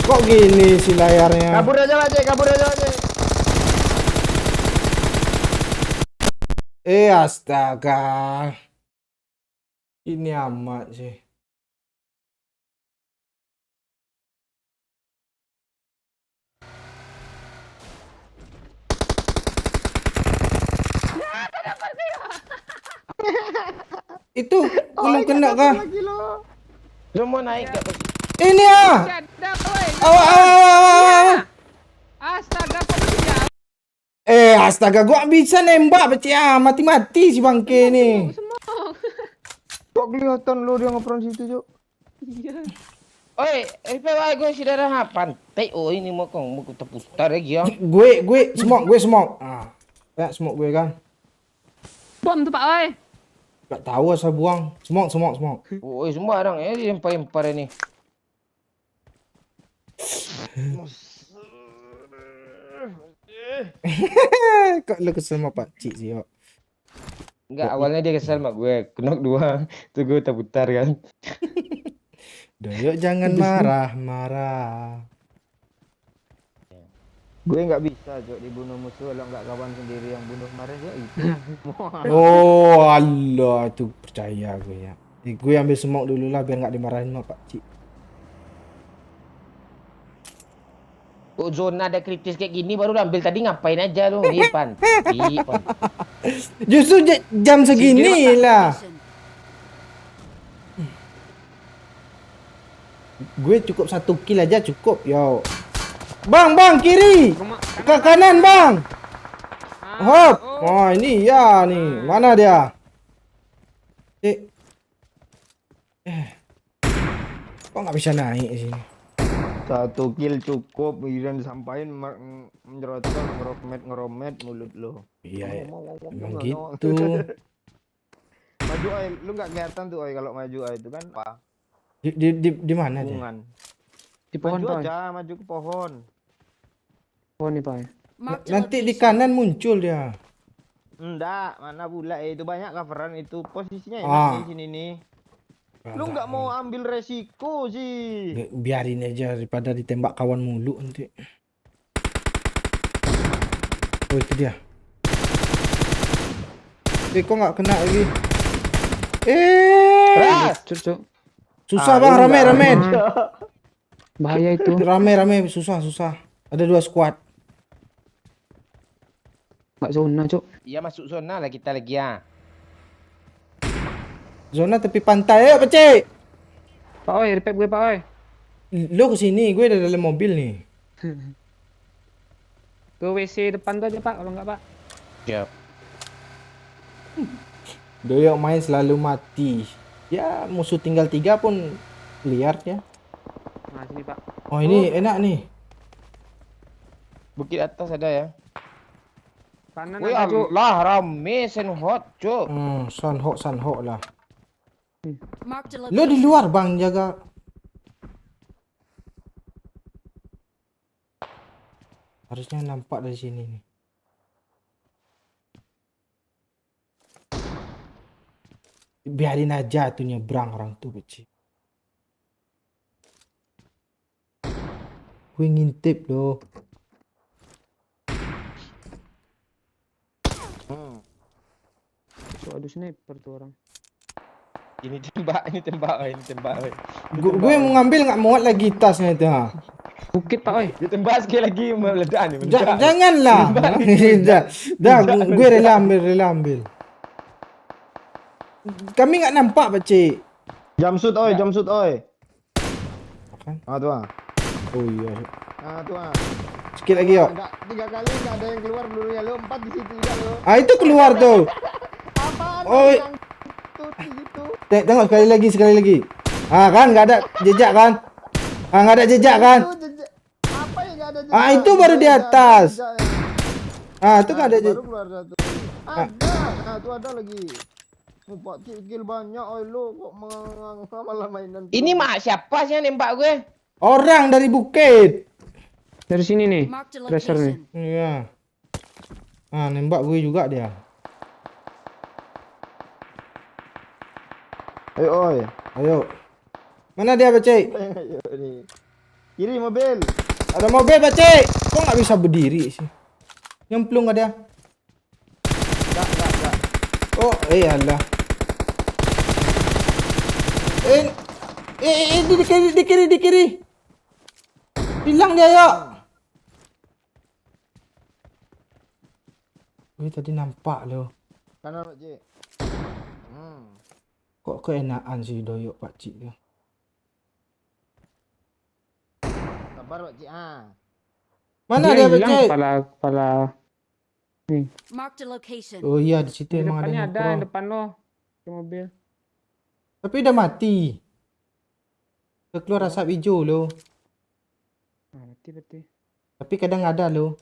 Kok gini sih layarnya? Kabur aja Pak Cik. Astaga. Ini amat sih. Itu belum kena kah? Lagi lo. Semua naik gak? Ini ah. Ada, woi. Awak. Astaga, kok masih jauh? Astaga, gua bisa nembak beci mati-mati si bangke nih. Semua. Kok kelihatan lo dia ngeperan situ, Cuk? Iya. Oi, PW gue sudah dah pantai. Oh ini mau putar lagi ya. Gue smoke. Ya smoke gue kan. Bom tuh Pak, woi. Gak tahu asal buang. Smoke. Oh semua orang lempar ini. Kok lu kesel sama Pak Cik sih, Pak? Enggak, awalnya dia kesal sama gue. Knock 2. Tuh gue putar kan. Doyok jangan marah. Gue nggak bisa, Cuk, dibunuh musuh kalau nggak kawan sendiri yang bunuh kemarin ya itu. Oh, Allah, itu percaya gue ya. Gue ambil smoke dulu lah biar nggak dimarahin sama Pak Cik. Oh zona ada kritis kayak gini baru ambil tadi ngapain aja lu? Pan. Justru jam segini lah. Location. Gue cukup 1 kill aja cukup, yo. Bang, kiri. Ke kanan, Bang. Hop. Oh, ini ya nih. Mana dia? Kok nggak bisa naik di sini? 1 kill cukup, kemudian disampaikan menjerotkan ngeromet mulut lo. Iya, emang Ngomong. gitu. Maju ay, lu nggak kelihatan tuh ay kalau maju ay itu kan apa? Di mana dia? Hubungan. Di pohon, Maju Pak. aja, maju ke pohon. Pohon nih, Pak. Marked a Nanti di location. kanan muncul dia. Enggak, mana pula itu banyak coveran itu posisinya enak Ah. nih sini nih. Lu nggak mau ambil resiko sih. Biarin aja daripada ditembak kawan mulu nanti. Oh itu dia. Kok nggak kena lagi? Cuk. Susah bang, rame. Bahaya itu. Rame, susah. Ada 2 squad. Nggak zona, Cuk. Iya masuk zona lah kita lagi ya. Zona tepi pantai, ayo pecik. Pak, woi, repack gue, Pak, woi. Lo kesini, gue udah dalam mobil nih. Ke WC depan tuh aja, Pak, kalau nggak, Pak. Siap. Doyok main selalu mati. Ya musuh tinggal 3 pun liar ya. Nah, sini, Pak. Oh ini enak nih. Bukit atas ada ya. Kanan Wih ada, Cuk. Allah rame senhot cuk. Sanhok lah. Marked a Lo di location. luar bang, jaga. Harusnya nampak dari sini nih. Biarin aja tuh nyebrang orang tuh beci. Gue ngintip loh. Cuk, aduh sniper tuh orang. Ini tembak. Gue mau ngambil nggak muat lagi tasnya itu. Ha. Bukit, Pak, woi. Ditembak sekali lagi meledak nih. Janganlah. Dah, gue rela ambil. Kami nggak nampak beci. Jamsut oi. Makan. Ah tuh ah. Oh iya. Ah tuh ah. Sikit lagi yuk. Enggak 3 kali enggak ada yang keluar pelurunya lo 4 di situ juga lo. Ah itu keluar tuh. Apaan? Oh. Yang tuh di situ. Tengok sekali lagi. Ah kan nggak ada jejak kan? Ah nggak ada jejak kan? Itu jejak. Apa yang enggak ada jejak? Ah itu baru di atas. Jejaknya. Ah itu nggak ada Baru jejak. keluar satu. Ada. Nah, tuh ada lagi. Mumpah kill banyak oi lo kok malah mainan. Ini mak siapa sih yang nembak gue? Orang dari bukit. Dari sini nih. Marked a Tracer nih. location. Iya. Ah nembak gue juga dia. Ayo oi. Ayo. Mana dia Bacik? Ayo nih. Kiri mobil. Ada mobil Bacik. Kok nggak bisa berdiri sih? Nyemplung ada. Enggak. Oh, alah. Di kiri. Hilang dia, yuk. Gue tadi nampak lo. Kanan Pak Cik. Kok keenaan sih doyok Pak Cik tu. Sabar Pak Cik. Mana dia Pak hilang Cik? kepala. Marked a location. Oh iya, di situ Di emang ada depannya yang ada yang pro. depan lo. Di mobil. Tapi udah mati. Udah keluar asap hijau lo. Mati berarti. Tapi kadang ada lo.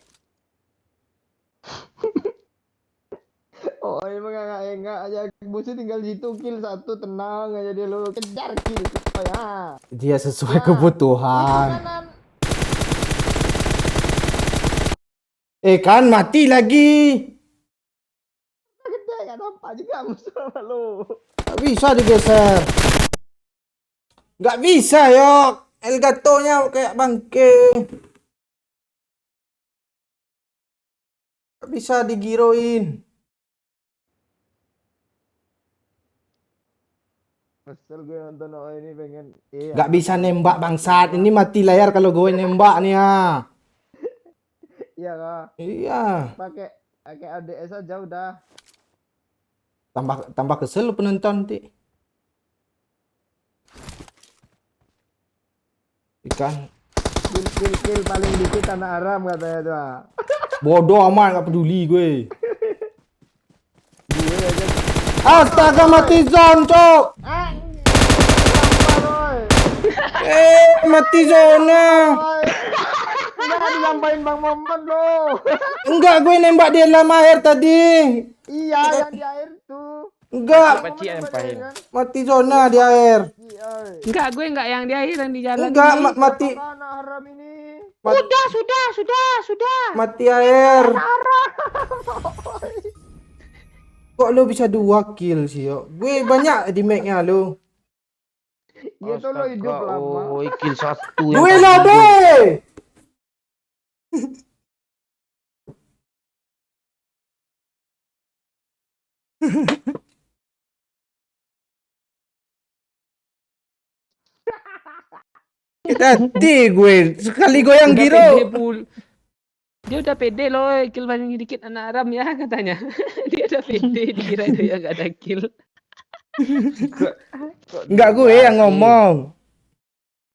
Oh, emang enggak aja. Musuh tinggal di situ, kill satu, tenang aja dia lo. Kejar kill. Oh ya. Dia sesuai kebutuhan. Kanan. Kan mati lagi. Gede enggak nampak juga musuh sama lo. Gak bisa digeser. Gak bisa yok. Elgatonya kayak bangke. Gak bisa digiroin. Kesel gue nonton ini pengen. Gak bisa nembak bangsat. Ini mati layar kalau gue nembak nih ya. Iya kak. Iya. Pakai ADS aja udah. Tambah kesel lu penonton nanti. Ikan. Kill paling dikit tanah haram katanya tuh. Bodoh amat, gak peduli gue. Gue aja. Astaga mati zone cok. Mati zona. Enggak dilampain Bang Momon lo. Enggak, gue nembak dia dalam air tadi. Iya yang di air tuh. Enggak, Pak Cik yang pahin. mati zona di air. Enggak, gue enggak yang di air, yang di jalan. Enggak, ini. mati. Tanah haram ini. Sudah. Mati air. Kok lo bisa 2 kill sih yo? Gue banyak di make-nya lo. Ya tuh lo hidup lama. Oh, kill 1 Gue lah be. Hati gue sekali goyang Udah giro. pede dia udah pede loh, kill paling dikit anak Aram ya katanya. Dia udah pede, dikira dia nggak ada kill. Enggak gue yang ngomong.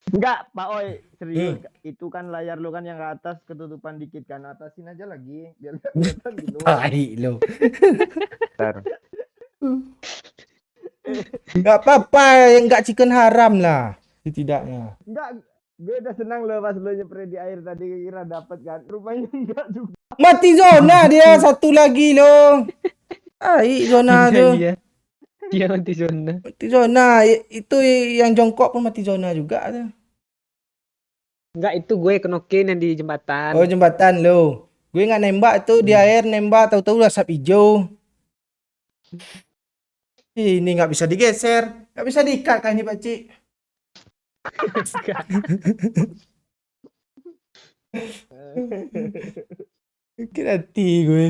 Enggak, Pak Oi, serius. Itu kan layar lu kan yang ke atas ketutupan dikit kan. Atasin aja lagi biar nggak kelihatan gitu. Tai lo. Bentar. Enggak apa-apa, enggak chicken haram lah setidaknya. Enggak, gue udah senang lo pas lo nyepre di air tadi kira dapet kan. Rupanya enggak juga. Mati zona dia satu lagi lo. Tai zona tuh. Iya. Dia mati zona. Mati zona itu yang jongkok pun mati zona juga tuh. Enggak, itu gue kenokin yang di jembatan. Oh jembatan lo. Gue nggak nembak itu di air nembak tahu-tahu asap hijau. Ini nggak bisa digeser, nggak bisa diikat kan ini Pak Cik. Sakit hati gue.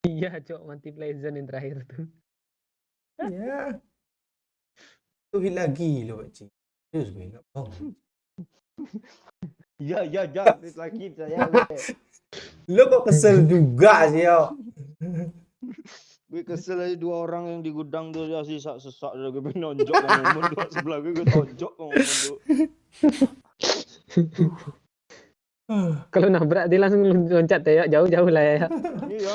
Iya, Cok, mati Pleasant yang terakhir tuh. Ya. Tuh hit lagi lo Pak Cik. Terus gue nggak bohong. Ya, lagi saya. Lo kok kesel juga sih yo. Gue kesel aja 2 orang yang di gudang tuh ya sesak udah gue pengen nonjok Bang Momon tuh sebelah gue tonjok Bang Momon tuh. Kalau nabrak dia langsung loncat ya, jauh-jauh lah ya. Iya.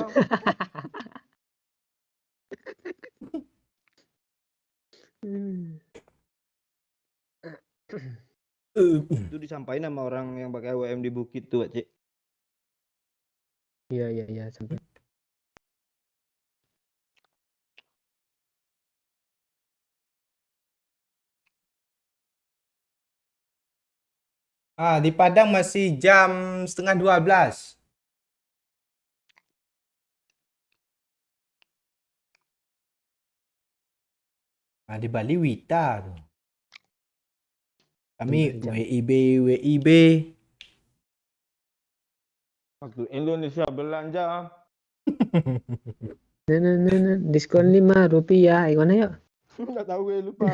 Itu disampaikan sama orang yang pakai WM di bukit tuh, Cik. Iya, sampai. Di Padang masih jam 11:30. Di Bali Wita tuh. Kami WIB. Waktu Indonesia belanja. Nah, diskon Rp5. Gimana yuk? Enggak tahu gue lupa.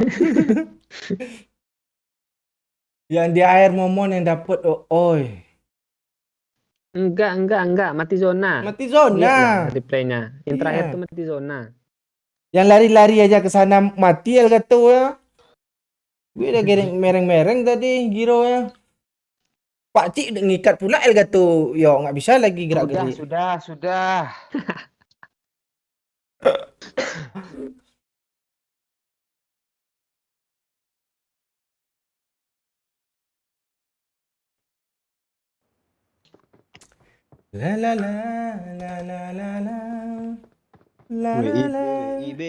Yang di air momon yang dapet oi. Enggak, mati zona. Mati zona. Lihatlah replaynya. Yang Iya. terakhir tuh mati zona. Yang lari-lari aja ke sana mati El Gato ya. Gue udah mereng-mereng tadi Giro ya. Pak Cik udah ngikat pula El Gato. Yo nggak bisa lagi gerak-gerik. Sudah. La la la la la la la la la la. WIB.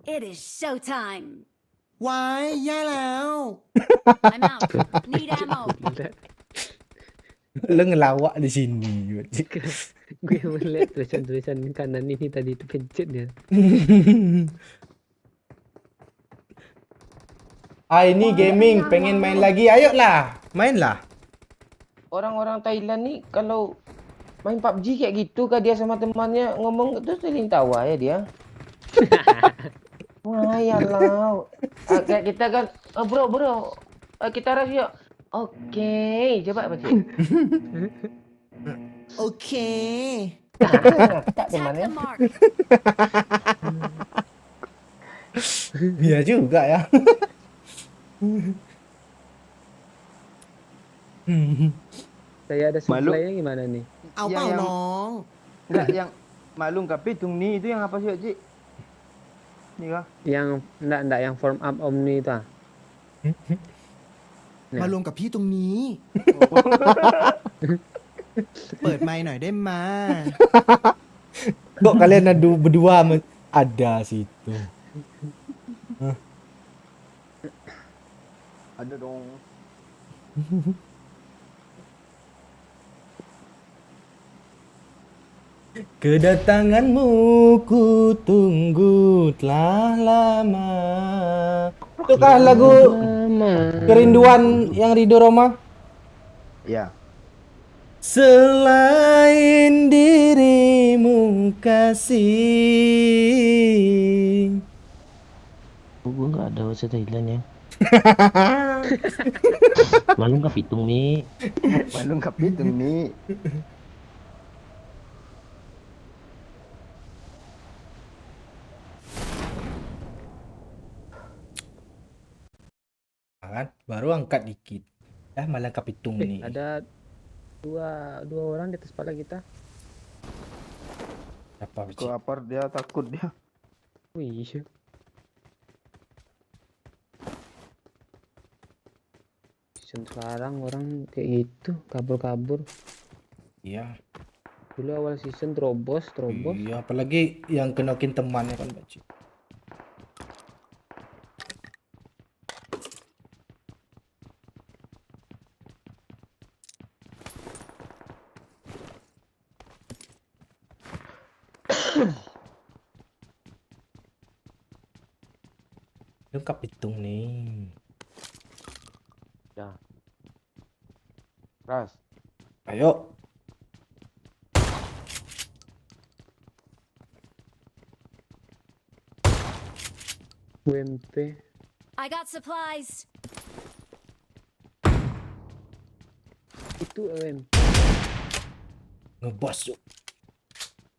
It is showtime. วายแย่แล้ว I'm out. Need ammo. Lu ngelawak di sini. Gue melihat tulisan-tulisan kanan ini tadi itu pencet dia. Ini gaming pengen main lagi. Ayolah, mainlah. Orang-orang Thailand nih kalau main PUBG kayak gitu kah dia sama temannya ngomong terus saling tawa ya dia. Wah ya lah. Kayak kita kan, bro, kita rush yuk. Oke, coba baca. โอเค Tak Attack temannya. the mark. Iya juga ya. Saya ada Malu. supply-nya gimana nih? เอาเปล่า yang- น้อง Enggak yang malung kapitung nih itu yang apa sih, Cik? Ini kah? Yang enggak yang form up omni itu ah. มารวมกับพี่ตรงนี้ เปิดไมค์หน่อยได้ไหม Kok kalian berdua ada situ. Ada dong. Kedatanganmu ku tunggu telah lama. Itukah lagu kerinduan yang Ridho Roma? Ya. Selain dirimu kasih. Gue nggak ada bahasa Thailand ya. Malung kapitung nih. Malung kapitung nih. Kan baru angkat dikit. Malah kapitung nih. Ada dua orang di atas kepala kita. Apa Kok lapar dia, takut dia. Wih. Sekarang orang kayak gitu kabur-kabur. Iya. Dulu awal season terobos. Iya, apalagi yang kenokin temannya kan, Baci. Lengkap hitung nih. Ya. Ras. Ayo. UMP. I got supplies. Itu UMP. Ngebos yuk.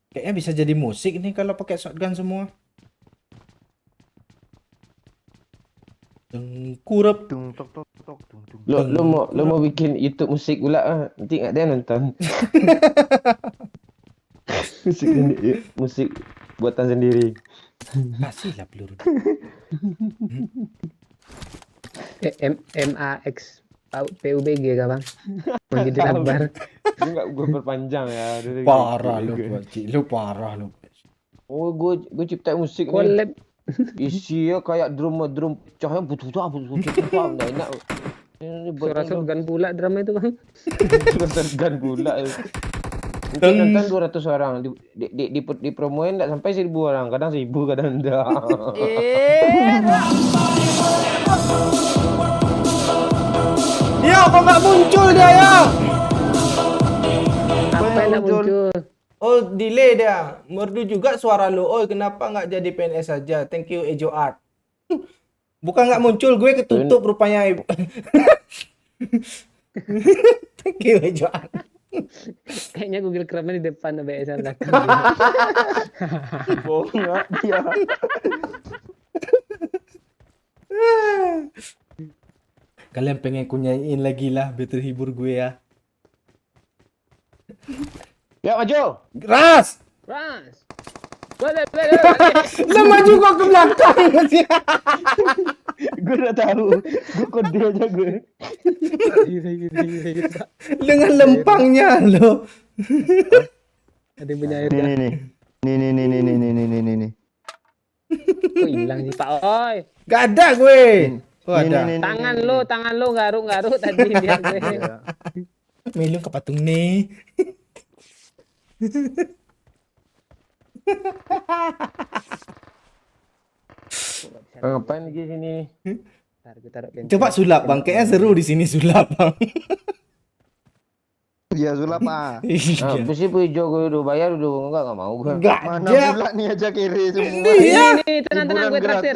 Kayaknya bisa jadi musik nih kalau pakai shotgun semua. Tengkurap. Tung tok tok tok tung tung. Lo mau bikin YouTube musik pula nanti nggak ada yang nonton. musik buatan sendiri. Kasihlah peluru. MAX PUBG kah bang? Begitu kabar. Gue nggak gue perpanjang ya. Parah lu, Baci. Lu parah lu. Oh gue cipta musik nih. Collab. Isinya kayak drum pecah yang butuh nggak enak. Ini buat Suara shotgun pula drama itu bang. shotgun pula. Mungkin nonton 200 orang di promoin enggak sampai 1000 orang, kadang 1000 kadang enggak. Ya, kok nggak muncul dia ya? Apa yang tak muncul? Oh, delay dia. Merdu juga suara lu. Oh, kenapa nggak jadi PNS saja? Thank you, Ejo Art. Bukan nggak muncul, gue ketutup rupanya. Thank you, Ejo Art. Kayaknya Google Chrome di depan BS belakang. Bohong nggak dia. Kalian pengen ku nyanyiin lagi lah, biar terhibur gue ya. Ya maju. Ras! Ras. Lah maju kok ke belakang. Gue udah tahu. Gue kode aja gue. Dengan lempangnya lo. Ada yang punya air Nih dah. nih nih. Nih. Kok hilang sih Pak Oi? Gak ada gue. Oh, Nih, ada. nih, nih, Tangan lo garuk-garuk tadi lihat gue. Iya. Melung ke patung nih. Ngapain lagi sini? Ntar gue taruh pencet. Coba sulap bang, kayaknya seru di sini sulap bang. Iya sulap ah. Ah, Iya. besi hijau gue udah bayar udah enggak mau gue. Gak Mana ada. pula nih aja kiri semua. Iya. Nih, tenang-tenang gue Hiburan traktir,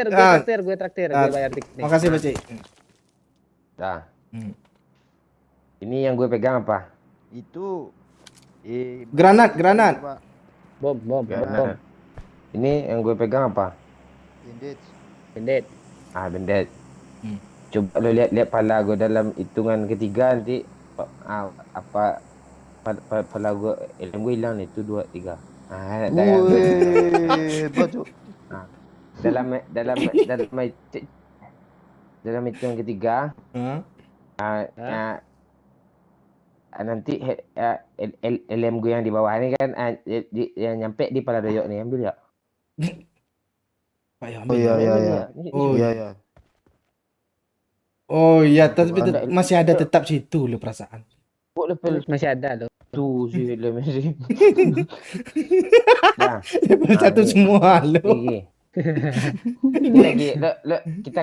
gratis. gue traktir, Ah. gue bayar tik. nih. Makasih Pak Cik. Dah. Hmm. Ini yang gue pegang apa? Itu Granat. Pak. Bom. Nah, ini yang gue pegang apa? Bandage. Pendet. Ah, bendet. Hmm. Coba lo lihat pala gue dalam hitungan ketiga nanti pala gue ilmu gue hilang nih 1 2 3. Ah, tak kan. Wih, baju. dalam hitungan ketiga Hah? nanti LM gue yang di bawah ini kan yang nyampe di pala doyok nih ambil ya. Pak ya, Oh iya iya iya. Oh Iya iya. Oh iya, tapi Ada- masih ada tetap situ lo perasaan. Kok level Masih ada loh. tuh si LM ini. Nah, Level satu semua lo. lagi. Ini lagi kita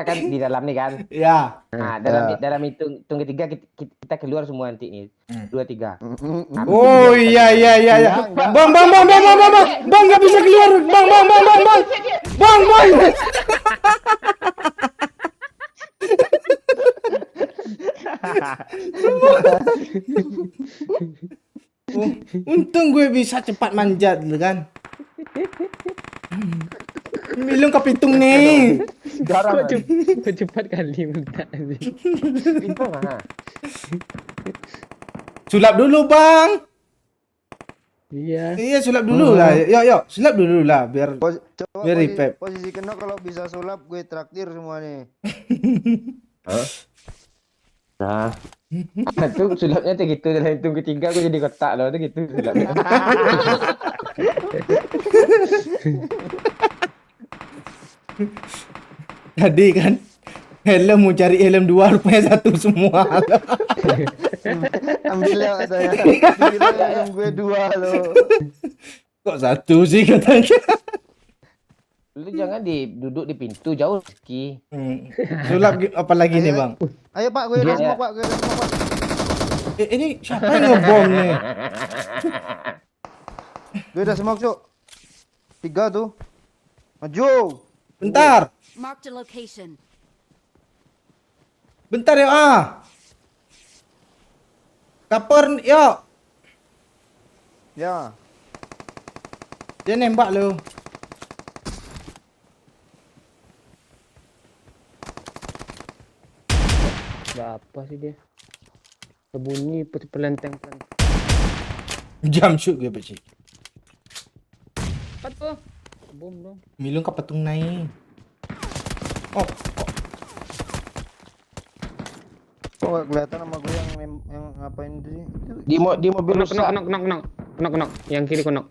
kan di dalam nih kan. Ya. Nah, dalam hitung ketiga kita keluar semua nanti nih. 2 3. Oh iya. Bang nggak bisa keluar. Bang. Oh, untung gue bisa cepat manjat dulu kan. Milung ke pintung nih. Kok cepat kali minta sih. Pintu mana? Sulap dulu bang. Iya. Iya sulap dulu lah. Yuk sulap dulu lah biar. Coba Very pep. posisi kena kalau bisa sulap gue traktir semua nih. Nah, itu sulapnya tuh gitu dalam hitung ketiga gue jadi kotak loh tuh gitu sulapnya. Tadi kan helm mau cari helm 2 rupanya 1 semua. Ambil yang katanya. Kira yang gue 2 loh. Kok 1 sih katanya? Lu jangan duduk di pintu jauh Rizky. Sulap apa lagi nih bang? Ayo Pak, gue ada Iya. smoke Pak, gue ada smoke Pak. Ini siapa yang ngebom nih? Gue ada smoke, Cuk. 3 tuh. Maju. Bentar. Marked a location. Bentar ya Kapur yuk. Ya. Dia nembak lo. Gak apa sih dia. Kebunyi pelenteng. Jam shoot gue Pak Cik. Apa tuh? Bom dong. Milung ke petung naik. Oh, Kok gak kelihatan sama gue yang ngapain itu sih? Di mobil rusak. Knock. Yang kiri knock.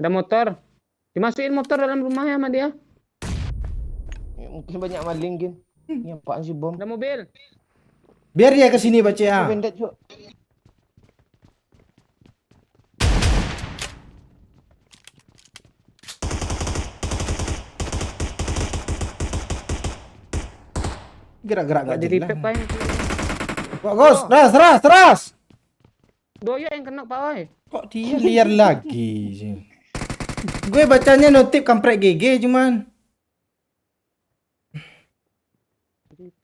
Ada motor. Dimasukin motor dalam rumahnya sama dia. Ya, mungkin banyak maling Gin. Ini apaan sih bom? Ada mobil. biar dia kesini Pak Cik Bendet, Cuk. Gerak-gerak Enggak enggak di jelas. repack, Pak. Bagus, ras. Doya yang kena, Pak, oi. Kok dia liar lagi sih? Gue bacanya notif kampret GG cuman.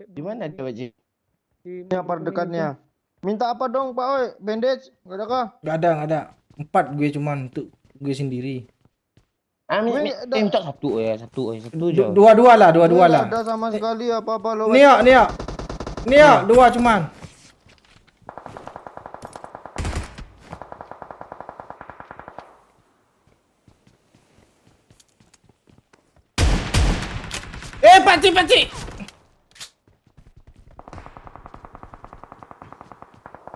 Di mana dia, Pak Ji? Ini apa dekatnya? Minta apa dong Pak Oi? Bandage? Gak ada kah? Gak ada. 4 gue cuman untuk gue sendiri. Gue Minta satu aja. Dua-dua lah. Gak ada sama sekali apa-apa lo. Nih, 2 cuman. Pakcik.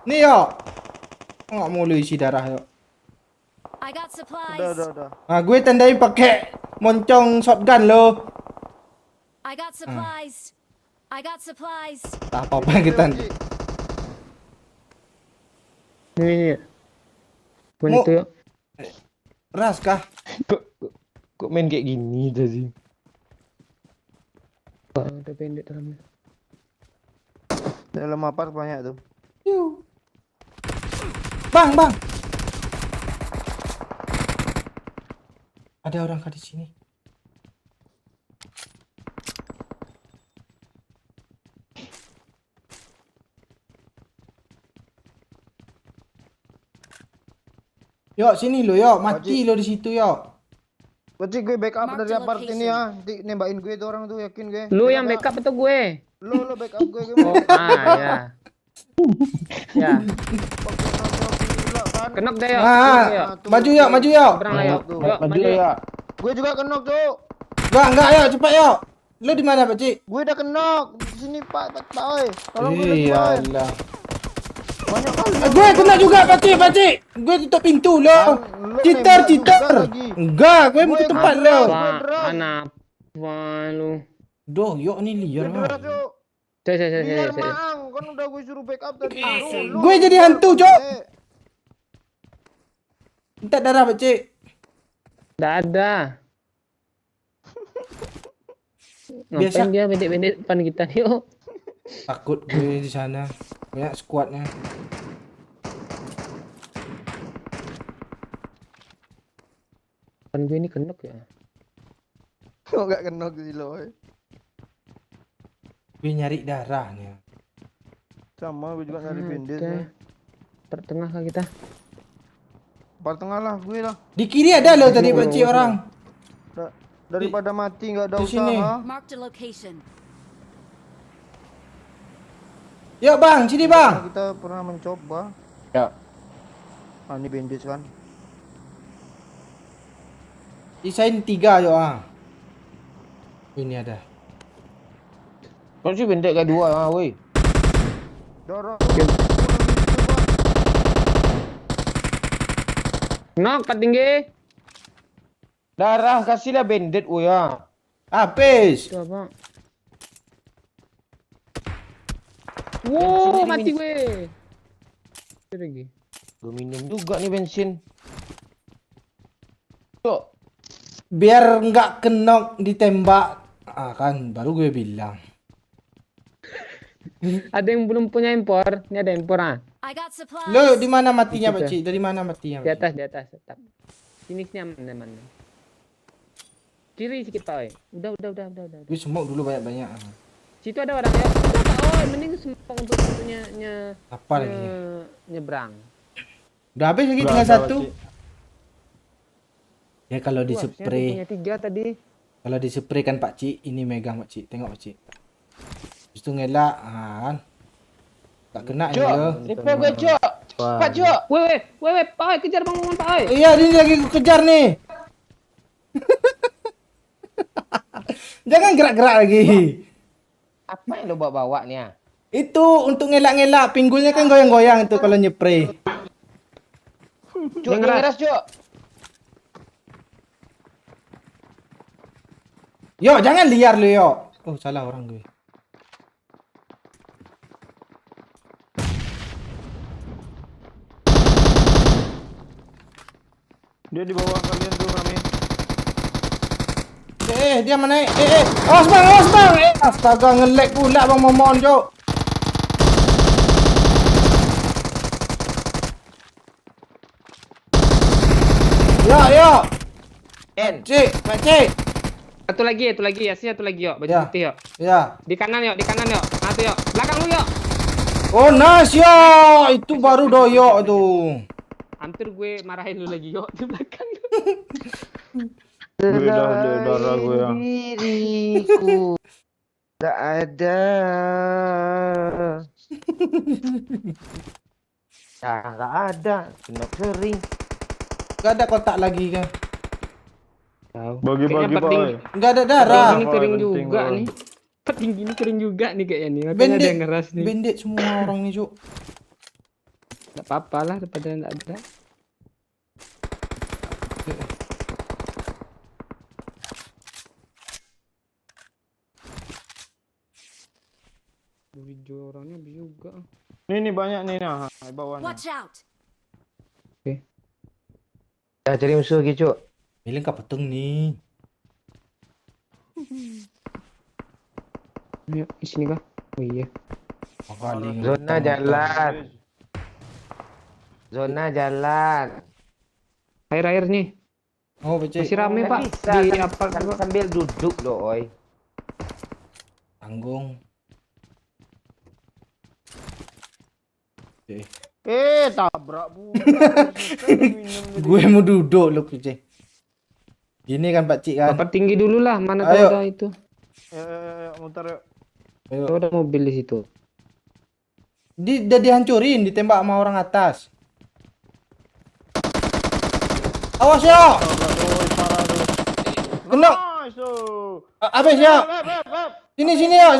Nih yo. Nggak mau lu isi darah yo. I got supplies. Udah. Nah, gue tandain pakai moncong shotgun lo. I got supplies. Tak apa-apa kita. Ini. Pun Mau- itu yuk. Ras kah? Kok main kayak gini tadi? Ada pendek dalamnya. Dalam apart banyak tuh. Bang. Ada orang kah di sini? Yuk sini lo, yuk mati lo di situ yuk. Berarti gue backup Mark dari the apart ini location. ya. Nanti nembakin gue tuh orang tuh, yakin gue. Lu Tidak yang ada. backup atau gue? Lo backup gue. Oh, ya. Ya. Kan. Kenok deh yuk. Maju yuk. Berang lah yuk. Tuh. Yuk, Maju ya. Gue juga kenok tuh. Enggak yuk, cepat yuk. Lo di mana, Pak Cik? Gue udah kenok di sini Pak Oi. Tolong gue lagi, Pak Oi. Iyalah. Banyak kali. Gue kena juga, Pak Cik. Gue tutup pintu lo. Lu Cheater. nembak juga lagi. Enggak, gue mau ke tempat lo. Anak. Wah, lu. Doh, yuk nih liar. Beneran, Bang. Cuk. Saya. Biar maang, kan udah gue suruh backup tadi. Lu Gue jadi hantu, Cuk. Minta darah, Pak Cik. Nggak ada. Biasa. Ngapain dia pendek-pendek depan kita yuk. Takut gue di sana. Banyak squadnya. Depan gue ini kenok ya. Kok gak kenok sih lo? Oi? Gue nyari darahnya. Sama gue juga nyari bandage. Ada. nih. Tengah kah kita? Part tengah lah gue lah. Di kiri ada lo tadi, Pak Cik, orang. Daripada mati nggak ada di sini. usaha. Marked a location. Yuk, Bang. Sini, Bang. Kita pernah mencoba. Ya. Ah, ini bandage kan. Desain 3 yuk, ah. Ini ada. Kau sih pendek ke dua, woi. Dorong. Knock, Pak tinggi. Darah kasihlah bandit, woi ya. Habis. Itu apa? Wow, mati gue. Itu lagi. Gue minum juga nih bensin. Tuh. Biar nggak kenok ditembak. Ah, kan baru gue bilang. Ada yang belum punya impor. Ini ada impor ah. I got supplies. Lo di mana matinya, Di Pak situ. Cik? Dari mana matinya? Di atas tetap. Sini aman. Kiri sedikit Pak Oi. Udah. Gue smoke dulu banyak-banyak. Situ ada orang ya. Udah Pak Oi, mending smoke untuk Apa lagi? nyebrang. Udah habis lagi, Udah tinggal ada, 1. Pak Cik. Ya kalau di Wah, harusnya aku spray, punya 3 tadi. kalau di spray kan Pak Cik, ini megang Pak Cik. Tengok Pak Cik. Habis itu ngelak, kan. Tak kena Cok, ya. repair gue, Cok. Cepat, Cok. Weh, Pak Oi, kejar Bang Momon Pak Oi. Iya, ini lagi gue kejar nih. Jangan gerak-gerak lagi. Apa yang lo bawa-bawa nih? Itu untuk ngelak-ngelak, pinggulnya kan goyang-goyang itu kalau nyepray. Cok, Yang ngeras, Cok. Yo, jangan liar lu yo. Oh, salah orang gue. Dia di bawah kalian tuh Rami. Dia mana? Awas bang. Astaga, nge-lag pula bang Momon, Cok. Ya. Cik. Satu lagi, ya. Satu lagi, yuk. Baju Ya. putih, yuk. Ya. Di kanan, yuk. Satu, yuk. Belakang lu, yuk. Oh, nice ya. Itu baru doyok tuh. Hampir gue marahin lu lagi, yuk. Di belakang. Gue dah darah gue ya. Diriku tak ada. Gak ada. Kena kering. Gak ada kotak lagi kan? Bagi-bagi Kayaknya Pak. penting. oi. Gak ada darah. Ini Apa kering yang penting, juga Bang? nih. Petinggi ini kering juga nih kayaknya nih. Makanya ada yang ngeras nih. Bandit semua orang nih, Cuk. Gak apa-apa lah daripada nggak ada. Video orangnya juga. Nih banyak nih nah bawahnya. Watch out! Dah cari musuh lagi, Cuk. Ini lengkap peteng nih. Ya, di sini kah? Oh iya. Makali Zona jalan. Zona jalan. Air nih. Oh, becek. Masih rame, Pak. Bisa, Di sam- apart sam- juga. sambil duduk loh, oi. Tanggung. Tabrak bu. Gue mau duduk lu, becek. Gini kan Pak Cik kan. Bapak tinggi dulu lah. Mana tahu Ayo. ada itu. Muter yuk. Ayo. Tuh ada mobil di situ. Udah dihancurin, ditembak sama orang atas. Awas ya. Kena. Nice. Oh. Habis ya. Sini ya.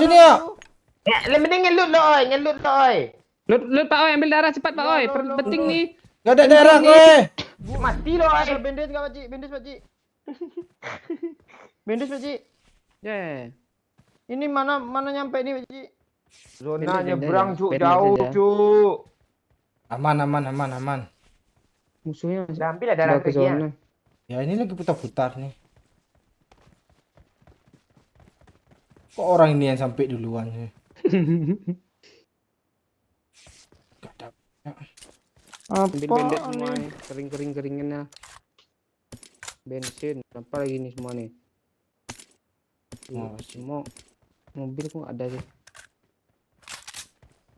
Ya, lebih ngelut loh, oi. Lut Pak Oi, ambil darah cepat Pak Oi. Penting nih. Gak ada darah gue. Mati loh, oi. Ada bandit enggak Pak Cik? Bandit Pak Cik. Bandit Pak Cik. Ya. Ini mana nyampe nih Pak Cik? Zona Benda-benda nyebrang, ya. Cuk. Benda Jauh, aja. Cuk. Aman. Musuhnya Dah ambil lah darah sudah ke lagi ya. zona. Ya ini lagi putar-putar nih. Kok orang ini yang sampai duluan sih? Gak ada. Ambil bendet Apa semua nih? nih. Keringinnya. Bensin. Apa lagi nih semua nih? Oh, Semua mobil kok nggak ada sih.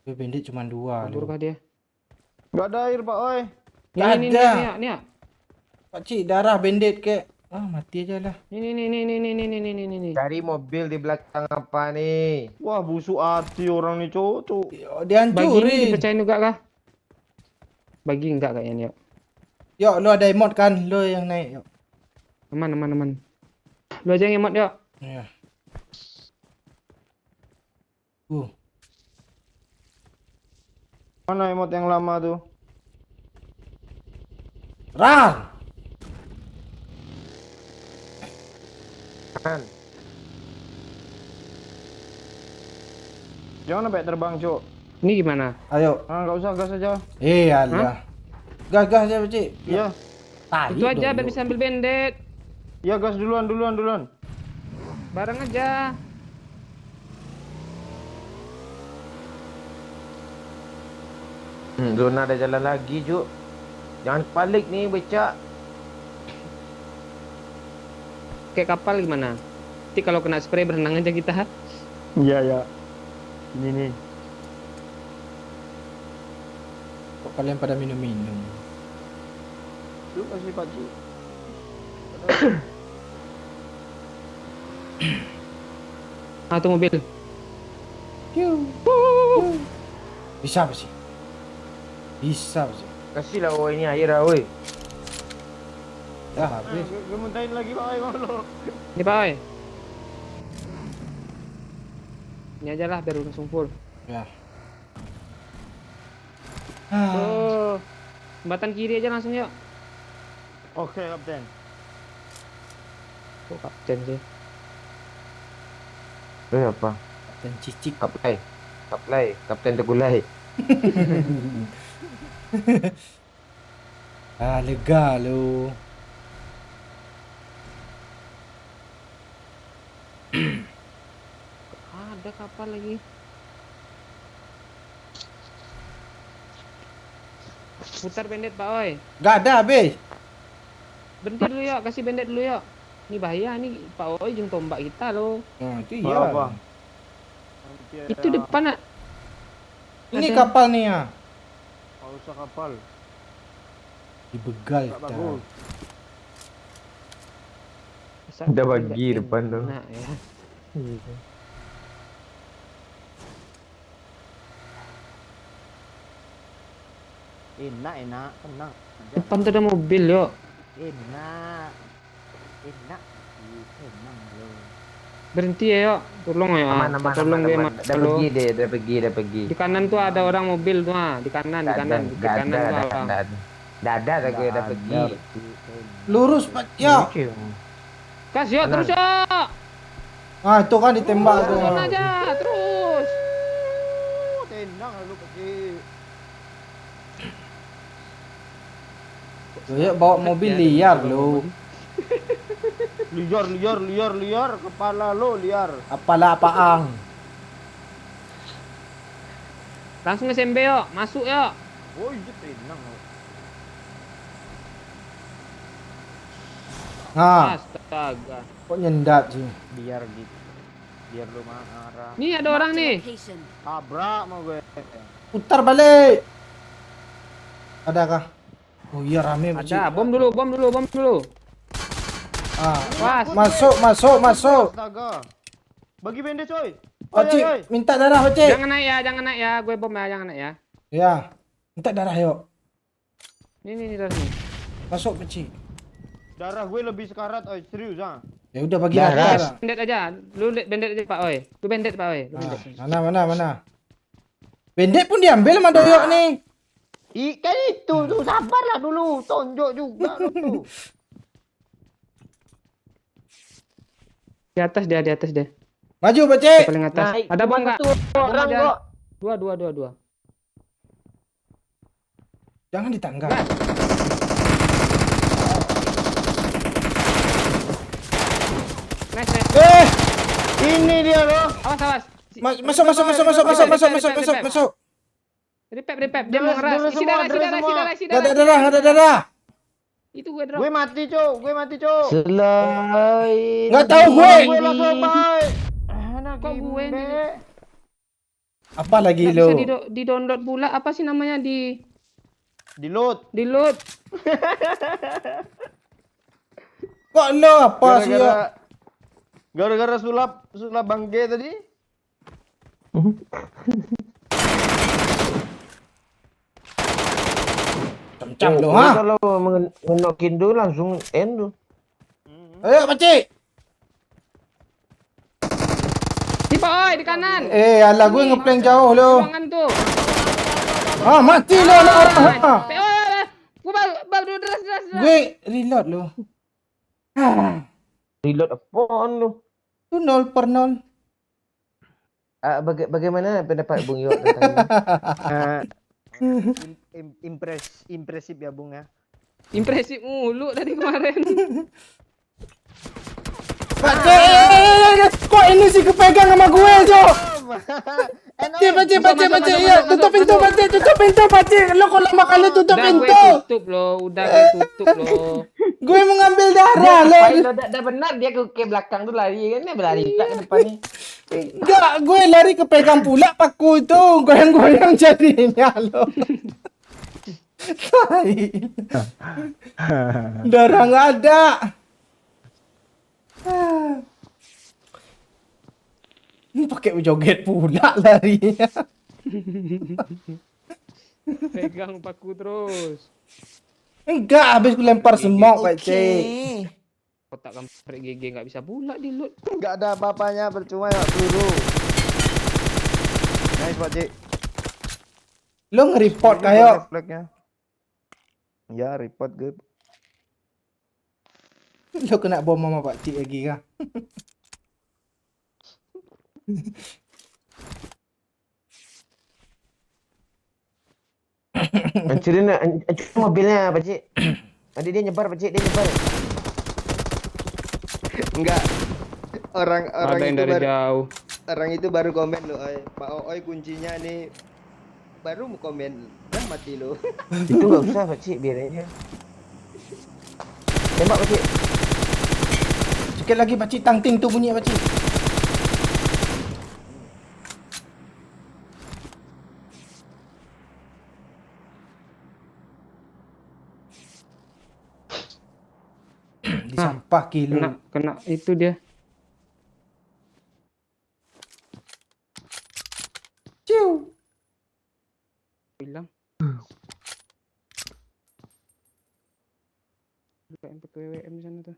Gue bandit cuma 2 Kabur loh. kah dia? Enggak ada air Pak oi. Nggak Nih, ada. nih, ya. Pak Cik darah bandit kek. Mati aja lah. Nih. Cari mobil di belakang apa nih? Wah, busuk hati orang nih, Cuk. Yo, Bagi ini dihancurin. dipercayain juga kah? Bagi enggak kayaknya, yuk. Yo, lo ada emot kan? Lo yang naik. Yo. Aman. Lu aja yang emot, yuk. Ya. Mana emot yang lama tuh? Run. Kan. Jangan sampai terbang, Cuk. Ini gimana? Ayo. Enggak usah gas aja. Alah. Gas aja, Pak Cik. Iya. Tai Itu aja biar doyok. bisa ambil bendet. Iya, gas duluan. Bareng aja. Zona ada jalan lagi, Cuk. Jangan balik nih, becak. Kayak kapal gimana? Nanti kalau kena spray berenang aja kita. Iya. Ini nih. Kok kalian pada minum-minum? Lu kasih Pak Cik. Tuh mobil. Bisa apa sih? Bisa apa sih? Kasihlah oi ini air lah, oi. Ya habis. Gue muntahin lagi Pak oi lo. Ini Pak Oi. Ini aja lah biar langsung full. Ya. Tuh. Jembatan kiri aja langsung yuk. Oke, Kapten. Tuh kapten sih. Apa? Dan cicik. Kapten tergulai. Lega lu. Ada kapal lagi. Putar bendet Pak Oi. Gak ada habis. Berhenti dulu yuk, kasih bendet dulu yuk. Ini bahaya nih Pak Oi jeng tombak kita loh. Nah, itu Apa, iya. Bang? Itu depan nak. Ini Ada. kapal nih ya. Nggak usah kapal. Dibegal. Nggak dah. bagus. Udah bagi depan tuh. Nah, ya. Enak, enak, tenang. Depan tuh ada mobil yuk. Enak. Enak. Tenang loh. Berhenti ya yuk. Tolong ya. Tolong dia Udah Halo. pergi deh, udah pergi. Di kanan tuh ada orang mobil tuh ah. Di kanan, di kanan, di kanan tuh orang. Dada ada gue udah pergi. Lurus Pak. Ya. Kas yuk terus yuk. Ah, itu kan ditembak tuh. Turun aja terus. Tenang lu kecil. Ya bawa mobil liar lo. Liar. Kepala lo liar. Apalah apaang. Langsung SMB yuk. Masuk yuk. Oh iya tenang. Nah, Astaga. kok nyendat sih. Biar gitu. Biar lu marah. Nih ada orang Marked a nih. location. Tabrak mau gue. Putar balik. Adakah? Oh iya rame Pak Cik. Ada. Bom dulu. Ah, Was. masuk. Astaga. Bagi bende coy. Pak Cik, minta darah Pak Cik. Jangan naik ya. Gue bom ya, jangan naik ya. Ya, minta darah yuk. Nih dari sini. Masuk Pak Cik. Darah gue lebih sekarat, oi serius ah. Ya udah bagi Darah. darah. Bendet aja. Lu bendet aja Pak Oi. Lu bendet Pak Oi. Lu bendet. Mana. Pendek pun diambil sama doyok nih. Kan itu tuh sabarlah dulu, tonjok juga lu tuh. Di atas dia. Maju Pak Cik. Paling atas. Naik. Ada bom enggak? Orang kok. Dua. Jangan di tangga. Nice. Ini dia loh. Awas. Masuk. Repep. Dia mau ngeras. Isi Ada darah. darah. Itu gue drop. Gue mati, Cok. Selain Nggak tahu gue. Gue langsung baik. Anak Kok gue gimbe. nih? Apa lagi Nggak bisa lo? di download pula. Apa sih namanya di Di-load. load? Kok lo apa sih yo? Gara-gara sulap bangke tadi. Cam lo ha. Kalau menokin dulu langsung end tuh. Ayo Pak Cik. Di Pak Oi di kanan. Alah gue ngeplank jauh lo. Ruangan tuh. Ah, mati lo lah orang. Ha. Gue baru deras. Gue reload lo. Reload apaan lu? Itu 0/0. Bagaimana pendapat Bung Yo tentang Impresif ya Bung ya. Impresif mulu dari kemarin. Pak Cik, kok ini sih kepegang sama gue, Jo? Pak Cik, ya, tutup pintu, Pak Cik. Lo kok lama kali tutup Udah gue pintu? tutup lo. Gue mau ngambil darah, lo. lo dah benar dia ke belakang tuh lari kan dia berlari pula ke depan nih. Enggak, gue lari kepegang pula paku itu, goyang-goyang jadinya, lo. Darah nggak ada. Ini pakai joget pula larinya. Pegang paku terus. Enggak, habis gue lempar semok, Pak Cik. Kotak kampret GG nggak bisa pula di loot. Enggak ada apa-apanya, percuma ya peluru. Nice Pak Cik. Lo nge-report Ini kayak refleksnya. Ya, report gue. lo kena bom sama Pak Cik lagi kah? Hancurin mobilnya Pak Cik. Tadi dia nyebar Pak Cik, dia nyebar. Enggak. Orang Ada yang itu dari baru jauh. orang itu baru komen lo, oi. Pak Oi kuncinya nih baru mau komen dah mati lo. Itu nggak usah pakcik, biarin aja. Tembak pakcik. Sikit lagi pakcik, tang ting tu bunyi pakcik. Di Hah, sampah kilo. Kena itu dia. Ciu. Bilang. Buka yang pakai WWM di sana tuh.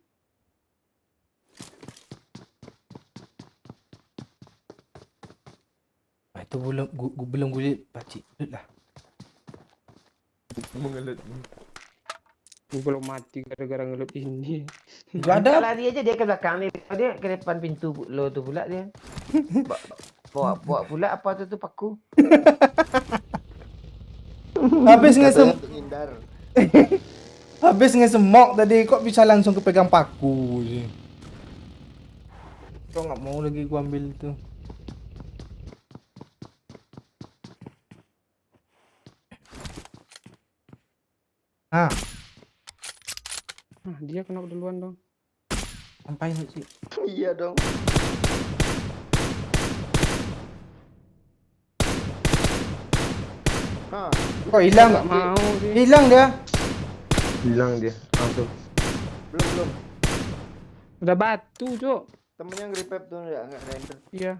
Itu belum gulit pakcik. Lah. Mengelut. Gue belum mati gara-gara ngelut ini. Gak Buka ada. lari aja dia ke belakang nih. Dia ke depan pintu lo tu pula dia. Bawa pula apa tu paku. Habis Katanya untuk hindar. habis ngesemok tadi kok bisa langsung kepegang paku sih. Kok nggak mau lagi gua ambil itu. Ah, Nah, dia kena duluan dong. ngapain sih? Iya dong. Hah, Kok hilang? Nggak mau sih. Hilang dia. Hilang dia. Langsung. belum. Udah batu, Cuk. Temennya nge-revive tuh enggak render. Iya.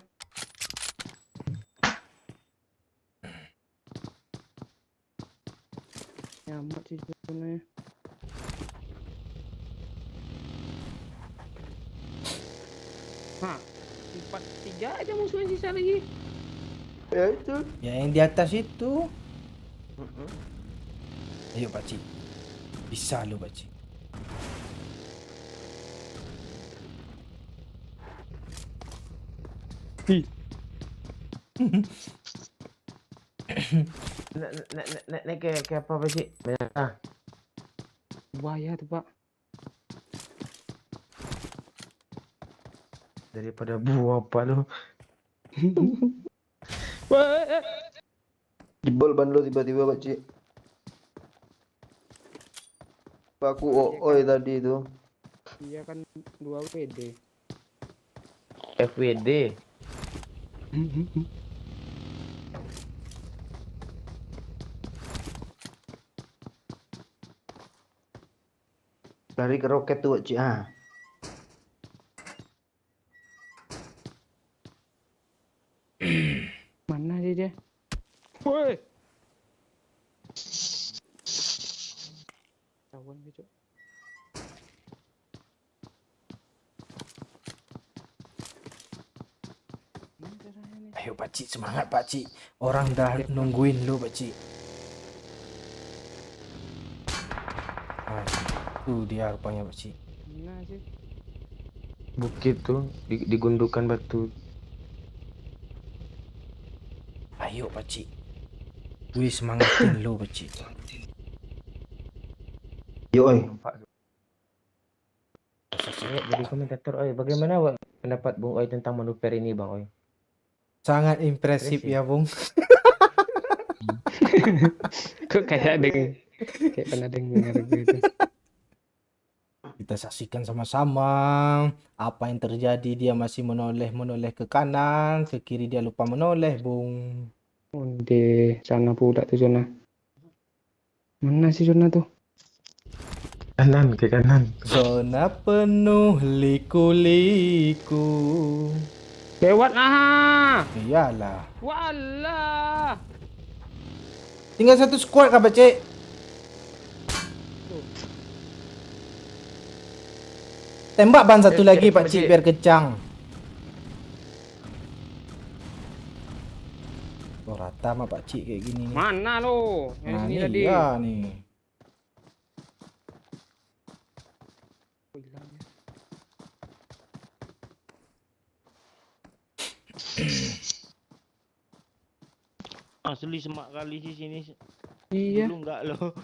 Nyamat sih sebenarnya. Nah, 4-3 aja musuhnya sisa lagi. Ya itu. Ya yang di atas itu. Ayo pakcik. Bisa lu pakcik. Naik ke apa pakcik? Merah. Bahaya tuh, Pak. Daripada buah apa lu. Jebol ban lo tiba-tiba Pak Cik. Paku oi tadi itu. Iya kan 2 WD. FWD. Lari ke roket tuh Pak Cik. Ah. Mana sih dia? Woi. Tawan gitu. Ayo pakcik, semangat pakcik. Orang dah nungguin lu pakcik. Ah, itu dia rupanya pakcik. Mana sih? Bukit tuh digundukan batu. Ayo pakcik. Gue semangatin lu pakcik. Yo oi. Jadi komentator, oi, bagaimana pendapat Bung Oi tentang manuver ini, Bang Oi? Sangat impresif ya, Bung. Kok kayak pernah dengar gitu. Kita saksikan sama-sama apa yang terjadi. Dia masih menoleh ke kanan, ke kiri dia lupa menoleh, Bung. Oh, di sana pula tuh zona. Mana sih zona tuh? Kanan, ke kanan. Zona penuh liku-liku. Lewat lah. Iyalah. Walah. Tinggal satu squad kah, Pakcik? Tembak ban satu lagi, Pakcik, biar kecang. Oh, rata mah Pakcik kayak gini nih. Mana lo? Yang Nah, sini ini tadi. ya nih. Oh, hilang ya. Asli semak kali sih sini. Iya. Dulu enggak loh.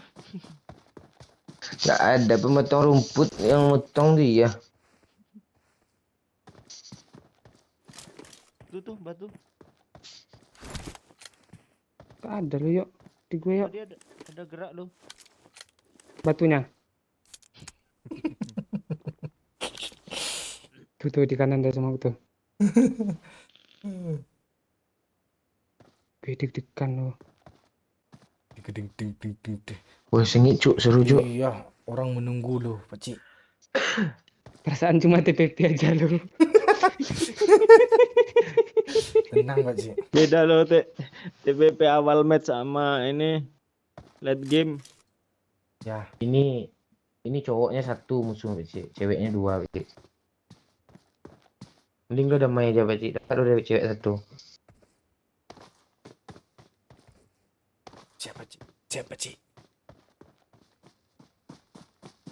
Nggak ada pemotong rumput yang motong dia. batu tuh, batu. Gak ada lo yuk. Di gue yuk. Tadi ada gerak lo. Batunya. Tuh di kanan ada semua tuh. Gue deg-degan lo. Ding ding ding ding ding. Wah, sengit cuk, seru cuk. Iya, orang menunggu loh, Pakcik. Perasaan cuma TPP aja lo. Tenang, Pakcik. Beda loh TPP awal match sama ini late game. Ya, Ini cowoknya satu musuh Pakcik, ceweknya dua Pakcik. Mending lo damai aja Pakcik, dapat lo dari cewek satu. siapa, Cik? Siapa, Cik?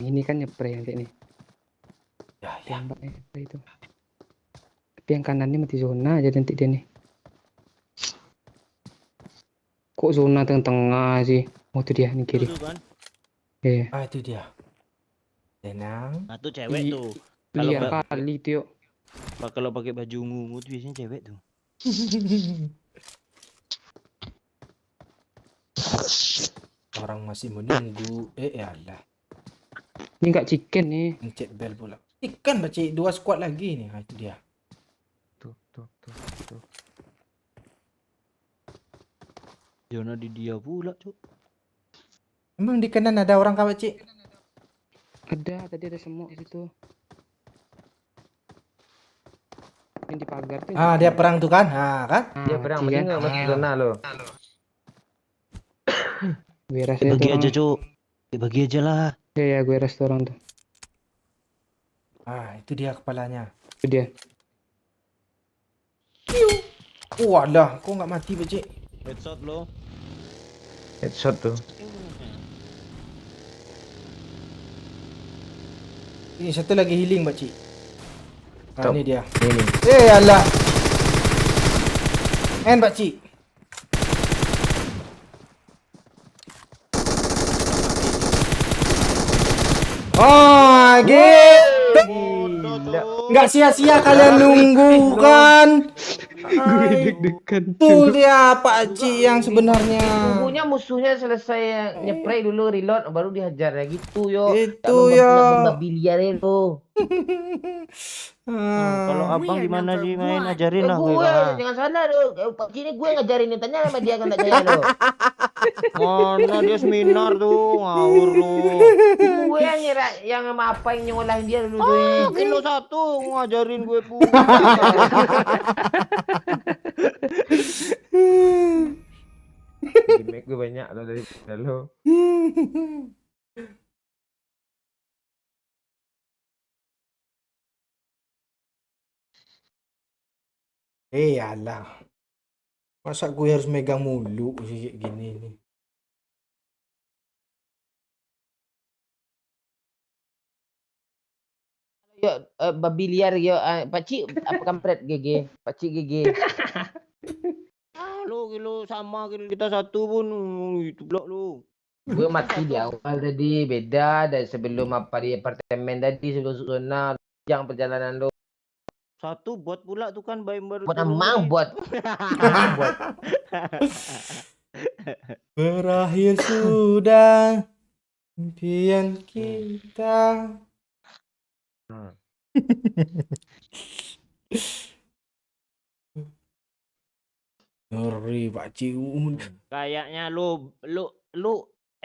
Ini kan nyepray yang kayak ini. Ya, ya. Tembaknya nyepray itu. Tapi yang kanan ini mati zona aja nanti dia nih. Kok zona tengah-tengah sih? Oh itu dia, ini kiri. Tuh kan. Iya. Ah, itu dia. Tenang. Nah, tuh cewek Iya. tuh. Kalau Lihat ba- kali itu yuk. Kalau pakai baju ungu tuh biasanya cewek tuh. Orang masih menunggu. Alah. Ini nggak chicken nih. Mencet bel pula. Ikan, Pakcik. 2 squad lagi nih. Ah, itu dia. Tuh. Zona di dia pula, cuk. Emang di kanan ada orang kah, Pakcik? Ada, tadi ada semua di situ. Yang di pagar tuh. Ah, dia perang tuh kan? Ah, kan? Dia perang, mati mending kan? nggak masuk zona lo. Gue rasa Bagi itu aja, orang. cuk. Bagi aja lah. Ya, gue rasa orang tuh. Ah, itu dia kepalanya. Itu dia. Walah, kok nggak mati, Pakcik? Headshot lo. Headshot tuh. Ini satu lagi healing, Pakcik. Ah, Top. ini dia. Ini. Alah. End, Pakcik. Oh, gitu. Nggak sia-sia kalian nunggu kan? Gue deg-degan. Betul dia Pakcik yang sebenarnya. Tunggunya musuhnya selesai nyepray dulu, reload, baru dihajar ya gitu yo. Itu ya. Biliar itu. Kalau abang gimana sih main ajarin lah Gue gue. jangan salah lo. Pak Cini gue ngajarin nih, tanya sama dia kan tak saya lo. Mana dia seminar tuh ngawur lu. Gue yang ngira yang sama apa yang nyolahin dia dulu tuh. Mungkin lo satu ngajarin gue pun. Gimmick gue banyak lo dari lo. Alah. Masa gue harus megang mulu sih kayak gini nih. Yo, biliar yo, Pak Cik apa kampret GG, Pak Cik GG. Lu sama kita satu pun itu blok lu. Gue mati di awal tadi, beda dari sebelum apa di apartemen tadi sebelum zona yang perjalanan lo. Satu buat pula tuh kan baru Buat turun emang nih. buat. Berakhir sudah impian kita. Ngeri Pakcik. Kayaknya lu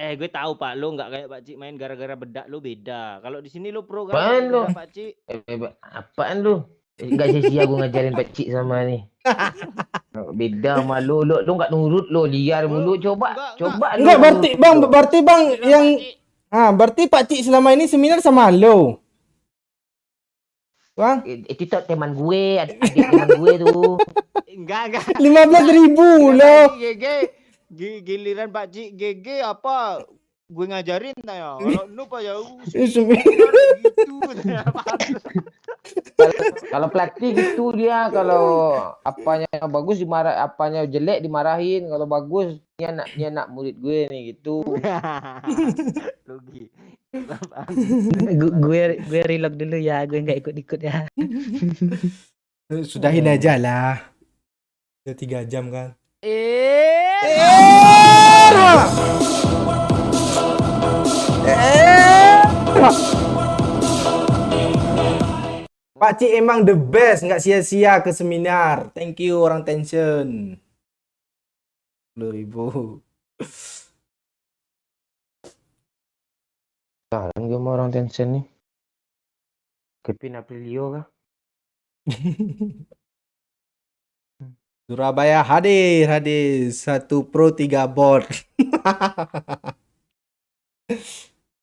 gue tahu Pak, lu nggak kayak Pak Cik main gara-gara bedak lu beda. Kalau di sini lu pro Apaan gara-gara lu? bedak Pak Cik. Apaan lu? Enggak sia-sia gue ngajarin Pak Cik sama nih. Beda sama lu nggak nurut lu, liar mulu. Coba lu. Enggak, berarti bang yang Pak Cik. berarti Pakcik selama ini seminar sama lo. Bang, Itu tuh teman gue, adik teman gue tuh. Enggak. 15.000 loh. GG. Giliran Pak Cik GG apa? Gue ngajarin ya. Kalau nu Pak ya gitu. Kalau pelatih gitu dia, kalau apanya bagus dimarahin, apanya jelek dimarahin. Kalau bagus dia anak murid gue nih gitu. Logi. gue reload dulu ya, gue nggak ikut-ikut ya. Sudahin aja lah. Udah 3 jam kan. Pak Cik emang the best, nggak sia-sia ke seminar. Thank you orang tension. 10.000. Sekarang gue mau orang Tencent nih. Kepin Aprilio kah? Surabaya hadir 1 Pro 3 bot.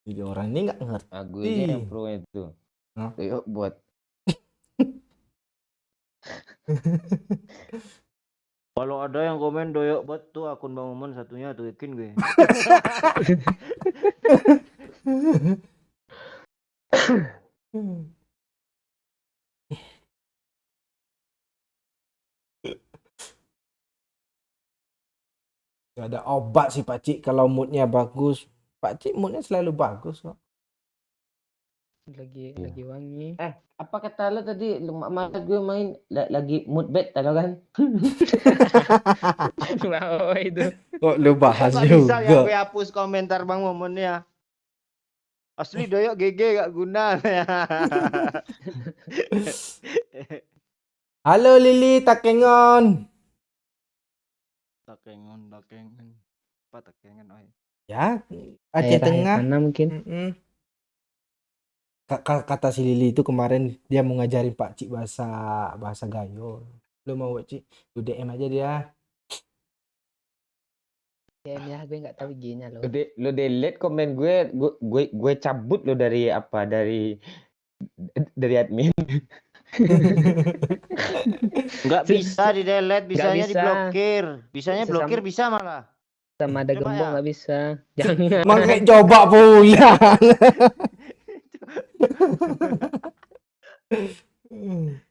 Jadi orang ini nggak ngerti. Aku aja yang pro itu. Hah? Yuk buat. Kalau ada yang komen doyok buat tuh akun Bang Momon satunya tuh yakin gue. Gak ada obat sih Pak Cik kalau moodnya bagus. Pak Cik moodnya selalu bagus kok. Lagi wangi. Apa kata lo tadi? Mas gue main lagi mood bad tadi kan? Wow, itu. Kok lu bahas Kok bisa ya juga? gue hapus komentar Bang Momon ya. Asli doyok GG gak guna. Halo Lili Takengon. Takengon. Apa takengon oi? Ya, Aceh Tengah. Mana mungkin? Mm-mm. Kata si Lili itu kemarin dia mau ngajarin Pak Cik bahasa Gayo. Lu mau Pak Cik? Lu DM aja dia. Ya, gue nggak tahu IG-nya loh. Lo delete komen gue cabut lo dari admin. Nggak bisa di delete, bisanya bisa. diblokir. Bisanya Bisa blokir bisa malah. Sama ada Coba gembong ya. nggak bisa. Jangan. Makanya coba pula.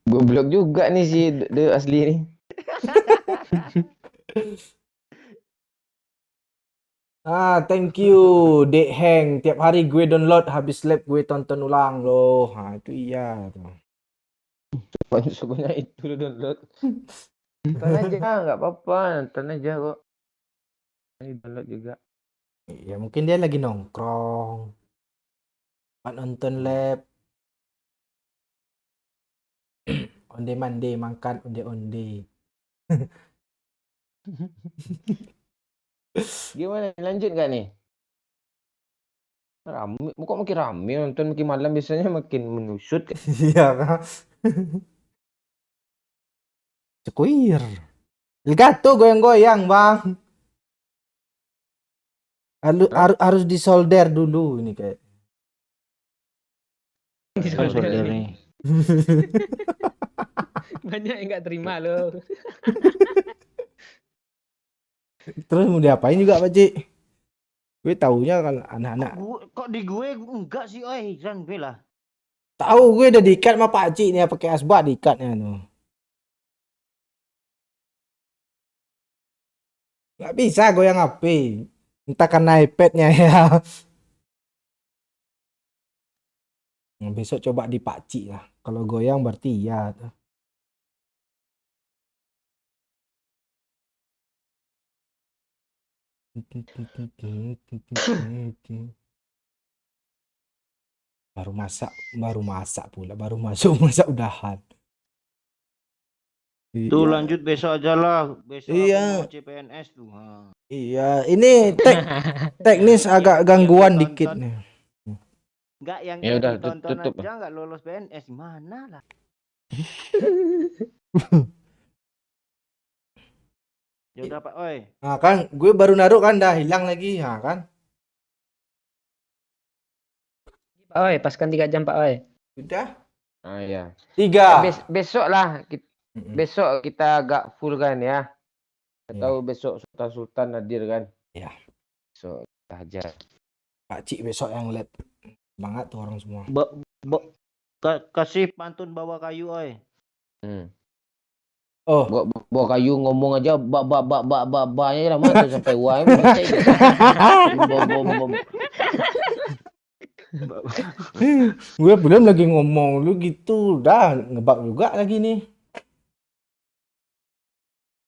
Gue blok juga nih si asli nih. Thank you Dek Heng. Tiap hari gue download, habis lab gue tonton ulang loh. Itu iya tuh. Sebanyak itu lo download. Nonton aja nggak apa-apa, nonton aja kok. Ini download juga. Ya mungkin dia lagi nongkrong. Pak nonton lab. Onde mande makan onde. Gimana lanjut gak nih? Rame, kok makin rame nonton makin malam biasanya makin menusut. Iya kan? Cekuir. Elgato goyang-goyang bang. Harus disolder dulu ini kayak. Solder nih. Banyak yang nggak terima loh. Terus mau diapain juga Pak Cik? Gue taunya kalau anak-anak. Kok di gue enggak sih, oi, heran gue lah. Tahu gue udah diikat sama Pak Cik nih pakai asbak diikatnya tuh. Nggak bisa goyang HP. Entah karena iPad-nya ya. Nah, besok coba di Pak Cik lah. Kalau goyang berarti iya tuh. Baru masak pula, baru masuk masak udahan. Tuh Iya. lanjut besok aja lah. Besok Iya. aku mau CPNS tuh. Iya, ini teknis agak gangguan Yang dikit ditonton. nih. Enggak yang Ya udah, ditonton tutup. aja enggak lolos PNS gimana lah. Ya udah Pak, oi. Nah kan, gue baru naruh kan dah hilang lagi, nah kan? Pak Oi, paskan 3 jam Pak Oi. Udah. Ah ya. 3. Besok lah besok kita agak full kan ya. Iya. Tahu besok Sultan hadir kan? Iya. So kita hajar. Pak Cik besok yang lab. Semangat tuh orang semua. Kasih pantun bawa kayu, oi. Oh, Bawa kayu ngomong aja ba-nya lama tuh sampai wah. gue belum lagi ngomong lu gitu, udah ngebak juga lagi nih.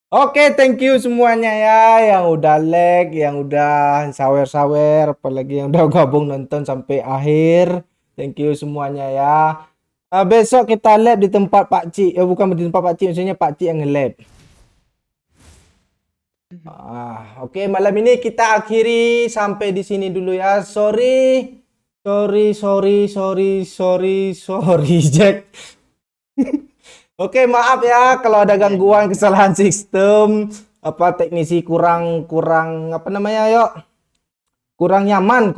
Oke, thank you semuanya ya yang udah like, yang udah sawer-sawer, apalagi yang udah gabung nonton sampai akhir. Thank you semuanya ya. Besok kita lab di tempat Pak Cik. Bukan di tempat Pak Cik, maksudnya Pak Cik yang nge-lab. Oke, malam ini kita akhiri sampai di sini dulu ya. Sorry, Jack. Oke, maaf ya kalau ada gangguan, kesalahan sistem, apa teknisi kurang apa namanya, yuk. Kurang nyaman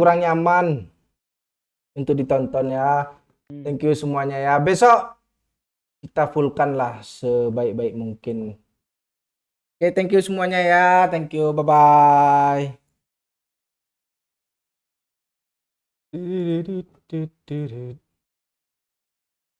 untuk ditonton ya. Thank you semuanya ya. Besok kita fullkan lah sebaik-baik mungkin. Oke, thank you semuanya ya. Thank you. Bye bye.